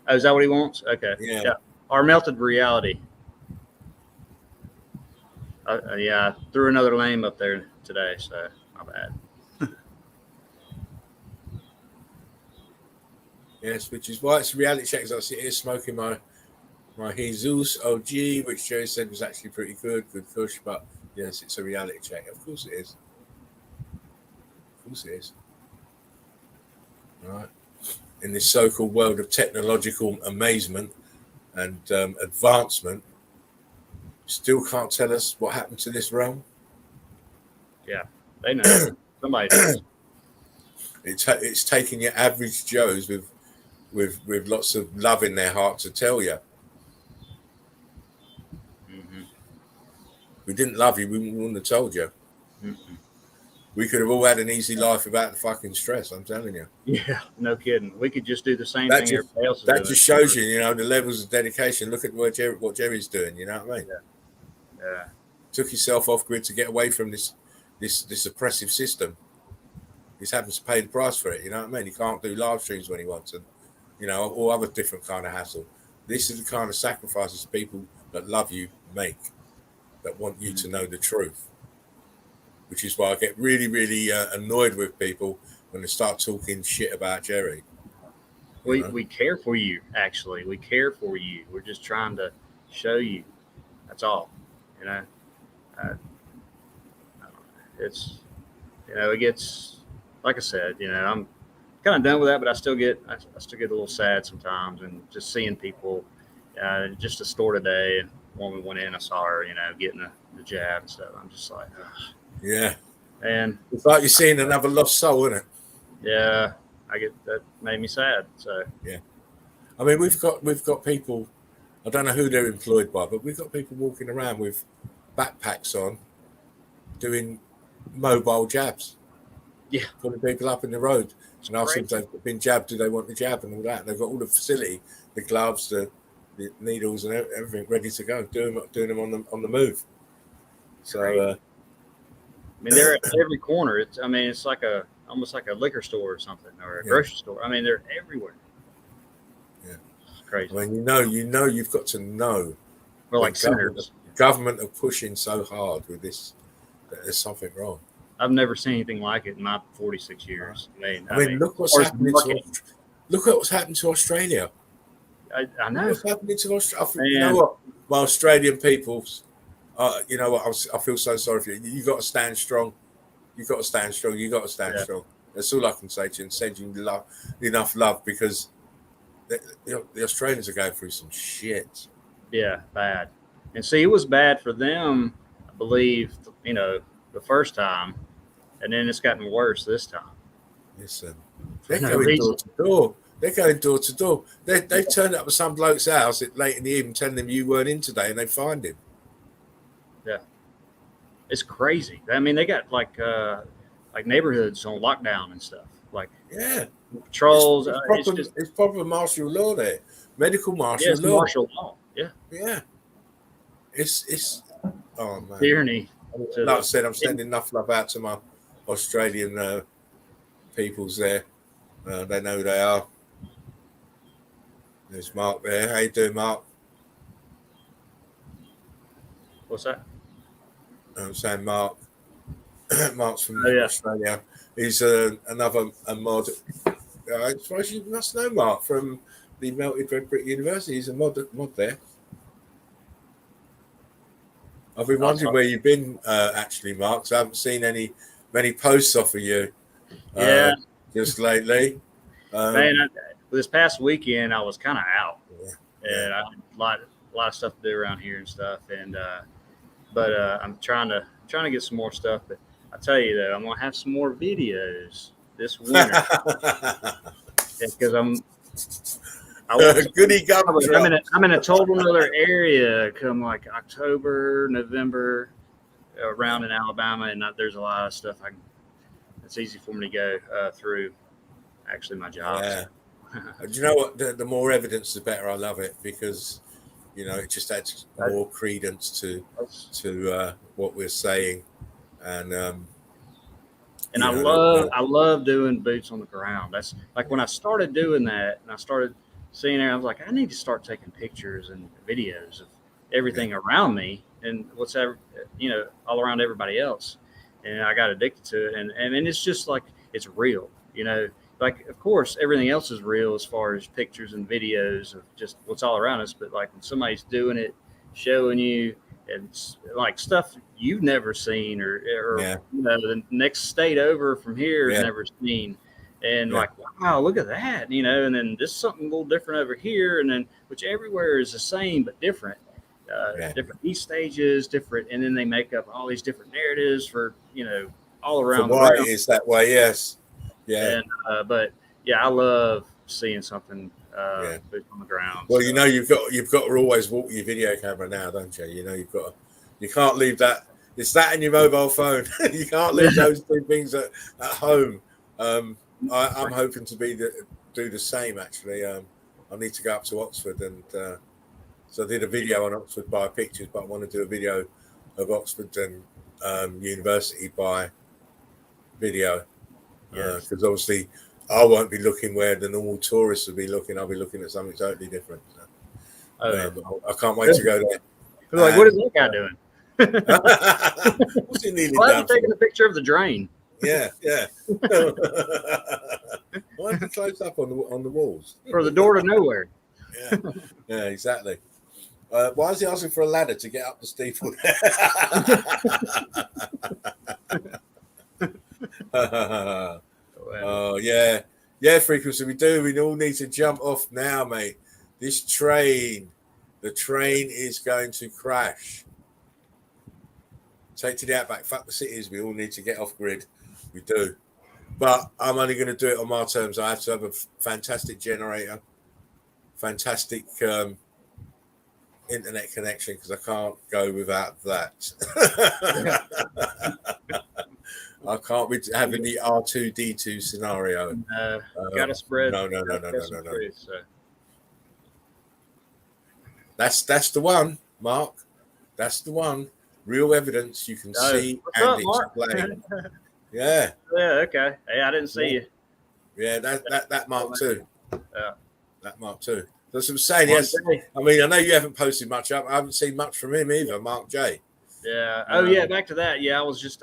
Oh, is that what he wants? Okay. Yeah. Our melted reality. Yeah, I threw another name up there today, so my bad. Yes, which is why it's a reality check. As I sit here smoking my Jesus OG, which Joe said was actually pretty good push. But yes, it's a reality check. Of course it is. Of course it is. All right. In this so-called world of technological amazement and advancement, still can't tell us what happened to this realm. Yeah, they know. Somebody does. It's taking your average Joes with lots of love in their heart to tell you. Mm-hmm. If we didn't love you, we wouldn't have told you. Mm-hmm. We could have all had an easy life without the fucking stress, I'm telling you. Yeah, no kidding. We could just do the same thing everybody else is doing. doing. That just shows you, you know, the levels of dedication. Look at what Jerry's doing, you know what I mean? Yeah. Took himself off grid to get away from this oppressive system. He's having to pay the price for it, you know what I mean? He can't do live streams when he wants, and, you know, all other different kind of hassle. This is the kind of sacrifices people that love you make, that want you to know the truth. Which is why I get really, really annoyed with people when they start talking shit about Jerry. We care for you, actually. We care for you. We're just trying to show you. That's all. You know, it's, you know, it gets, like I said, you know, I'm kind of done with that, but I still get a little sad sometimes, and just seeing people. Just a store today, and a woman went in, I saw her, you know, getting the jab and stuff. I'm just like, ugh. Yeah, and it's like you're seeing another lost soul, isn't it? Yeah, that made me sad. So yeah, I mean, we've got people. I don't know who they're employed by, but we've got people walking around with backpacks on, doing mobile jabs. Yeah, putting people up in the road and asking if they've been jabbed, do they want the jab and all that. And they've got all the facility, the gloves, the needles, and everything ready to go. Doing them on the move. So, I mean, they're at every corner. It's like almost like a liquor store or something, or a grocery store. I mean, they're everywhere. Yeah, it's crazy. I mean, you know, you've got to know. We're like sinners. Government are pushing so hard with this that there's something wrong. I've never seen anything like it in my 46 years. I mean, look what's happening. Look at what's happened to Australia. I know. What's happening to Australia? You know what? My Australian people, you know what? I feel so sorry for you. You got to stand strong. You got to stand strong. You got to stand strong. That's all I can say to you, and send you enough love, because the Australians are going through some shit. Yeah, bad. And see, it was bad for them, I believe, you know, the first time, and then it's gotten worse this time. Listen, they're going door to door. They're going door to door. They've turned up at some bloke's house late in the evening, telling them you weren't in today, and they find him. Yeah, it's crazy. I mean, they got like neighborhoods on lockdown and stuff. Like patrols. It's proper martial law there. Medical martial law. Martial law. Yeah. Yeah. It's oh man. Tyranny. Like I said, I'm sending enough love out to my Australian peoples there. They know who they are. There's Mark there. How you doing, Mark? What's that? I'm saying Mark. Mark's from Oh, yeah. Australia. He's another mod. I suppose you must know Mark from the Melted Red Brick University. He's a mod there. I've been wondering where you've been, actually, Mark. 'Cause I haven't seen many posts off of you. Yeah. Just lately. Man, this past weekend I was kind of out, Yeah. and I had a lot of stuff to do around here and stuff. And but I'm trying to get some more stuff. But I tell you though, I'm gonna have some more videos this winter because Goody gumdrop. I'm in a total other area come like October, November, around in Alabama, and there's a lot of stuff it's easy for me to go through. Actually, my job. Yeah. Do you know what? The more evidence, the better. I love it because, it just adds more credence to what we're saying, and I love doing boots on the ground. That's like when I started doing that, and I started seeing it, I was like, I need to start taking pictures and videos of everything around me and what's ever, all around everybody else, and I got addicted to it, and it's just like it's real, Like, of course, everything else is real as far as pictures and videos of just what's all around us. But like when somebody's doing it, showing you, and like stuff you've never seen, or the next state over from here has never seen, and like, wow, look at that, and then this is something a little different over here, and then which everywhere is the same but different. Different heat stages, different, and then they make up all these different narratives for all around. Why it is that way? Yes. Yeah. And, but I love seeing something boots on the ground. Well, you've got to always walk your video camera now, don't you? You can't leave that. It's that and your mobile phone. You can't leave those two things at home. I'm hoping to do the same actually. I need to go up to Oxford, and so I did a video on Oxford by pictures, but I want to do a video of Oxford and University by video. Because obviously I won't be looking where the normal tourists will be looking. I'll be looking at something totally different. So, I can't wait to go there. Like, what is that guy doing? What's he kneeling Why down is he taking a picture of the drain? Yeah. Why is he close up on the walls? Or the door to nowhere? Yeah, exactly. Why is he asking for a ladder to get up the steeple? Oh yeah, frequency. We all need to jump off now, mate. The train is going to crash. Take to the outback. Fuck the cities. We all need to get off grid. We do, but I'm only going to do it on my terms. I have to have a fantastic generator, fantastic internet connection, because I can't go without that. I can't be having the R2D2 scenario. Gotta spread. No. Truth, so. That's the one, Mark. That's the one. Real evidence you can see and explain. Yeah. Yeah. Okay. Hey, I didn't see you. Yeah. That Mark too. Yeah. That Mark too. That's what I'm saying. Yes. I mean, I know you haven't posted much up. I haven't seen much from him either, Mark J. Yeah. Oh, yeah. Back to that. Yeah. I've just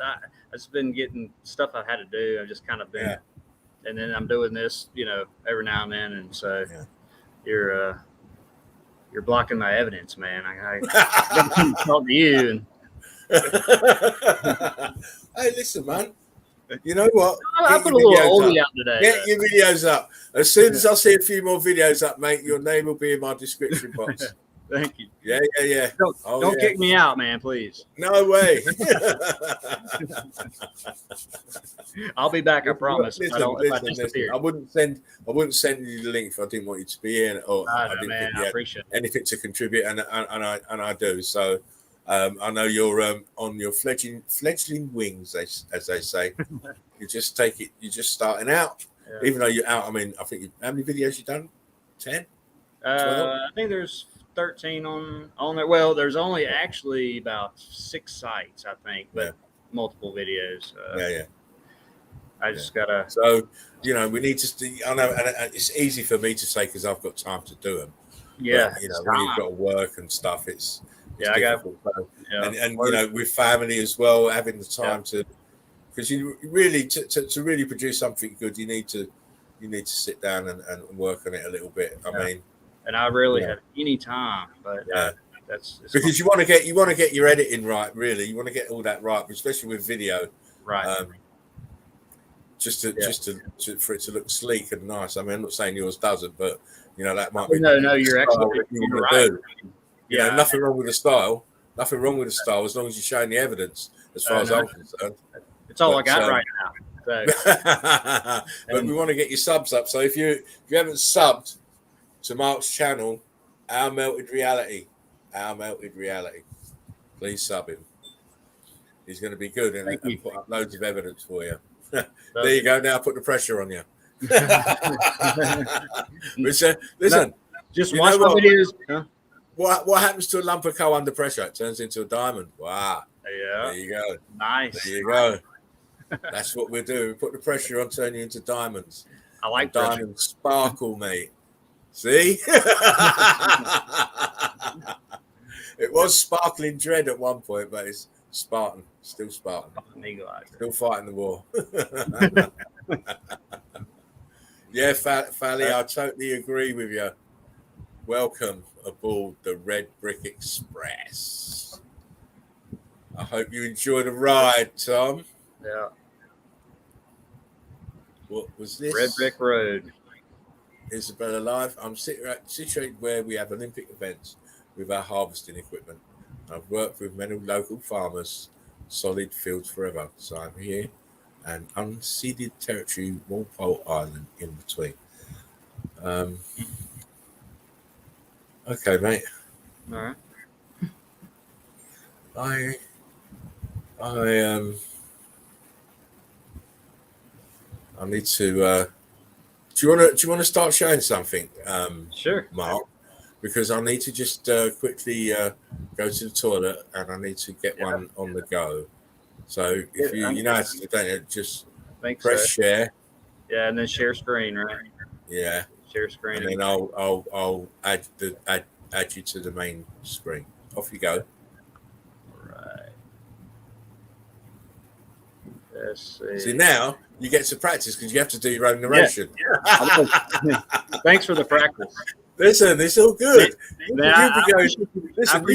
been getting stuff I had to do. I've just kind of been, and then I'm doing this, every now and then. And so you're blocking my evidence, man. I talk to you. And hey, listen, man. You know what? I put a little oldie out today. Get your videos up. As soon as I see a few more videos up, mate, your name will be in my description box. Thank you. Yeah. Don't kick me out, man, please. No way. I'll be back, I promise. Listen, I wouldn't send you the link if I didn't want you to be in, or I didn't think you had appreciate it. anything to contribute, and I do. So I know you're on your fledgling wings, as they say. You just take it. You're just starting out. Yeah. Even though you're out, I mean, I think how many videos you done? 10? 12? I think there's 13 on there. Well, there's only actually about 6 sites, I think, but multiple videos. I just gotta. So, we need to. I know, and it's easy for me to say because I've got time to do them. Yeah, But when you've got to work and stuff, it's difficult. And with family as well, having the time to, because you really to really produce something good, you need to sit down and work on it a little bit. I mean, and I rarely have any time, but that's because you want to get your editing right. Really, you want to get all that right, especially with video. Right. Just for it to look sleek and nice. I mean, I'm not saying yours doesn't, but that might be. No, you're actually right. Nothing wrong with the style. Nothing wrong with the style as long as you're showing the evidence. As far as I'm concerned, it's all I got right now. So. But we want to get your subs up. So if you haven't subbed to Mark's channel, Our Melted Reality, please sub him. He's going to be good and put up loads of evidence for you. There you go. Now put the pressure on you. Listen, just watch my videos. Huh? What happens to a lump of coal under pressure? It turns into a diamond. Wow. Yeah. There you go. Nice. There you go. That's what we do. We put the pressure on, turn you into diamonds. I like diamonds sparkle, mate. See? It was Sparkling Dread at one point, but it's Spartan. Still Spartan. Still fighting the war. Yeah, Fally, I totally agree with you. Welcome aboard the Red Brick Express. I hope you enjoy the ride, Tom. Yeah. What was this? Red Brick Road. Isabella Live. I'm situated where we have Olympic events with our harvesting equipment. I've worked with many local farmers, solid fields forever. So I'm here and unceded territory, Walpole Island in between. Okay, mate. All right. I need to. Do you want to start showing something? Sure, Mark. Because I need to just quickly go to the toilet and I need to get one on the go. So if just press share. Yeah, and then share screen, right? Yeah. Share screen. And then I'll add you to the main screen. Off you go. Right. Let's see. See, now you get to practice because you have to do your own narration. Yeah. Thanks for the practice. Listen, it's all good. We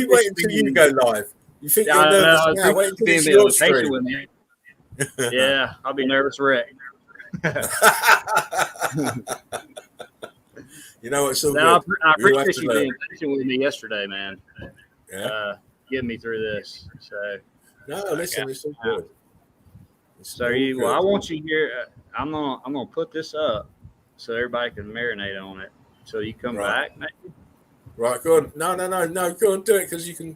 wait until you go live. You think you're nervous now? Wait until it's your stream. With me. Yeah, I'll be nervous wreck. You know, it's all good. I appreciate you being patient with me yesterday, man. Yeah. Getting me through this. So. No, listen, it's all good. I want you here. I'm gonna put this up so everybody can marinate on it. So you come back, maybe? Right, go on. No, go on, do it because you can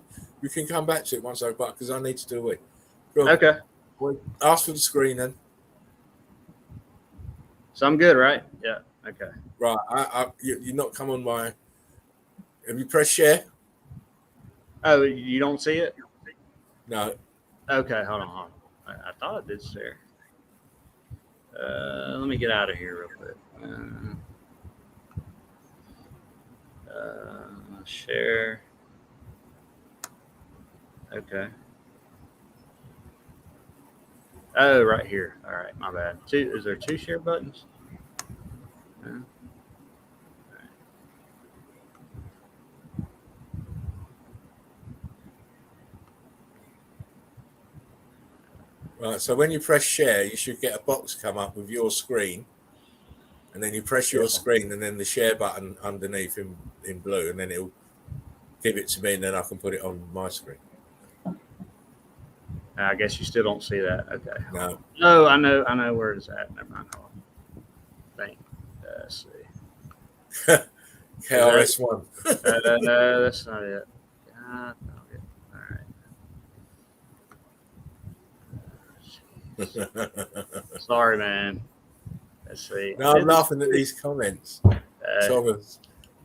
come back to it once I've got because I need to do it. Go on. Okay. Well, ask for the screen then. So I'm good, right? Yeah. Okay. Right. You're not come on my. Have you pressed share? Oh, you don't see it? No. Okay, hold on. I thought it did share. Let me get out of here real quick. Share. Okay. Oh, right here. All right, my bad. Is there two share buttons? No. Right, so when you press share, you should get a box come up with your screen, and then you press your screen, and then the share button underneath in blue, and then it'll give it to me, and then I can put it on my screen. I guess you still don't see that. Okay. No. Oh, I know where it's at. Never mind. Let's see. KRS-One. No, that's not it. All right. Sorry, man. Let's see. No, I'm laughing at these comments. Thomas,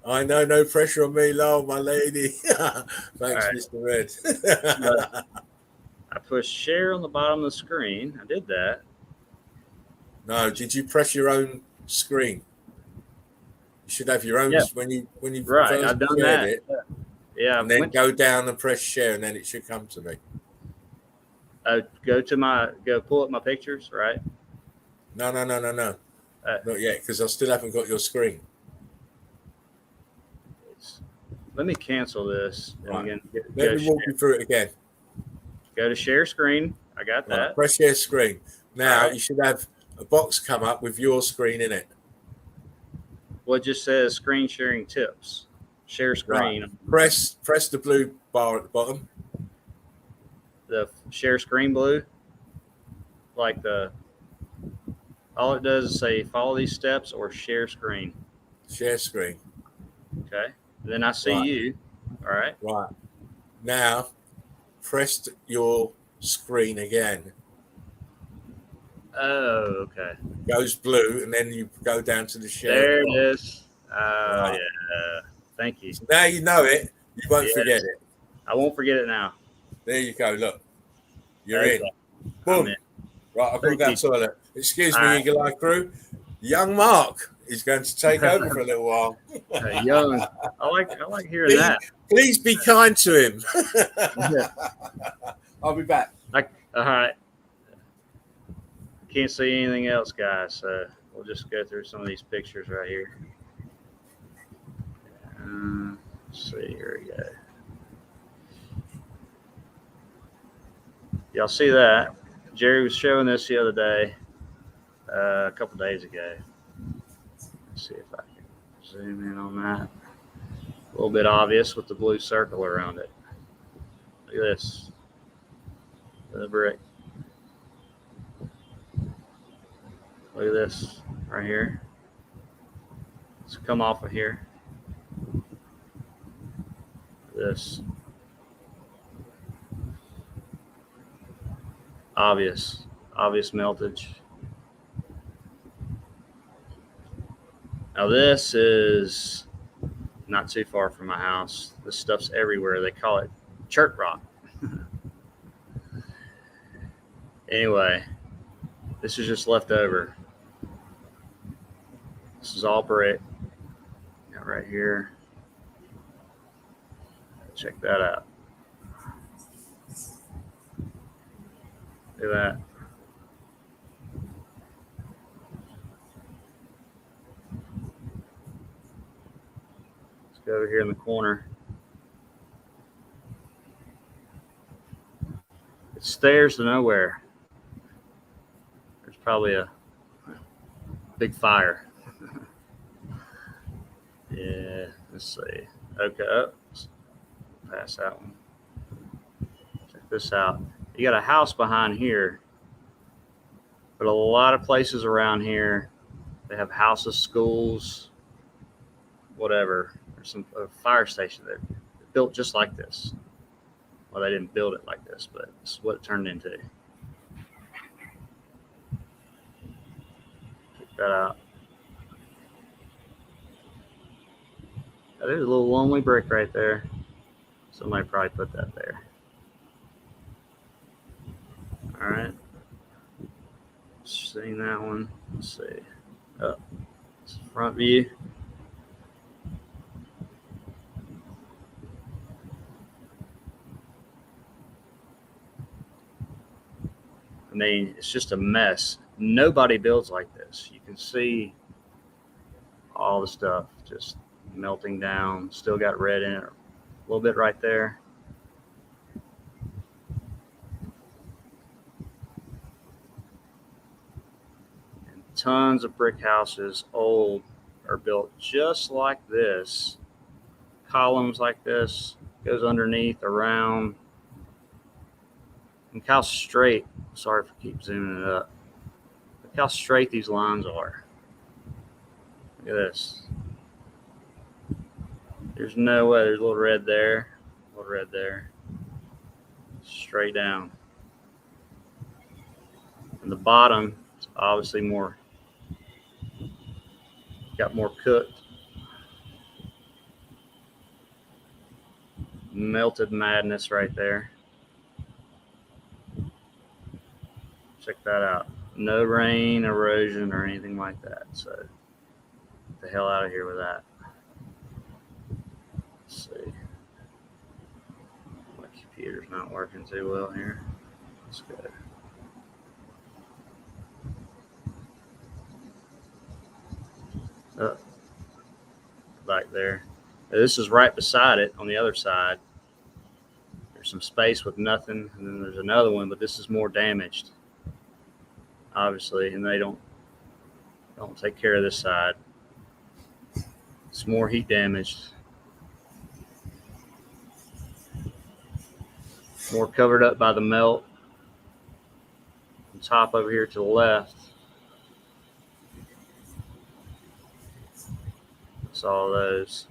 I know, no pressure on me, love, my lady. Thanks, right. Mr. Red. I pushed share on the bottom of the screen. I did that. No, did you press your own screen? You should have your own Yeah, when you right. first I've done shared that. it, Yeah, and then go down and press share, and then it should come to me. Go pull up my pictures, right? No, Uh, not yet, because I still haven't got your screen. Let me cancel this. Right. And again, Let me walk you through it again. Go to share screen. I got Right. that. Press share screen. Now Right. you should have a box come up with your screen in it. Well, it just says screen sharing tips. Share screen. Right. Press the blue bar at the bottom. The share screen blue. All it does is say follow these steps or share screen. Share screen. Okay. Then I see you. All right. Right. Now press your screen again. Oh, okay. It goes blue, and then you go down to the share. There it is. Right. Yeah. Thank you. So now you know it. You won't forget it. I won't forget it now. There you go. Look, you're Okay. in. Boom. In. Right, I've got to go to the toilet. Excuse me, right. Eagle Eye crew. Young Mark is going to take over for a little while. Young. I like hearing that. Please be kind to him. I'll be back. All right. Can't see anything else, guys. So we'll just go through some of these pictures right here. Let's see. Here we go. Y'all see that? Jerry was showing this the other day, a couple days ago. Let's see if I can zoom in on that. A little bit obvious with the blue circle around it. Look at this. The brick. Look at this right here. Let's come off of here. This. Obvious meltage. Now this is not too far from my house. This stuff's everywhere. They call it chert rock. Anyway, this is just left over. This is all brick. Got right here. Check that out. Look at that. Let's go over here in the corner. It stairs to nowhere. There's probably a big fire. Yeah, let's see. Okay, let's pass that one. Check this out. You got a house behind here, but a lot of places around here, they have houses, schools, whatever. There's a fire station there built just like this. Well, they didn't build it like this, but it's what it turned into. Check that out. Now, there's a little lonely brick right there. Somebody probably put that there. All right. Seeing that one. Let's see. Oh, it's front view. I mean, it's just a mess. Nobody builds like this. You can see all the stuff just melting down. Still got red in it. A little bit right there. And tons of brick houses, old, are built just like this. Columns like this, goes underneath, around. Look how straight, sorry if I keep zooming it up. Look how straight these lines are. Look at this. There's no way. There's a little red there, a little red there. Straight down. And the bottom is obviously got more cooked. Melted madness right there. Check that out. No rain, erosion, or anything like that. So get the hell out of here with that. Let's see. My computer's not working too well here. Let's go. Oh, back there. This is right beside it on the other side. There's some space with nothing, and then there's another one, but this is more damaged, obviously, and they don't take care of this side. It's more heat damaged. More covered up by the melt. On top over here to the left. That's all those.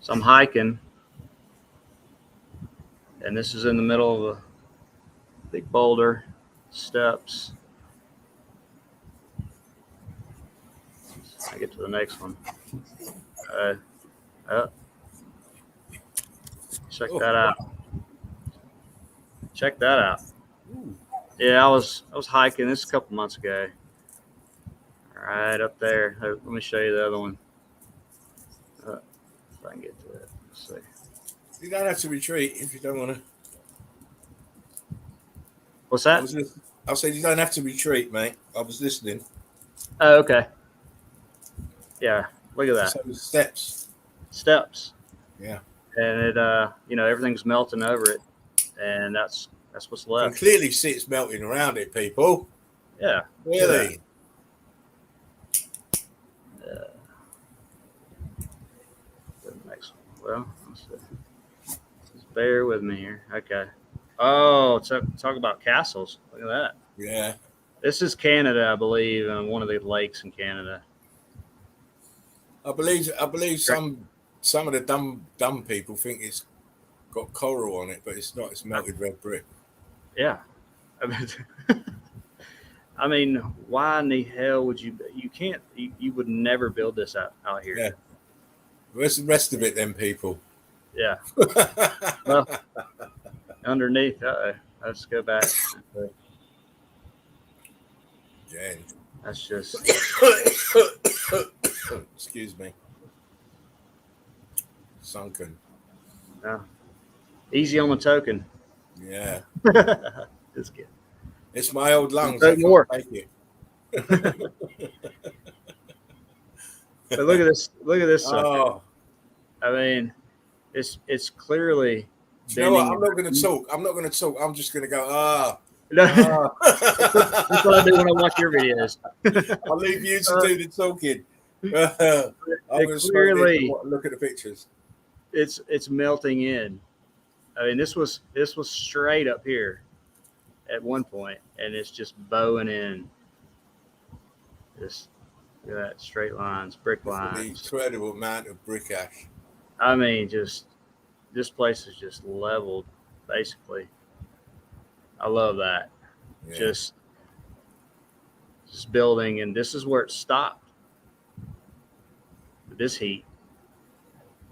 So I'm hiking, and this is in the middle of a big boulder, steps. I get to the next one. Check that out. Check that out. Yeah, I was hiking this a couple months ago. Right up there. Let me show you the other one. If I can get to it. Let's see. You don't have to retreat if you don't want to. What's that? I said you don't have to retreat, mate. I was listening. Oh, okay. Yeah, look at that. So steps. Steps. Yeah. And it, everything's melting over it, and that's what's left. You can clearly see it's melting around it, people. Yeah. Really. The next one. Well, let's see. Just bear with me here. Okay. Oh, talk about castles. Look at that. Yeah. This is Canada, I believe, one of the lakes in Canada. I believe some of the dumb people think it's got coral on it, but it's not. It's melted red brick. Yeah. I mean, why in the hell would you can't, you would never build this out here. Yeah. Where's the rest of it then, people? Yeah. Well, underneath, let's go back. Yeah. That's just. Excuse me. Sunken. Yeah. Easy on the token. Yeah. Just kidding. It's my old lungs. No more. Take it. But look at this. Look at this. Oh. I mean, it's clearly. You know what? I'm not going to talk. I'm just going to go. That's what I do when I watch your videos. I'll leave you to do the talking. I'm going to clearly look at the pictures. It's melting in. I mean, this was straight up here at one point, and it's just bowing in. Just look at that, straight lines, brick lines. An incredible amount of brick ash. I mean, just this place is just leveled, basically. I love that. Yeah. Just building, and this is where it stopped. But this heat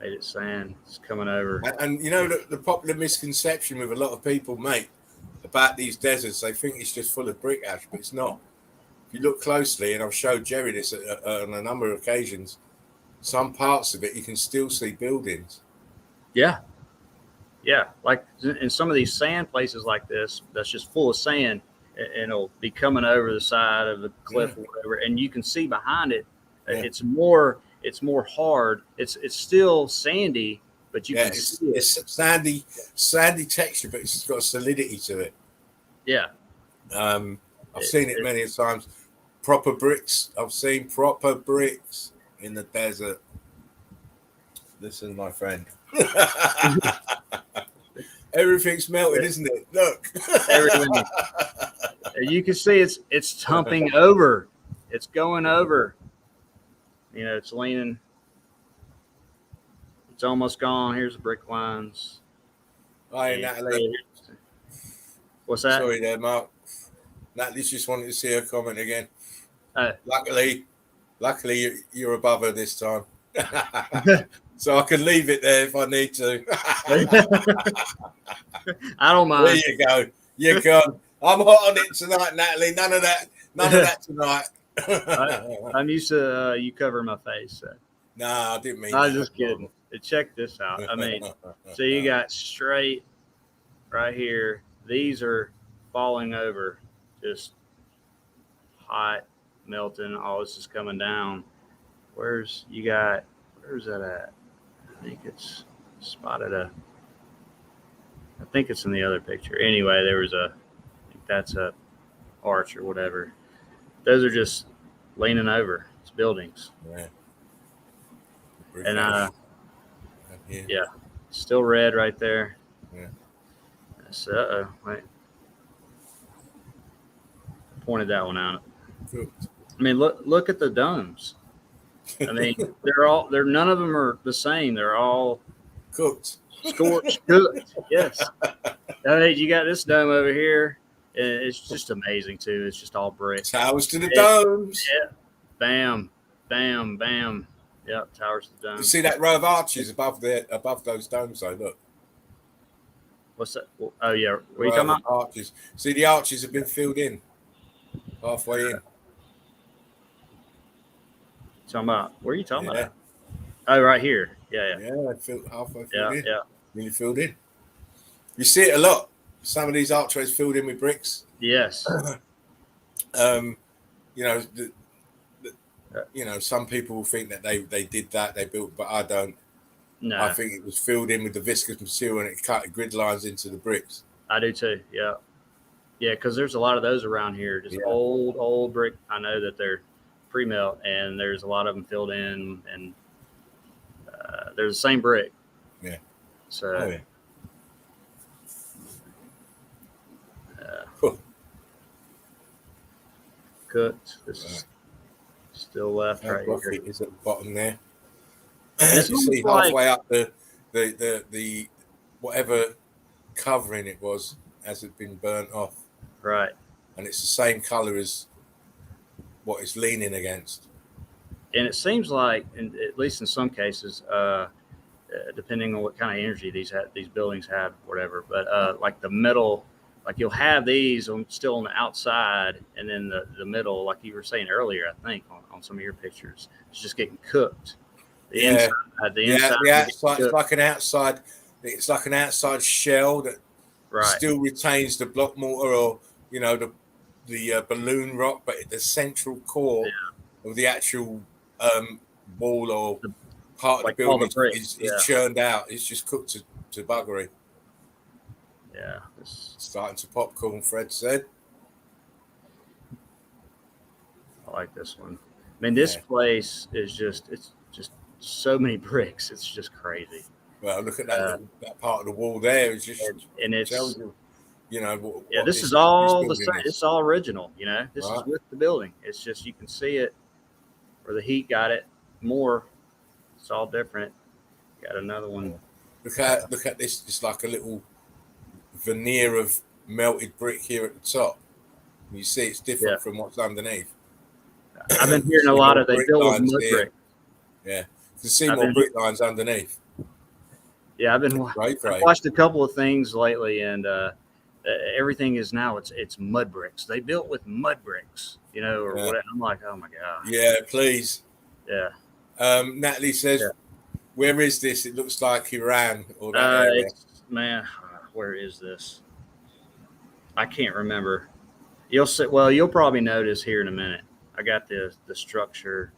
made it sand. It's coming over. And you know, the popular misconception with a lot of people, mate, about these deserts, they think it's just full of brick ash, but it's not. If you look closely, and I've showed Jerry this on a number of occasions, some parts of it you can still see buildings. Yeah. Yeah, like in some of these sand places like this, that's just full of sand, and it'll be coming over the side of the cliff or whatever, and you can see behind it. Yeah. It's more hard. It's still sandy, but you can see it. It's sandy texture, but it's got solidity to it. Yeah, I've seen it many times. Proper bricks. I've seen proper bricks in the desert. Listen, my friend. Everything's melted, isn't it? Look. Everything. You can see it's tumping over. It's going over. You know, it's leaning. It's almost gone. Here's the brick lines. Hi, Natalie. What's that? Sorry there, Mark. Natalie's just wanted to see her comment again. Luckily, you're above her this time. So I can leave it there if I need to. I don't mind. There you go. You're gone. I'm hot on it tonight, Natalie. None of that tonight. I'm used to you covering my face. So. Nah, I didn't mean I that. was just kidding. Check this out. I mean, so you got straight right here. These are falling over, just hot, melting. All this is coming down. Where's that at? I think it's spotted I think it's in the other picture. Anyway, there was I think that's a arch or whatever. Those are just leaning over. It's buildings. Yeah. And yeah, still red right there. Yeah. So, wait. Pointed that one out. Good. I mean, look at the domes. I mean, they're none of them are the same. They're all cooked, scorched, cooked. Yes. I mean, you got this dome over here. And it's just amazing too. It's just all brick. Towers to the domes. Yeah. Bam, bam, bam. Yep. Towers to the domes. You see that row of arches above those domes? Though, look. What's that? Oh yeah. What are you talking about? Arches. See, the arches have been filled in halfway in. Talking about? Where are you talking about? Oh, right here. Yeah. Halfway filled in. Yeah. Really filled in. You see it a lot. Some of these archways filled in with bricks. Yes. Some people think that they did that, they built, but I don't. No. I think it was filled in with the viscous material and it cut grid lines into the bricks. I do too. Yeah. Yeah, because there's a lot of those around here. Just old brick. I know that they're pre-melt, and there's a lot of them filled in, and they're the same brick. Yeah. So. Cooked. This is still left right here. Is at the bottom there. You see halfway up the whatever covering it was as it been burnt off. Right. And it's the same color as what it's leaning against. And it seems like, at least in some cases, depending on what kind of energy these buildings have, whatever, but like the metal. Like you'll have these still on the outside, and then the middle, like you were saying earlier, I think on some of your pictures, it's just getting cooked. The outside, it's like an outside. It's like an outside shell that still retains the block mortar or the balloon rock, but the central core of the actual wall or part of the building is churned out. It's just cooked to buggery. Yeah. Starting to popcorn, Fred said. I like this one. I mean, this place is it's just so many bricks. It's just crazy. Well, look at that part of the wall there. It's just and it's tells you, this is all the same. It's all original. This is with the building. It's just you can see it where the heat got it more. It's all different. Got another one. Look at this. It's like a little veneer of melted brick here at the top. You see it's different from what's underneath. I've been hearing a lot of they build with mud brick. Yeah, you can see more brick lines underneath. Yeah, I've watched a couple of things lately, and everything is now it's mud bricks. They built with mud bricks, or whatever. I'm like, oh my god. Yeah, please. Yeah. Natalie says, where is this? It looks like Iran or that area. Where is this? I can't remember. You'll probably notice here in a minute. I got the structure.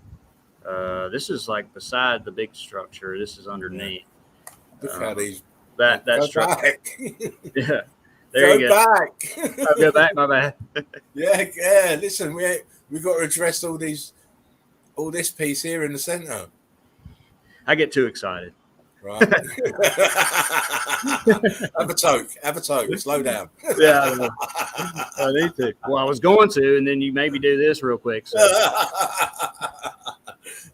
This is like beside the big structure. This is underneath. Look how these that structure. Back. Yeah. There you go. Back. I'll go back, my bad. Yeah. Listen, we got to address all this piece here in the center. I get too excited. Right. Have a toke. Slow down. Yeah, I need to. Well, I was going to, and then you maybe do this real quick. So.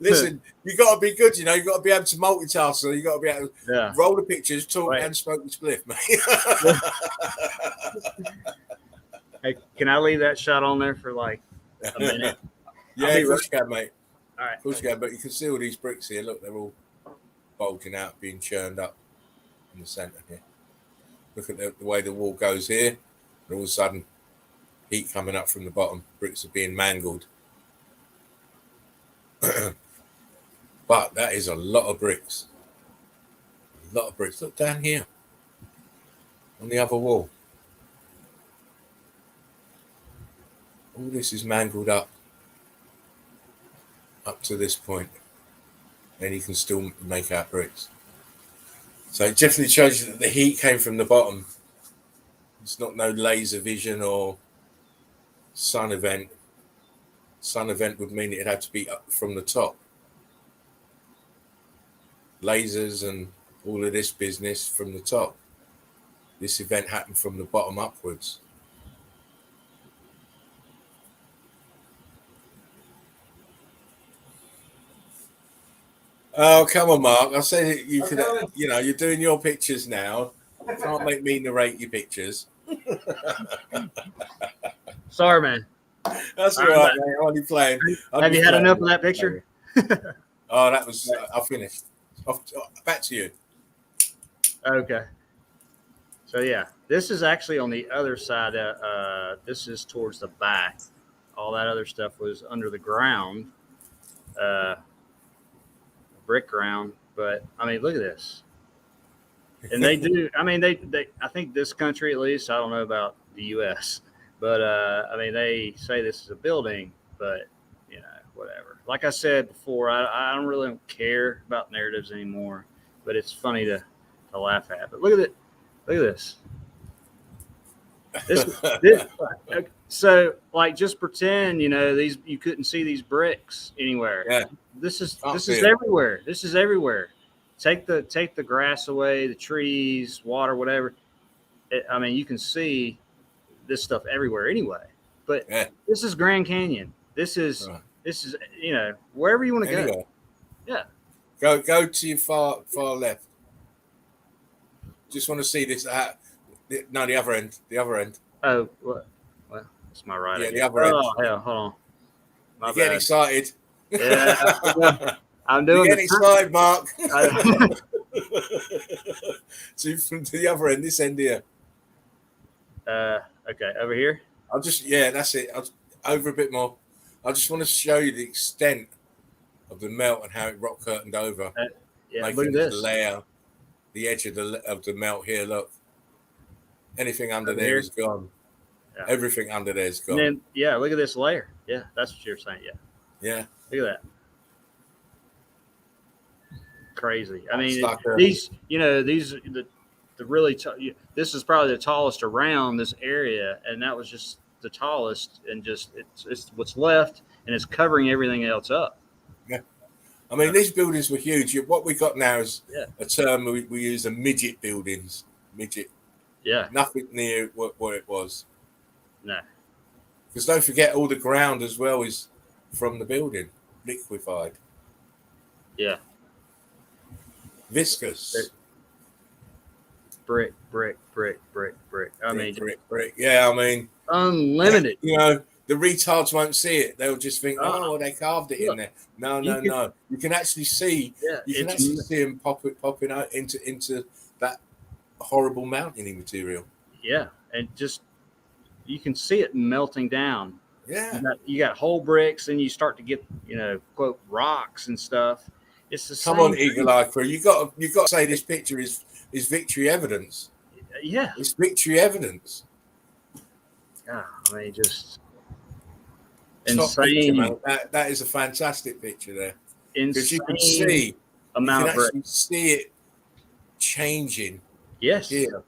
Listen, you got to be good. You got to be able to multitask. So you got to be able to roll the pictures, talk, and smoke the spliff, mate. Hey, can I leave that shot on there for like a minute? Yeah, of course you can, mate. All right. Of course you can, but you can see all these bricks here. Look, they're all bulging out, being churned up in the center here. Look at the way the wall goes here. And all of a sudden, Heat coming up from the bottom. Bricks are being mangled. But that is a lot of bricks. A lot of bricks. Look down here on the other wall. All this is mangled up to this point. And you can still make out bricks. So it definitely shows you that the heat came from the bottom. It's not no laser vision or sun event. Sun event would mean it had to be up from the top. Lasers and all of this business from the top. This event happened from the bottom upwards. Oh, come on, Mark. I said you could, you're doing your pictures now. You can't make me narrate your pictures. Sorry, man. That's all right, mate. I'm only playing. Have you had enough of that picture? Oh, that was, I finished. Back to you. Okay. So, yeah, this is actually on the other side. This is towards the back. All that other stuff was under the ground. Brick ground, but I mean, look at this. And they do. I mean, they. I think this country, at least, I don't know about the U.S., but I mean, they say this is a building, but whatever. Like I said before, I don't really care about narratives anymore, but it's funny to laugh at. But look at it. Look at this. So, like, just pretend, these, you couldn't see these bricks anywhere. Yeah. This is everywhere. This is everywhere. Take the grass away, the trees, water, whatever. I mean, you can see this stuff everywhere anyway. But this is Grand Canyon. This is wherever you want to go. Yeah. Go to your far left. Just want to see this. No, the other end. The other end. Oh, what? Well, it's my right. Yeah, the other end. Oh, hell, hold on. You're getting excited. Yeah, I'm doing. You're getting excited, Mark. So from the other end, this end here. Okay, over here. That's it. Over a bit more. I just want to show you the extent of the melt and how it rock curtained over. Look at this layer. The edge of the melt here. Look, anything under there is gone. Yeah. Everything under there is gone. And then, look at this layer. Yeah, that's what you're saying. Yeah. Look at that. Crazy. I mean, these the really this is probably the tallest around this area, and that was just the tallest, and just it's what's left, and it's covering everything else up. Yeah. I mean, these buildings were huge. What we got now is a term we use, midget buildings. Midget. Yeah. Nothing near what it was. No. Because don't forget, all the ground as well is from the building, liquefied. Yeah. Viscous. Brick. I mean, brick. Yeah, I mean, unlimited. The retards won't see it. They'll just think, they carved it in there. No. You can actually see. Yeah, you can actually see them popping out into that horrible mountaining material. Yeah, and just you can see it melting down. Yeah, you got whole bricks, and you start to get quote rocks and stuff. It's the same. Come on, Eagle Eye Crew. You got to say this picture is victory evidence. Yeah, it's victory evidence. Yeah, I mean, just insane. Picture, that is a fantastic picture there. Because you can see amount of bricks. See it changing. Yes. Here.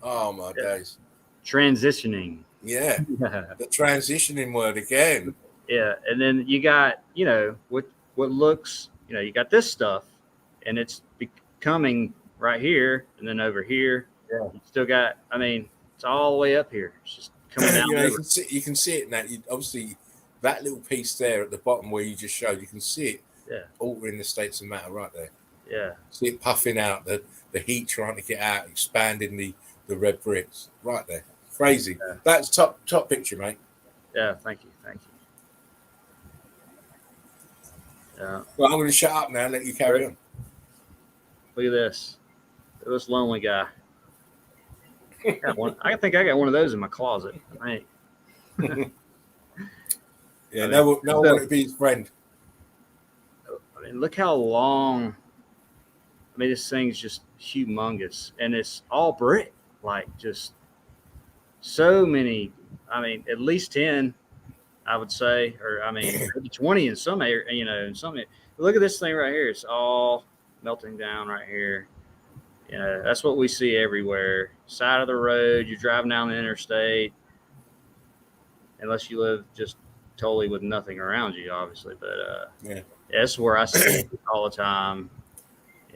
Oh my days. Transitioning. Yeah. The transitioning word again. Yeah, and then you got what looks you got this stuff, and it's becoming right here, and then over here. Yeah. You still got. I mean, it's all the way up here. It's just coming down. You can see it now. Obviously, that little piece there at the bottom where you just showed, you can see it. Yeah. Altering the states of matter right there. Yeah. See it puffing out, the heat trying to get out, expanding the red bricks right there. Crazy. Yeah. That's top picture, mate. Yeah. Thank you. Yeah. Well, I'm going to shut up now and let you carry on. Look at this. This lonely guy. I think I got one of those in my closet. I think. Yeah, I mean, no one wanted to be his friend. I mean, look how long. I mean, this thing's just humongous, and it's all brick. Like just so many. I mean, at least 10, I would say, or I mean, maybe 20 in some area. You know, in some. Look at this thing right here. It's all melting down right here. You know, that's what we see everywhere. Side of the road, you're driving down the interstate, unless you live just totally with nothing around you, obviously. But Yeah. that's where I see it all the time.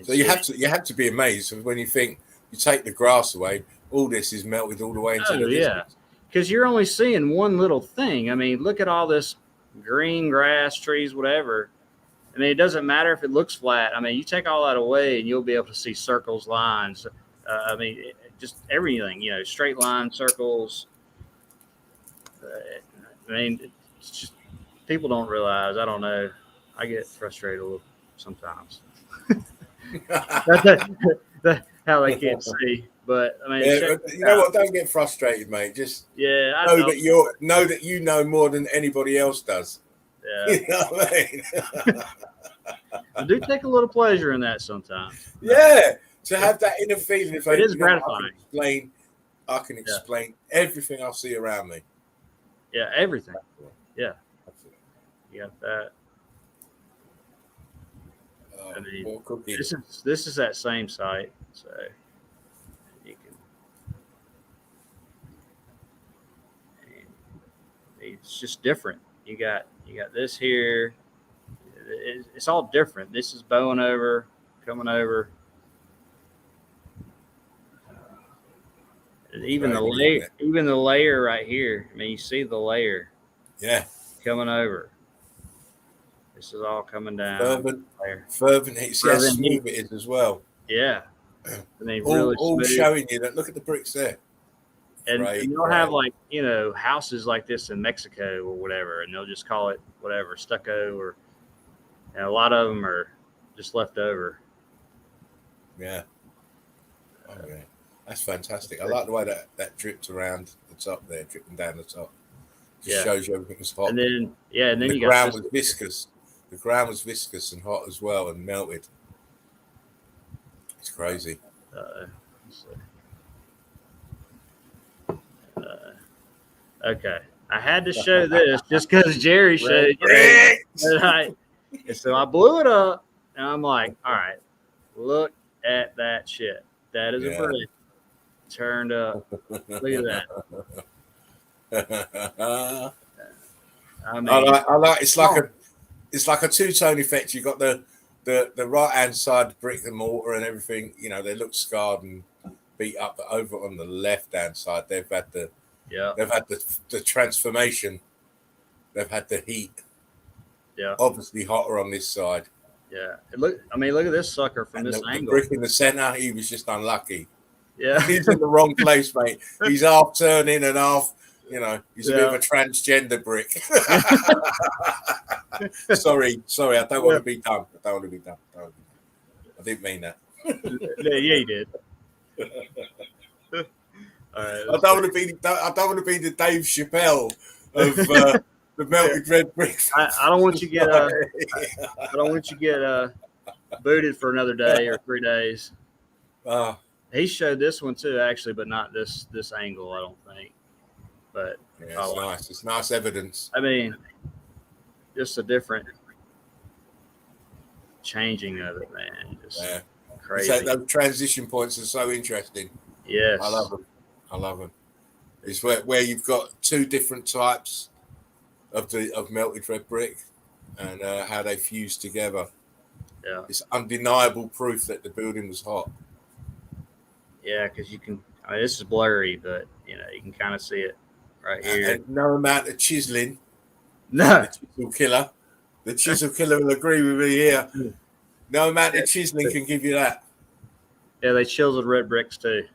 So you have to be amazed when you think you take the grass away, all this is melted all the way into the distance. Because you're only seeing one little thing. I mean, look at all this green grass, trees, whatever. I mean, it doesn't matter if it looks flat. I mean, you take all that away and you'll be able to see circles, lines. I mean, just everything, you know, straight lines, circles. I mean, it's just people don't realize. I don't know. I get frustrated a little sometimes. That's how they can't see. But I mean, you know what? Don't get frustrated, mate. Just know that you know more than anybody else does. Yeah. You know what I mean? I do take a little pleasure in that sometimes. Yeah, to have that inner feeling. If it is gratifying. I can explain everything I see around me. Yeah, everything. Yeah, you got that. I mean, this is that same site, so you can. It's just different. You got this here. It's all different. This is bowing over, coming over. Even the layer right here. I mean, you see the layer. Yeah. Coming over. This is all coming down. Fervent heat. See how smooth it is as well. Yeah. And they all showing you that. Look at the bricks there. And you'll have like, you know, houses like this in Mexico or whatever, and they'll just call it whatever, stucco, or and a lot of them are just left over. Yeah. Okay. That's fantastic. I like the way that dripped around the top there, dripping down the top. Just shows you everything was hot. And then the ground was viscous. The ground was viscous and hot as well, and melted. It's crazy. Okay, I had to show this just because Jerry showed it. And so I blew it up, and I'm like, all right, look at that shit. That is a brick turned up. Look at that. I mean, I like it's like a two-tone effect. You got the right hand side brick and mortar and everything. You know, they look scarred and beat up. But over on the left hand side, they've had the transformation. They've had the heat. Yeah, obviously hotter on this side. Yeah, look at this sucker from this angle. The brick in the center, he was just unlucky. Yeah, he's in the wrong place, mate. He's half turning and half. You know, he's a bit of a transgender brick. sorry. I don't want to be dumb. I didn't mean that. Yeah, you did. All right, I don't want to be the Dave Chappelle of the melted red brick. I don't want you to get booted for another day or 3 days. He showed this one too, actually, but not this angle. I don't think. But yeah, it's nice. It's nice evidence. I mean, just a different changing of it, man. Just crazy. Those transition points are so interesting. Yes, I love them. It's where you've got two different types of melted red brick and how they fuse together. Yeah, it's undeniable proof that the building was hot. Yeah, because you can. I mean, this is blurry, but you can kind of see it right here. And no amount of chiseling. No, the chisel killer will agree with me here. No amount of chiseling can give you that. Yeah, they chiseled red bricks too.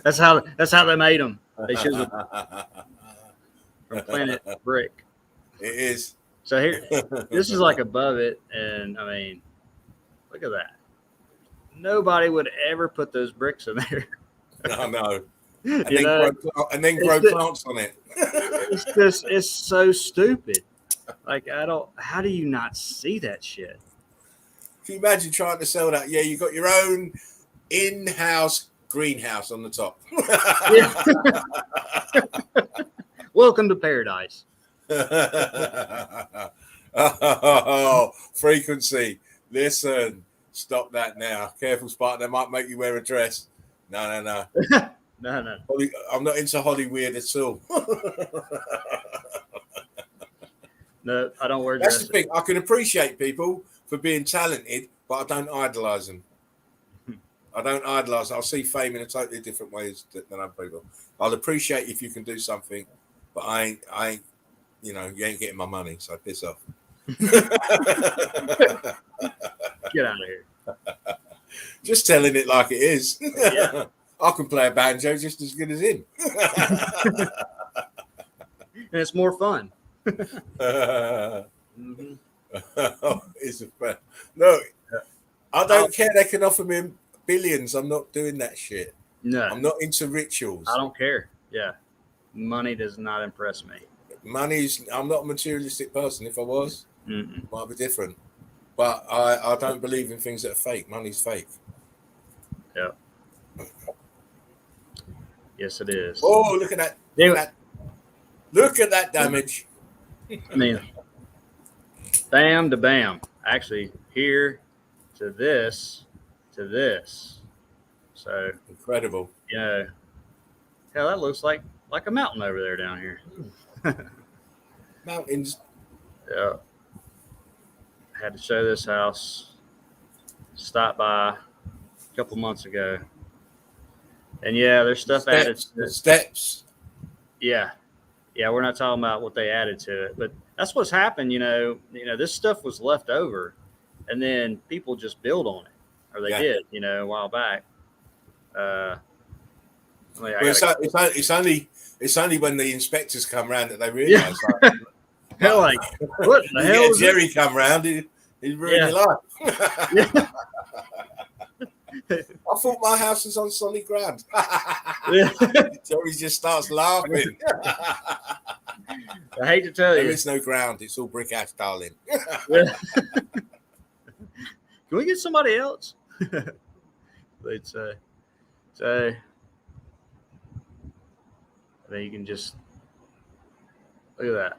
That's how they made them. They chiseled from Planet Brick. It is. So here, this is like above it, and I mean, look at that. Nobody would ever put those bricks in there. No. and You then know, grow plants on it. it's so stupid. Like, how do you not see that shit? Can you imagine trying to sell that? Yeah, you got your own in-house greenhouse on the top. Yeah. Welcome to paradise. Oh, frequency. Listen, stop that now. Careful, Spartan. They might make you wear a dress. No. No. I'm not into Hollywood at all. No, I don't wear That's dresses. the thing. I can appreciate people for being talented, but I don't idolize them. I don't idolize. I'll see fame in a totally different ways than other people. I'll appreciate if you can do something, but I ain't, you ain't getting my money, so piss off. Get out of here. Just telling it like it is. Yeah. I can play a banjo just as good as him. And it's more fun. Mm-hmm. It's a fair. No, I don't care. They can offer me billions. I'm not doing that shit. No. I'm not into rituals. I don't care. Yeah. Money does not impress me. I'm not a materialistic person. If I was, it might be different. But I don't believe in things that are fake. Money's fake. Yeah. Yes, it is. Oh, look at that. Look at that damage. I mean, bam to bam. Actually, here to this to this. So incredible. Hell, that looks like a mountain over there down here. Mountains. Yeah. Had to show this house. Stopped by a couple months ago. And yeah, there's stuff added to it. Steps. Yeah. Yeah, we're not talking about what they added to it, but that's what's happened. This stuff was left over, and then people just build on it, or they did, a while back. It's only when the inspectors come around that they realise. Yeah. They're like, what the hell? Get Jerry come round, he's ruined your life. Yeah. I thought my house was on solid ground. Jerry just starts laughing. I hate to tell you. There is no ground. It's all brick house, darling. Can we get somebody else? They'd say. So then you can just look at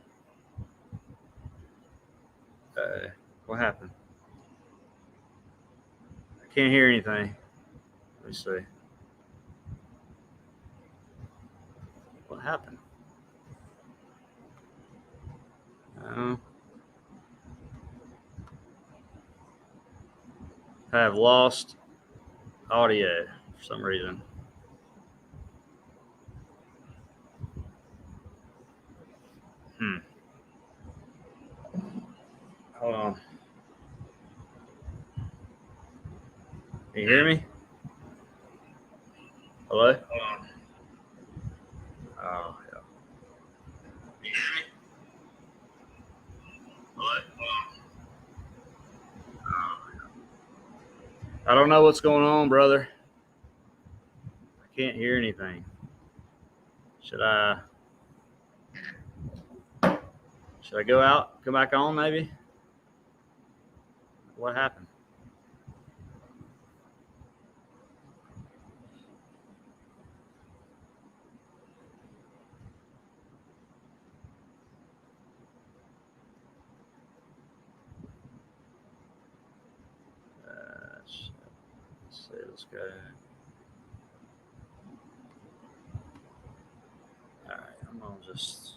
that. What happened? I can't hear anything. Let me see. What happened? I have lost audio for some reason. Hold on. Can you hear me? Hello? Hold on. Oh, yeah. Can you hear me? Hello? Hold on. Oh, yeah. I don't know what's going on, brother. I can't hear anything. Should I go out, come back on maybe? What happened? Let's see, let's go. All right, I'm gonna just.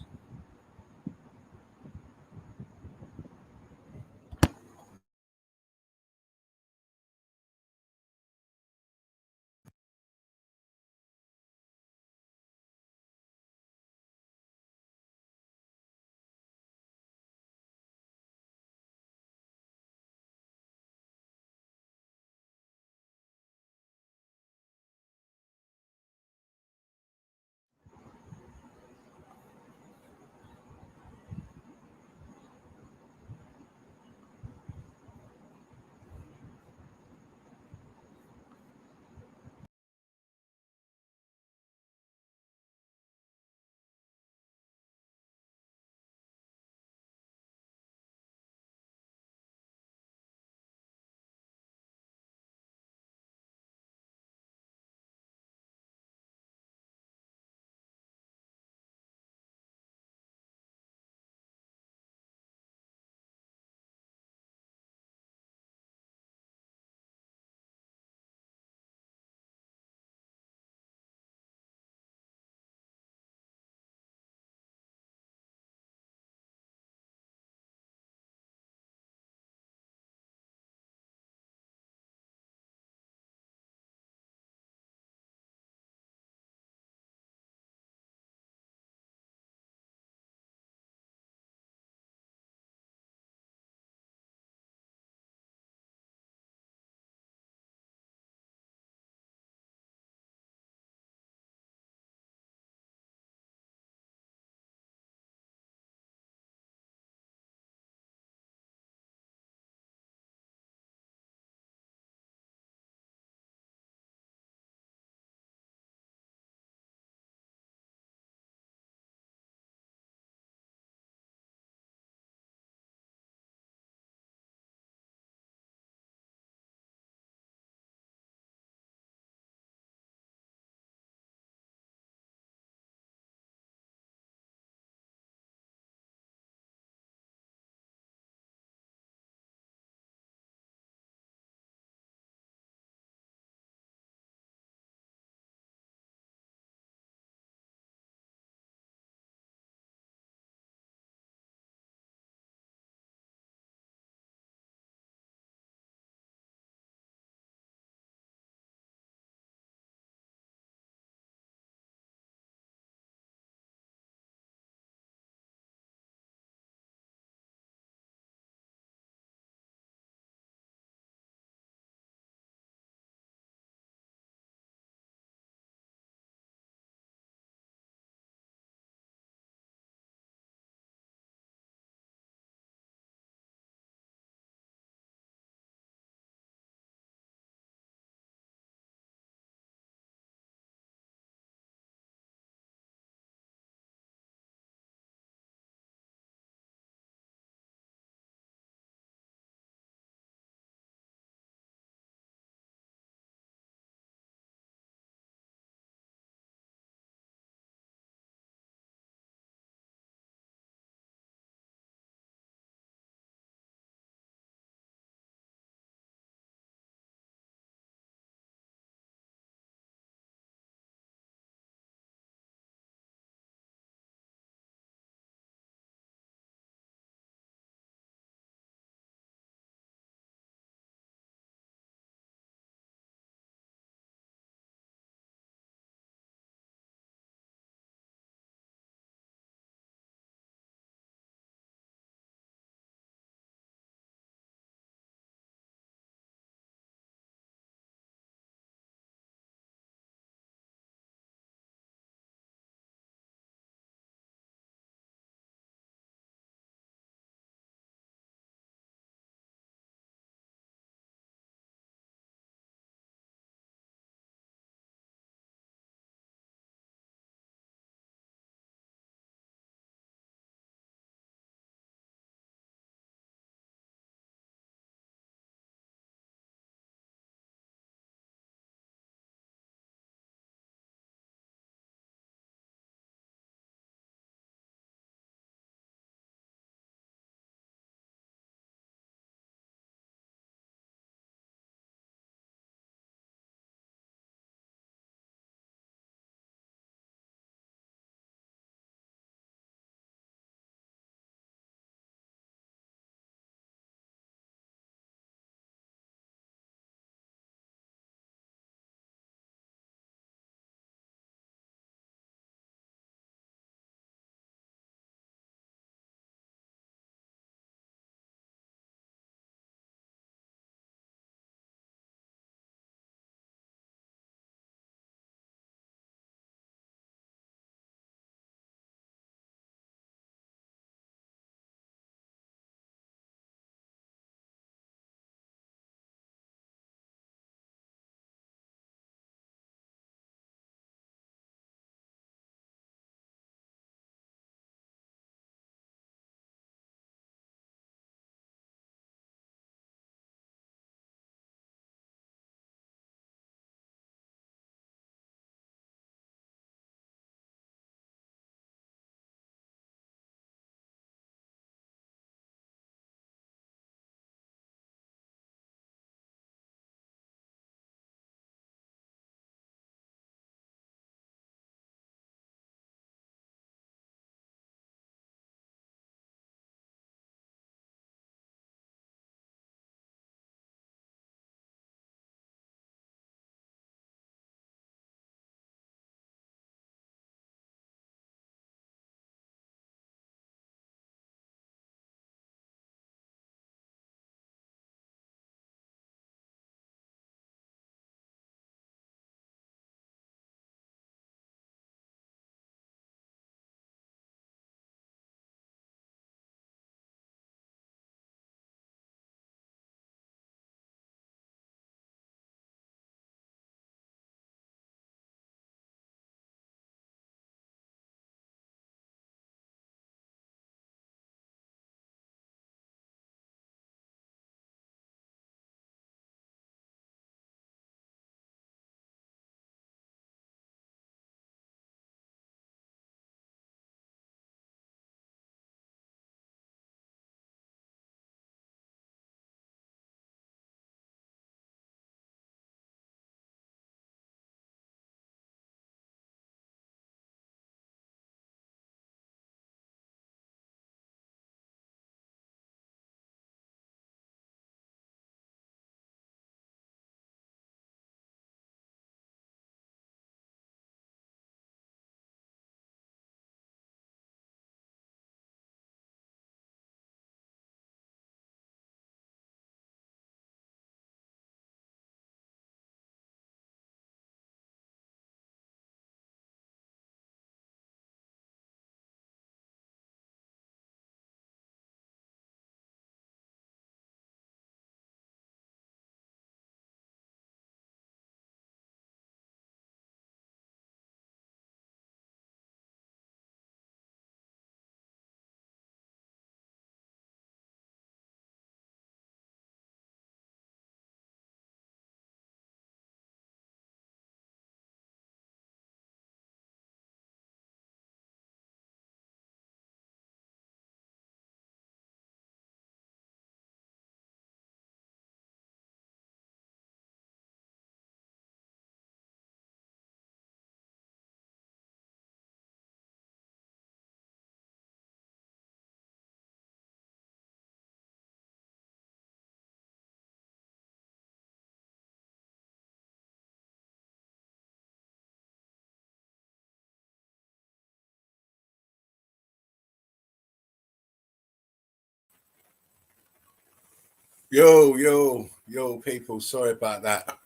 Yo, people. Sorry about that.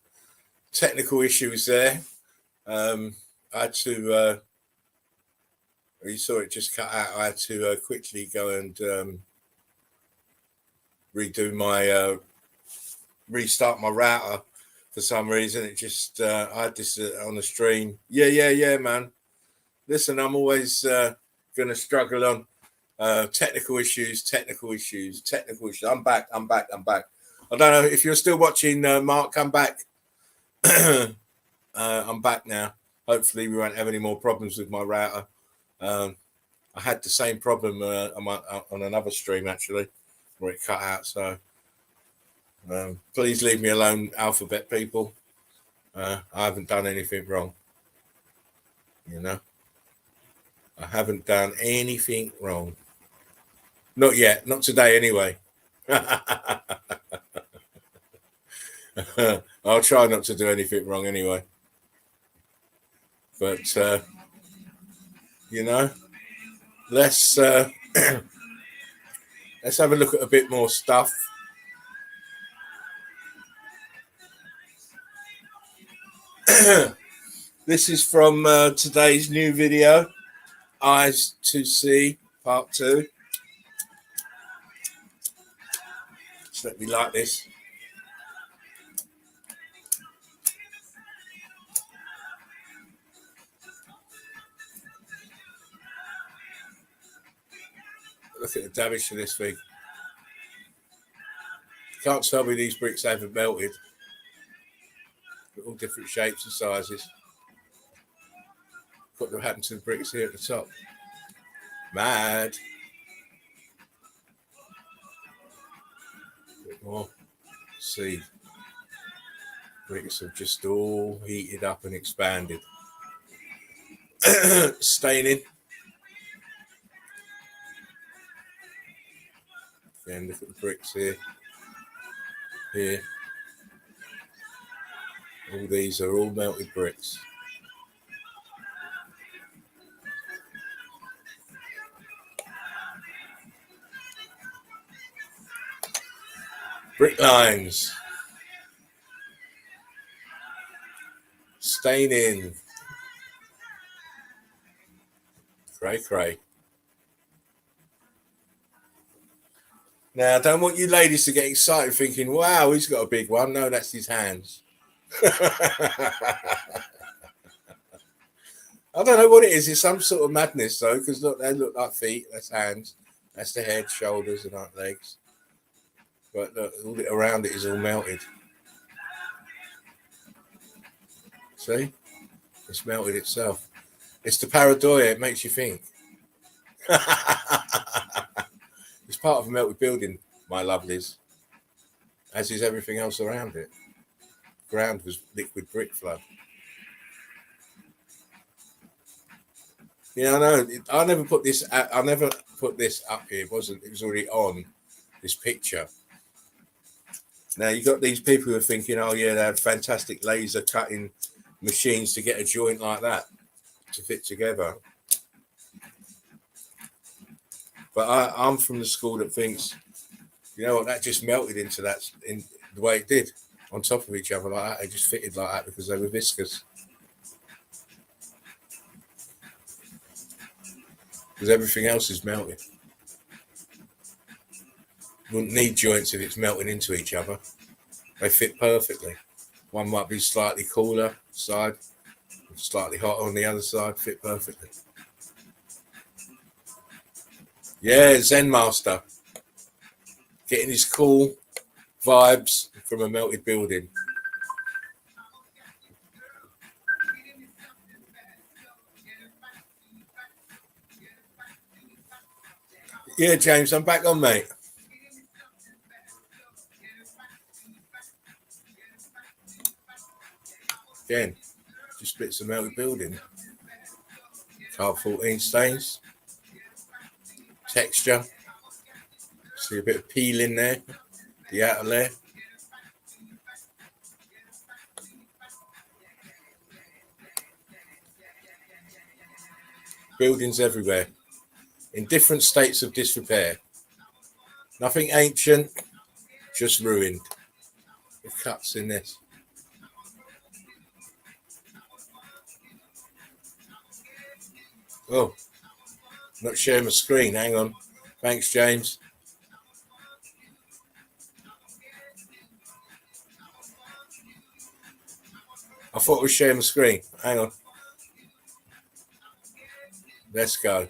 Technical issues there. I had to. You saw it just cut out. I had to quickly go and redo my restart my router for some reason. It just I had this on the stream. Yeah, man. Listen, I'm always gonna struggle on technical issues. I'm back. I don't know if you're still watching, Mark. Come back. I'm back now. Hopefully, we won't have any more problems with my router. I had the same problem on another stream actually, where it cut out. So please leave me alone, Alphabet people. I haven't done anything wrong. You know, I haven't done anything wrong. Not yet. Not today, anyway. I'll try not to do anything wrong anyway. But you know, let's let's have a look at a bit more stuff. This is from today's new video, Eyes to See, Part 2. Just let me like this. Look at the damage to this thing. Can't tell me these bricks haven't melted. They're all different shapes and sizes. What will happen to the bricks here at the top? Mad. A bit more. See. Bricks have just all heated up and expanded. Staining. Again, look at the bricks here. Here. All these are all melted bricks. Brick lines. Staining. Cray. Now, I don't want you ladies to get excited thinking, wow, he's got a big one. No, that's his hands. I don't know what it is. It's some sort of madness, though, because look, they look like feet. That's hands. That's the head, shoulders, and like legs. But look, all around it is all melted. See? It's melted itself. It's the pareidolia. It makes you think. It's part of a melted building, my lovelies, as is everything else around it. Ground was liquid brick flood. Yeah, I know. I never put this up here. It was already on this picture. Now you got these people who are thinking, oh yeah, they have fantastic laser cutting machines to get a joint like that to fit together. But I'm from the school that thinks, you know what, that just melted into that in the way it did, on top of each other like that. They just fitted like that because they were viscous. Because everything else is melted. Wouldn't need joints if it's melting into each other. They fit perfectly. One might be slightly cooler side, slightly hotter on the other side, fit perfectly. Yeah, Zen Master. Getting his cool vibes from a melted building. Yeah, James, I'm back on, mate. Again, just bits of melted building. Car 14 stains. Texture. See a bit of peel in there. The outer layer. Buildings everywhere. In different states of disrepair. Nothing ancient. Just ruined. The cuts in this. Oh, not sharing my screen. Hang on. Thanks, James. I thought we were sharing my screen. Hang on. Let's go.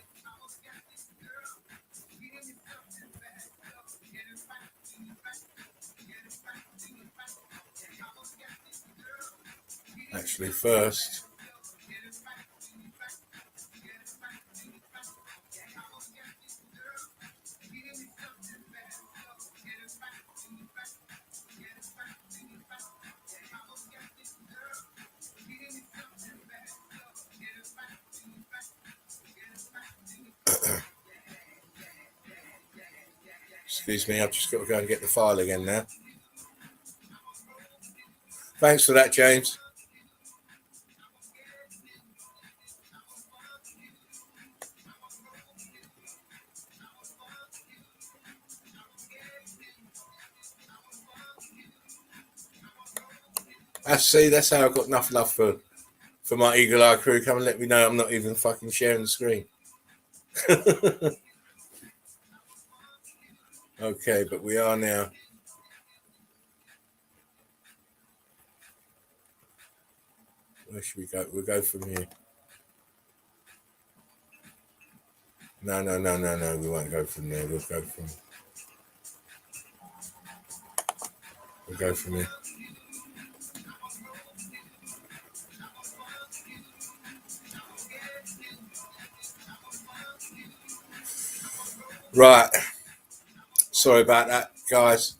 Actually, first. Excuse me, I've just got to go and get the file again now. Thanks for that, James. That's how I've got enough love for my Eagle Eye crew. Come and let me know I'm not even fucking sharing the screen. Okay, but we are now. Where should we go? We'll go from here. No. We won't go from there. We'll go from here. Right. Sorry about that, guys.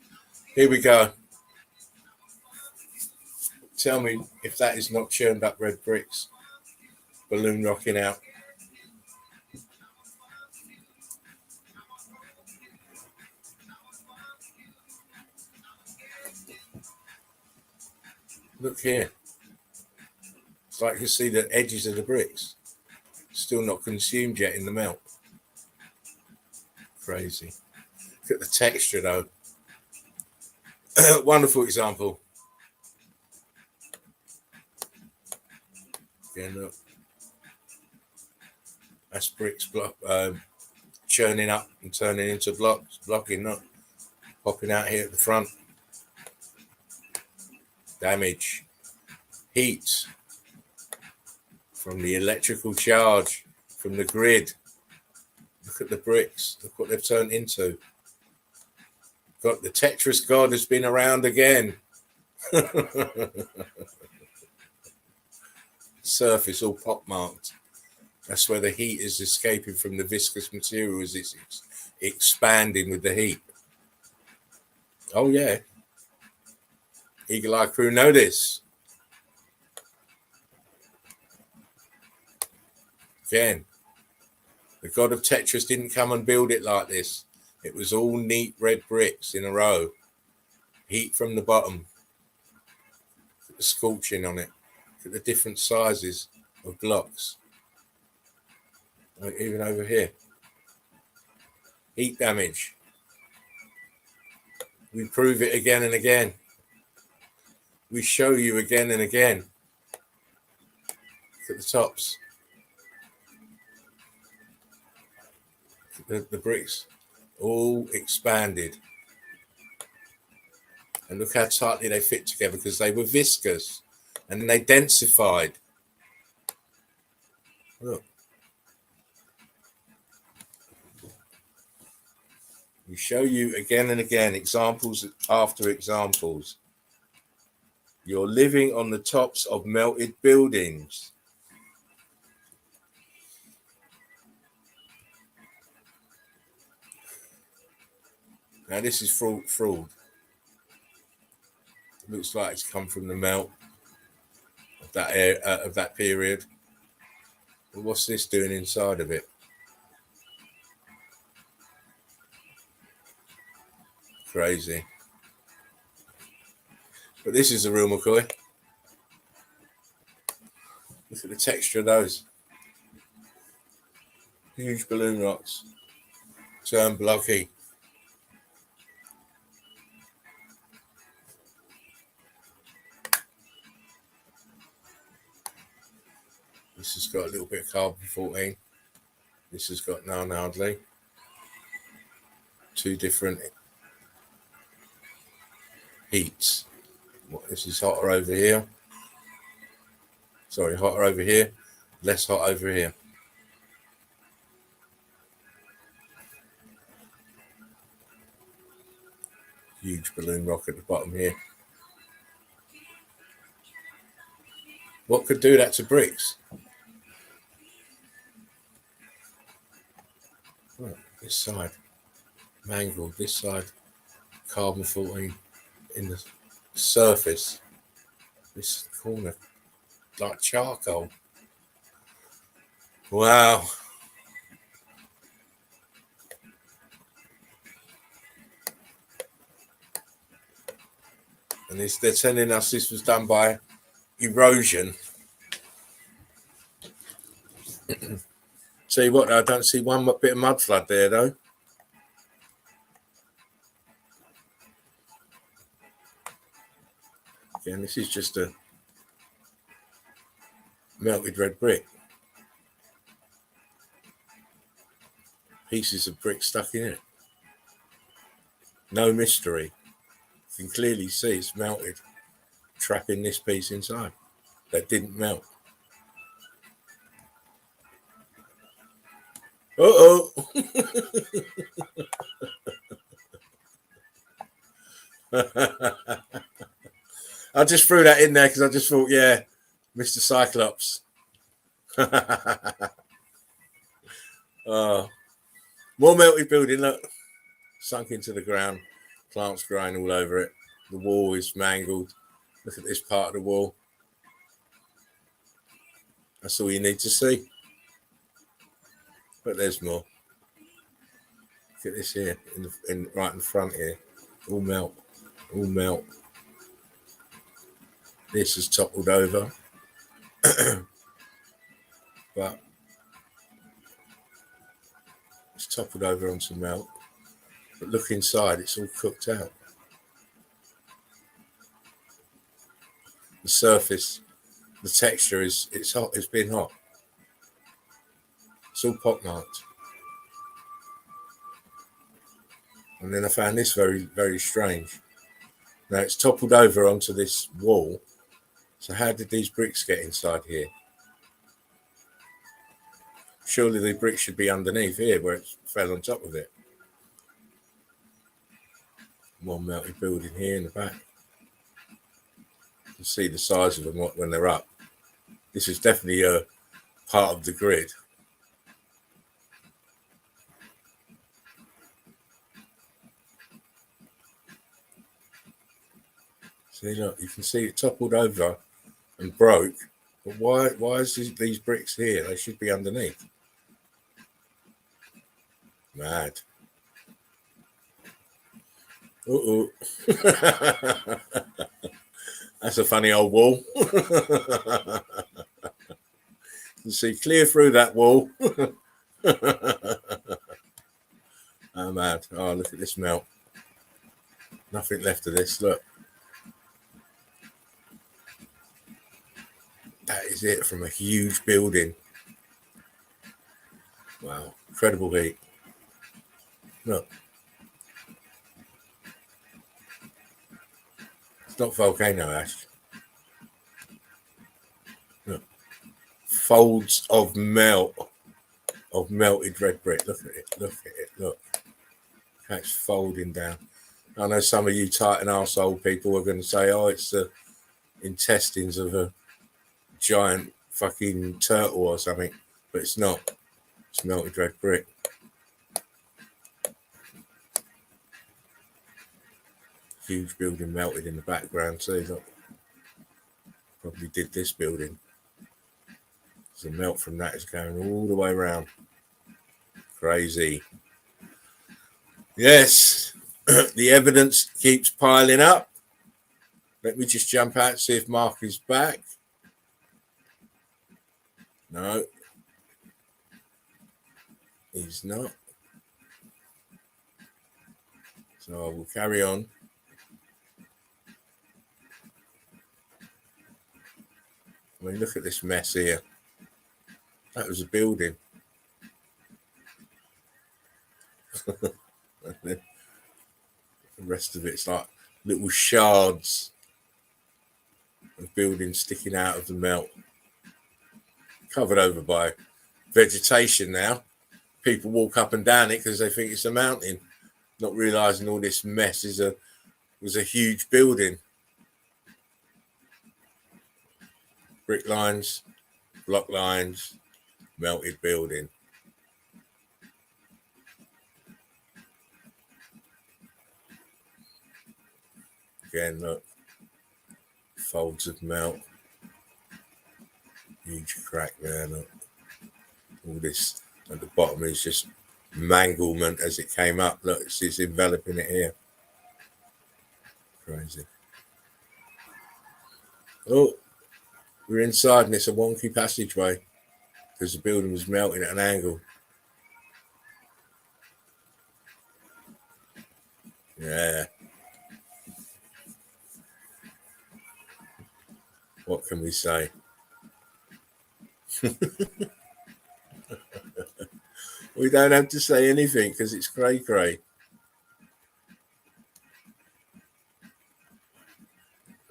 Here we go. Tell me if that is not churned up red bricks. Balloon rocking out. Look here. It's like you see the edges of the bricks. Still not consumed yet in the melt. Crazy. Look at the texture though. Wonderful example. Again, look. That's bricks churning up and turning into blocks, blocking, not popping out here at the front. Damage. Heat from the electrical charge from the grid. Look at the bricks. Look what they've turned into. Got the Tetris god has been around again. Surface all pop marked. That's where the heat is escaping from the viscous material as it's expanding with the heat. Oh yeah. Eagle Eye crew know this. Again, the god of Tetris didn't come and build it like this. It was all neat red bricks in a row. Heat from the bottom. Look at the scorching on it. Look at the different sizes of blocks. Like even over here. Heat damage. We prove it again and again. We show you again and again. Look at the tops. The bricks all expanded. And look how tightly they fit together because they were viscous and they densified. Look. We show you again and again, examples after examples. You're living on the tops of melted buildings. Now this is fraud. Looks like it's come from the melt of that period. But what's this doing inside of it? Crazy. But this is a real McCoy. Look at the texture of those. Huge balloon rocks. Turn blocky. This has got a little bit of carbon-14. This has got none hardly. Two different heats. This is hotter over here. Sorry, hotter over here. Less hot over here. Huge balloon rock at the bottom here. What could do that to bricks? Right, this side, mangled. This side, carbon-14 in the surface. This corner, like charcoal. Wow. And they're telling us this was done by erosion. Tell you what, I don't see one bit of mud flood there, though. Again, this is just a melted red brick. Pieces of brick stuck in it. No mystery. You can clearly see it's melted, trapping this piece inside that didn't melt. Uh-oh. I just threw that in there because I just thought, yeah, Mr. Cyclops. More melted building, look. Sunk into the ground. Plants growing all over it. The wall is mangled. Look at this part of the wall. That's all you need to see. But there's more. Look at this here, right in the front here. All melt. All melt. This has toppled over. But it's toppled over onto melt. But look inside, it's all cooked out. The surface, the texture it's hot, it's been hot. It's all pockmarked. And then I found this very, very strange. Now it's toppled over onto this wall. So how did these bricks get inside here? Surely the brick should be underneath here where it fell on top of it. One melted building here in the back. You can see the size of them when they're up. This is definitely a part of the grid. See, look, you can see it toppled over and broke. But why is these bricks here? They should be underneath. Mad. Uh-oh. That's a funny old wall. You see clear through that wall. Oh, mad. Oh, look at this melt. Nothing left of this, look. That is it from a huge building. Wow, incredible heat. Look. It's not volcano ash. Look. Folds of melted red brick. Look at it, look at it, look. That's folding down. I know some of you Titan arsehole people are going to say, oh, it's the intestines of a giant fucking turtle or something, but it's not. It's melted red brick. Huge building melted in the background too. Look. Probably did this building. The melt from that is going all the way around. Crazy. Yes, the evidence keeps piling up. Let me just jump out and see if Mark is back. No, he's not. So I will carry on. I mean, look at this mess here. That was a building. And then the rest of it's like little shards of buildings sticking out of the melt. Covered over by vegetation now. People walk up and down it because they think it's a mountain, not realizing all this mess was a huge building. Brick lines, block lines, melted building. Again, look, folds of melt, huge crack there. Look, all this at the bottom is just manglement as it came up. Look, it's enveloping it here. Crazy. Oh, we're inside and it's a wonky passageway because the building was melting at an angle. Yeah. What can we say? We don't have to say anything because it's cray.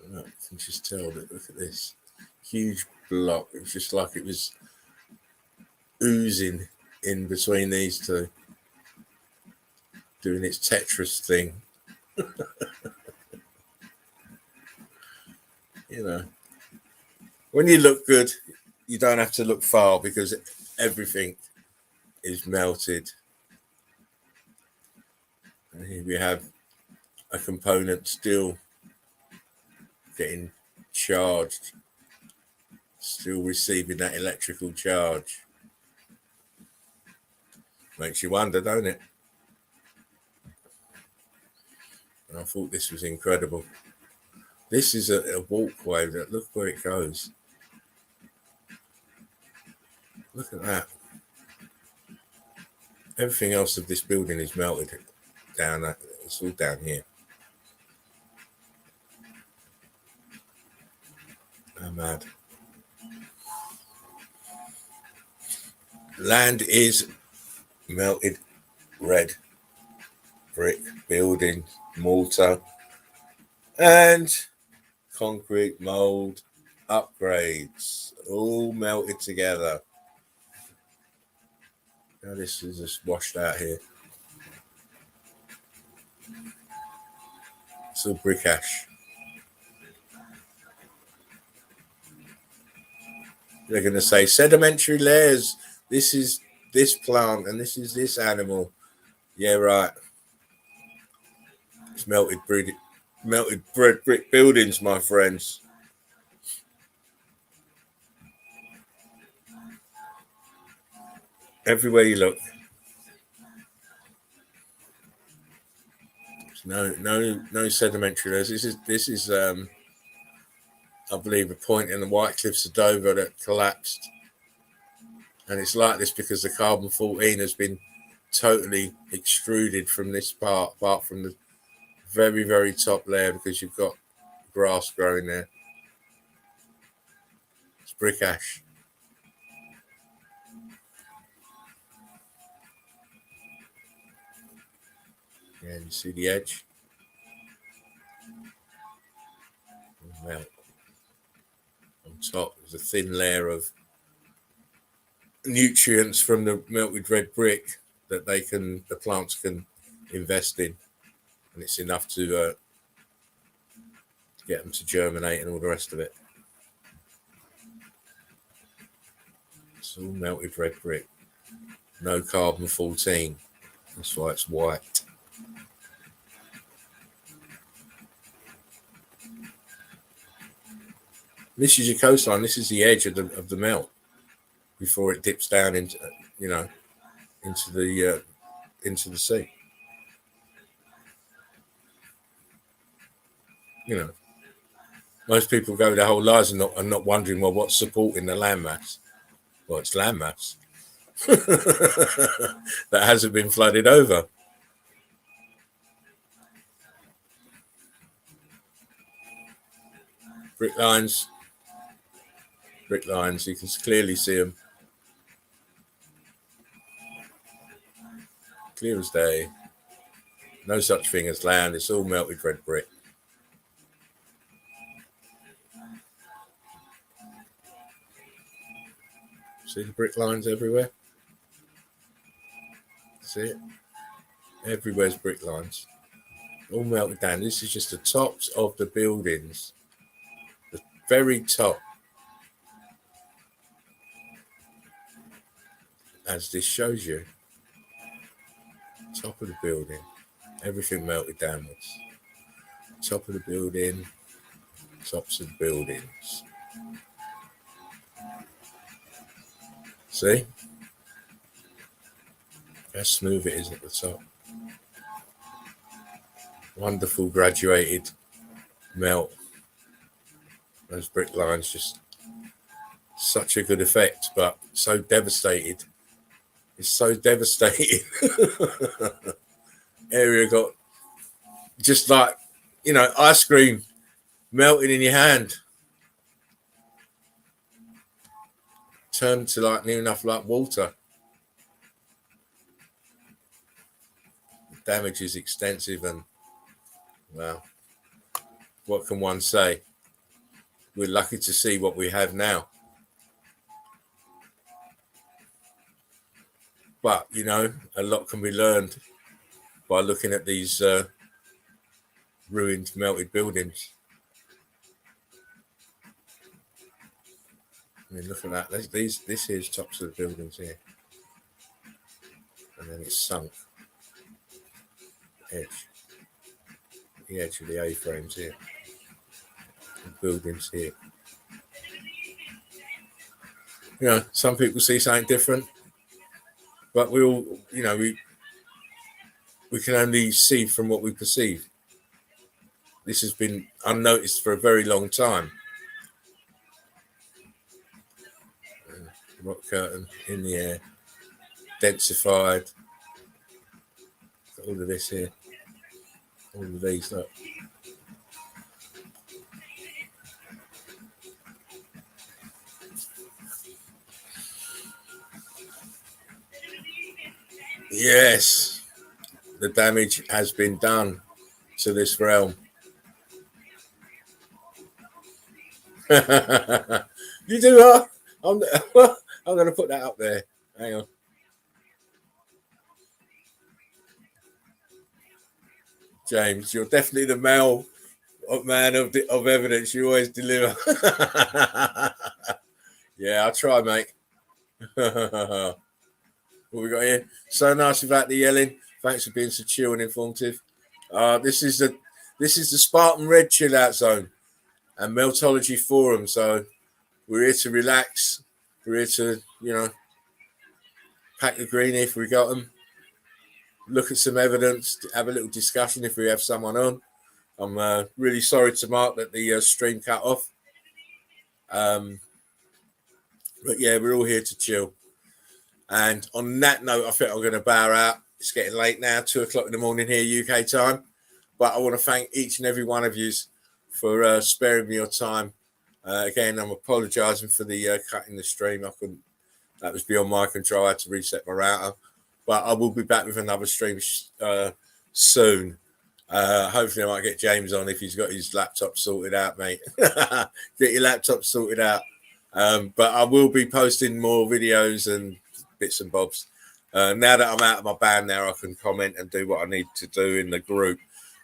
Look, you can just tell that. Look at this huge block. It's just like it was oozing in between these two, doing its Tetris thing. You know, when you look good, you don't have to look far because everything is melted. And here we have a component still getting charged, still receiving that electrical charge. Makes you wonder, don't it? I thought this was incredible. This is a walkway that, look where it goes. Look at that. Everything else of this building is melted down. It's all down here. I'm mad. Land is melted red brick building, mortar, and concrete mold upgrades, all melted together. Now this is just washed out here. It's all brick ash. They're going to say sedimentary layers. This is this plant and this is this animal. Yeah, right. It's melted brick buildings, my friends. Everywhere you look. No sedimentary layers. This is I believe a point in the White Cliffs of Dover that collapsed. And it's like this because the carbon-14 has been totally extruded from this part, apart from the very, very top layer, because you've got grass growing there. It's brick ash. Yeah, you see the edge? Melt. On top, there's a thin layer of nutrients from the melted red brick that the plants can invest in, and it's enough to get them to germinate and all the rest of it. It's all melted red brick, no carbon-14. That's why it's white. This is your coastline. This is the edge of the melt before it dips down into the sea. You know, most people go their whole lives and not wondering, well, what's supporting the landmass? Well, it's landmass that hasn't been flooded over. Brick lines, you can clearly see them. Clear as day. No such thing as land. It's all melted red brick. See the brick lines everywhere? See it? Everywhere's brick lines. All melted down. This is just the tops of the buildings. The very top. As this shows you. Top of the building. Everything melted downwards. Top of the building. Tops of buildings. See? How smooth it is at the top. Wonderful graduated melt. Those brick lines, just such a good effect, but so devastated. It's so devastating. Area got just like, you know, ice cream melting in your hand. Turned to like near enough like water. The damage is extensive, and well, what can one say? We're lucky to see what we have now. But, you know, a lot can be learned by looking at these ruined, melted buildings. I mean, look at that. This here's tops of the buildings here. And then it's sunk. The edge of the A-frames here. The buildings here. You know, some people see something different. But we all, you know, we can only see from what we perceive. This has been unnoticed for a very long time. Rock curtain in the air, densified. Got all of this here, all of these. Look. Yes, the damage has been done to this realm. You do what? I'm going to put that up there. Hang on. James, you're definitely the male man of evidence. You always deliver. Yeah, I'll try, mate. What we got here? So nice without the yelling. Thanks for being so chill and informative. This is the Spartan Red chill out zone and Meltology forum. So we're here to relax. We're here to, you know, pack the greenie if we got them. Look at some evidence. Have a little discussion if we have someone on. I'm really sorry to Mark that the stream cut off. But yeah, we're all here to chill. And on that note, I think I'm going to bow out. It's getting late now, 2:00 in the morning here, UK time. But I want to thank each and every one of you for sparing me your time. Again, I'm apologising for the cutting the stream. That was beyond my control. I had to reset my router. But I will be back with another stream soon. Hopefully, I might get James on if he's got his laptop sorted out, mate. Get your laptop sorted out. But I will be posting more videos and bits and bobs. Now that I'm out of my band now, I can comment and do what I need to do in the group.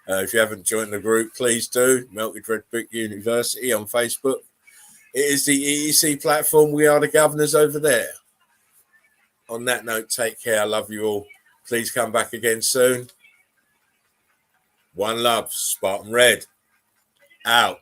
If you haven't joined the group, please do. Melted Red Brick University on Facebook. It is the EEC platform. We are the governors over there. On that note, take care. I love you all. Please come back again soon. One love, Spartan Red. Out.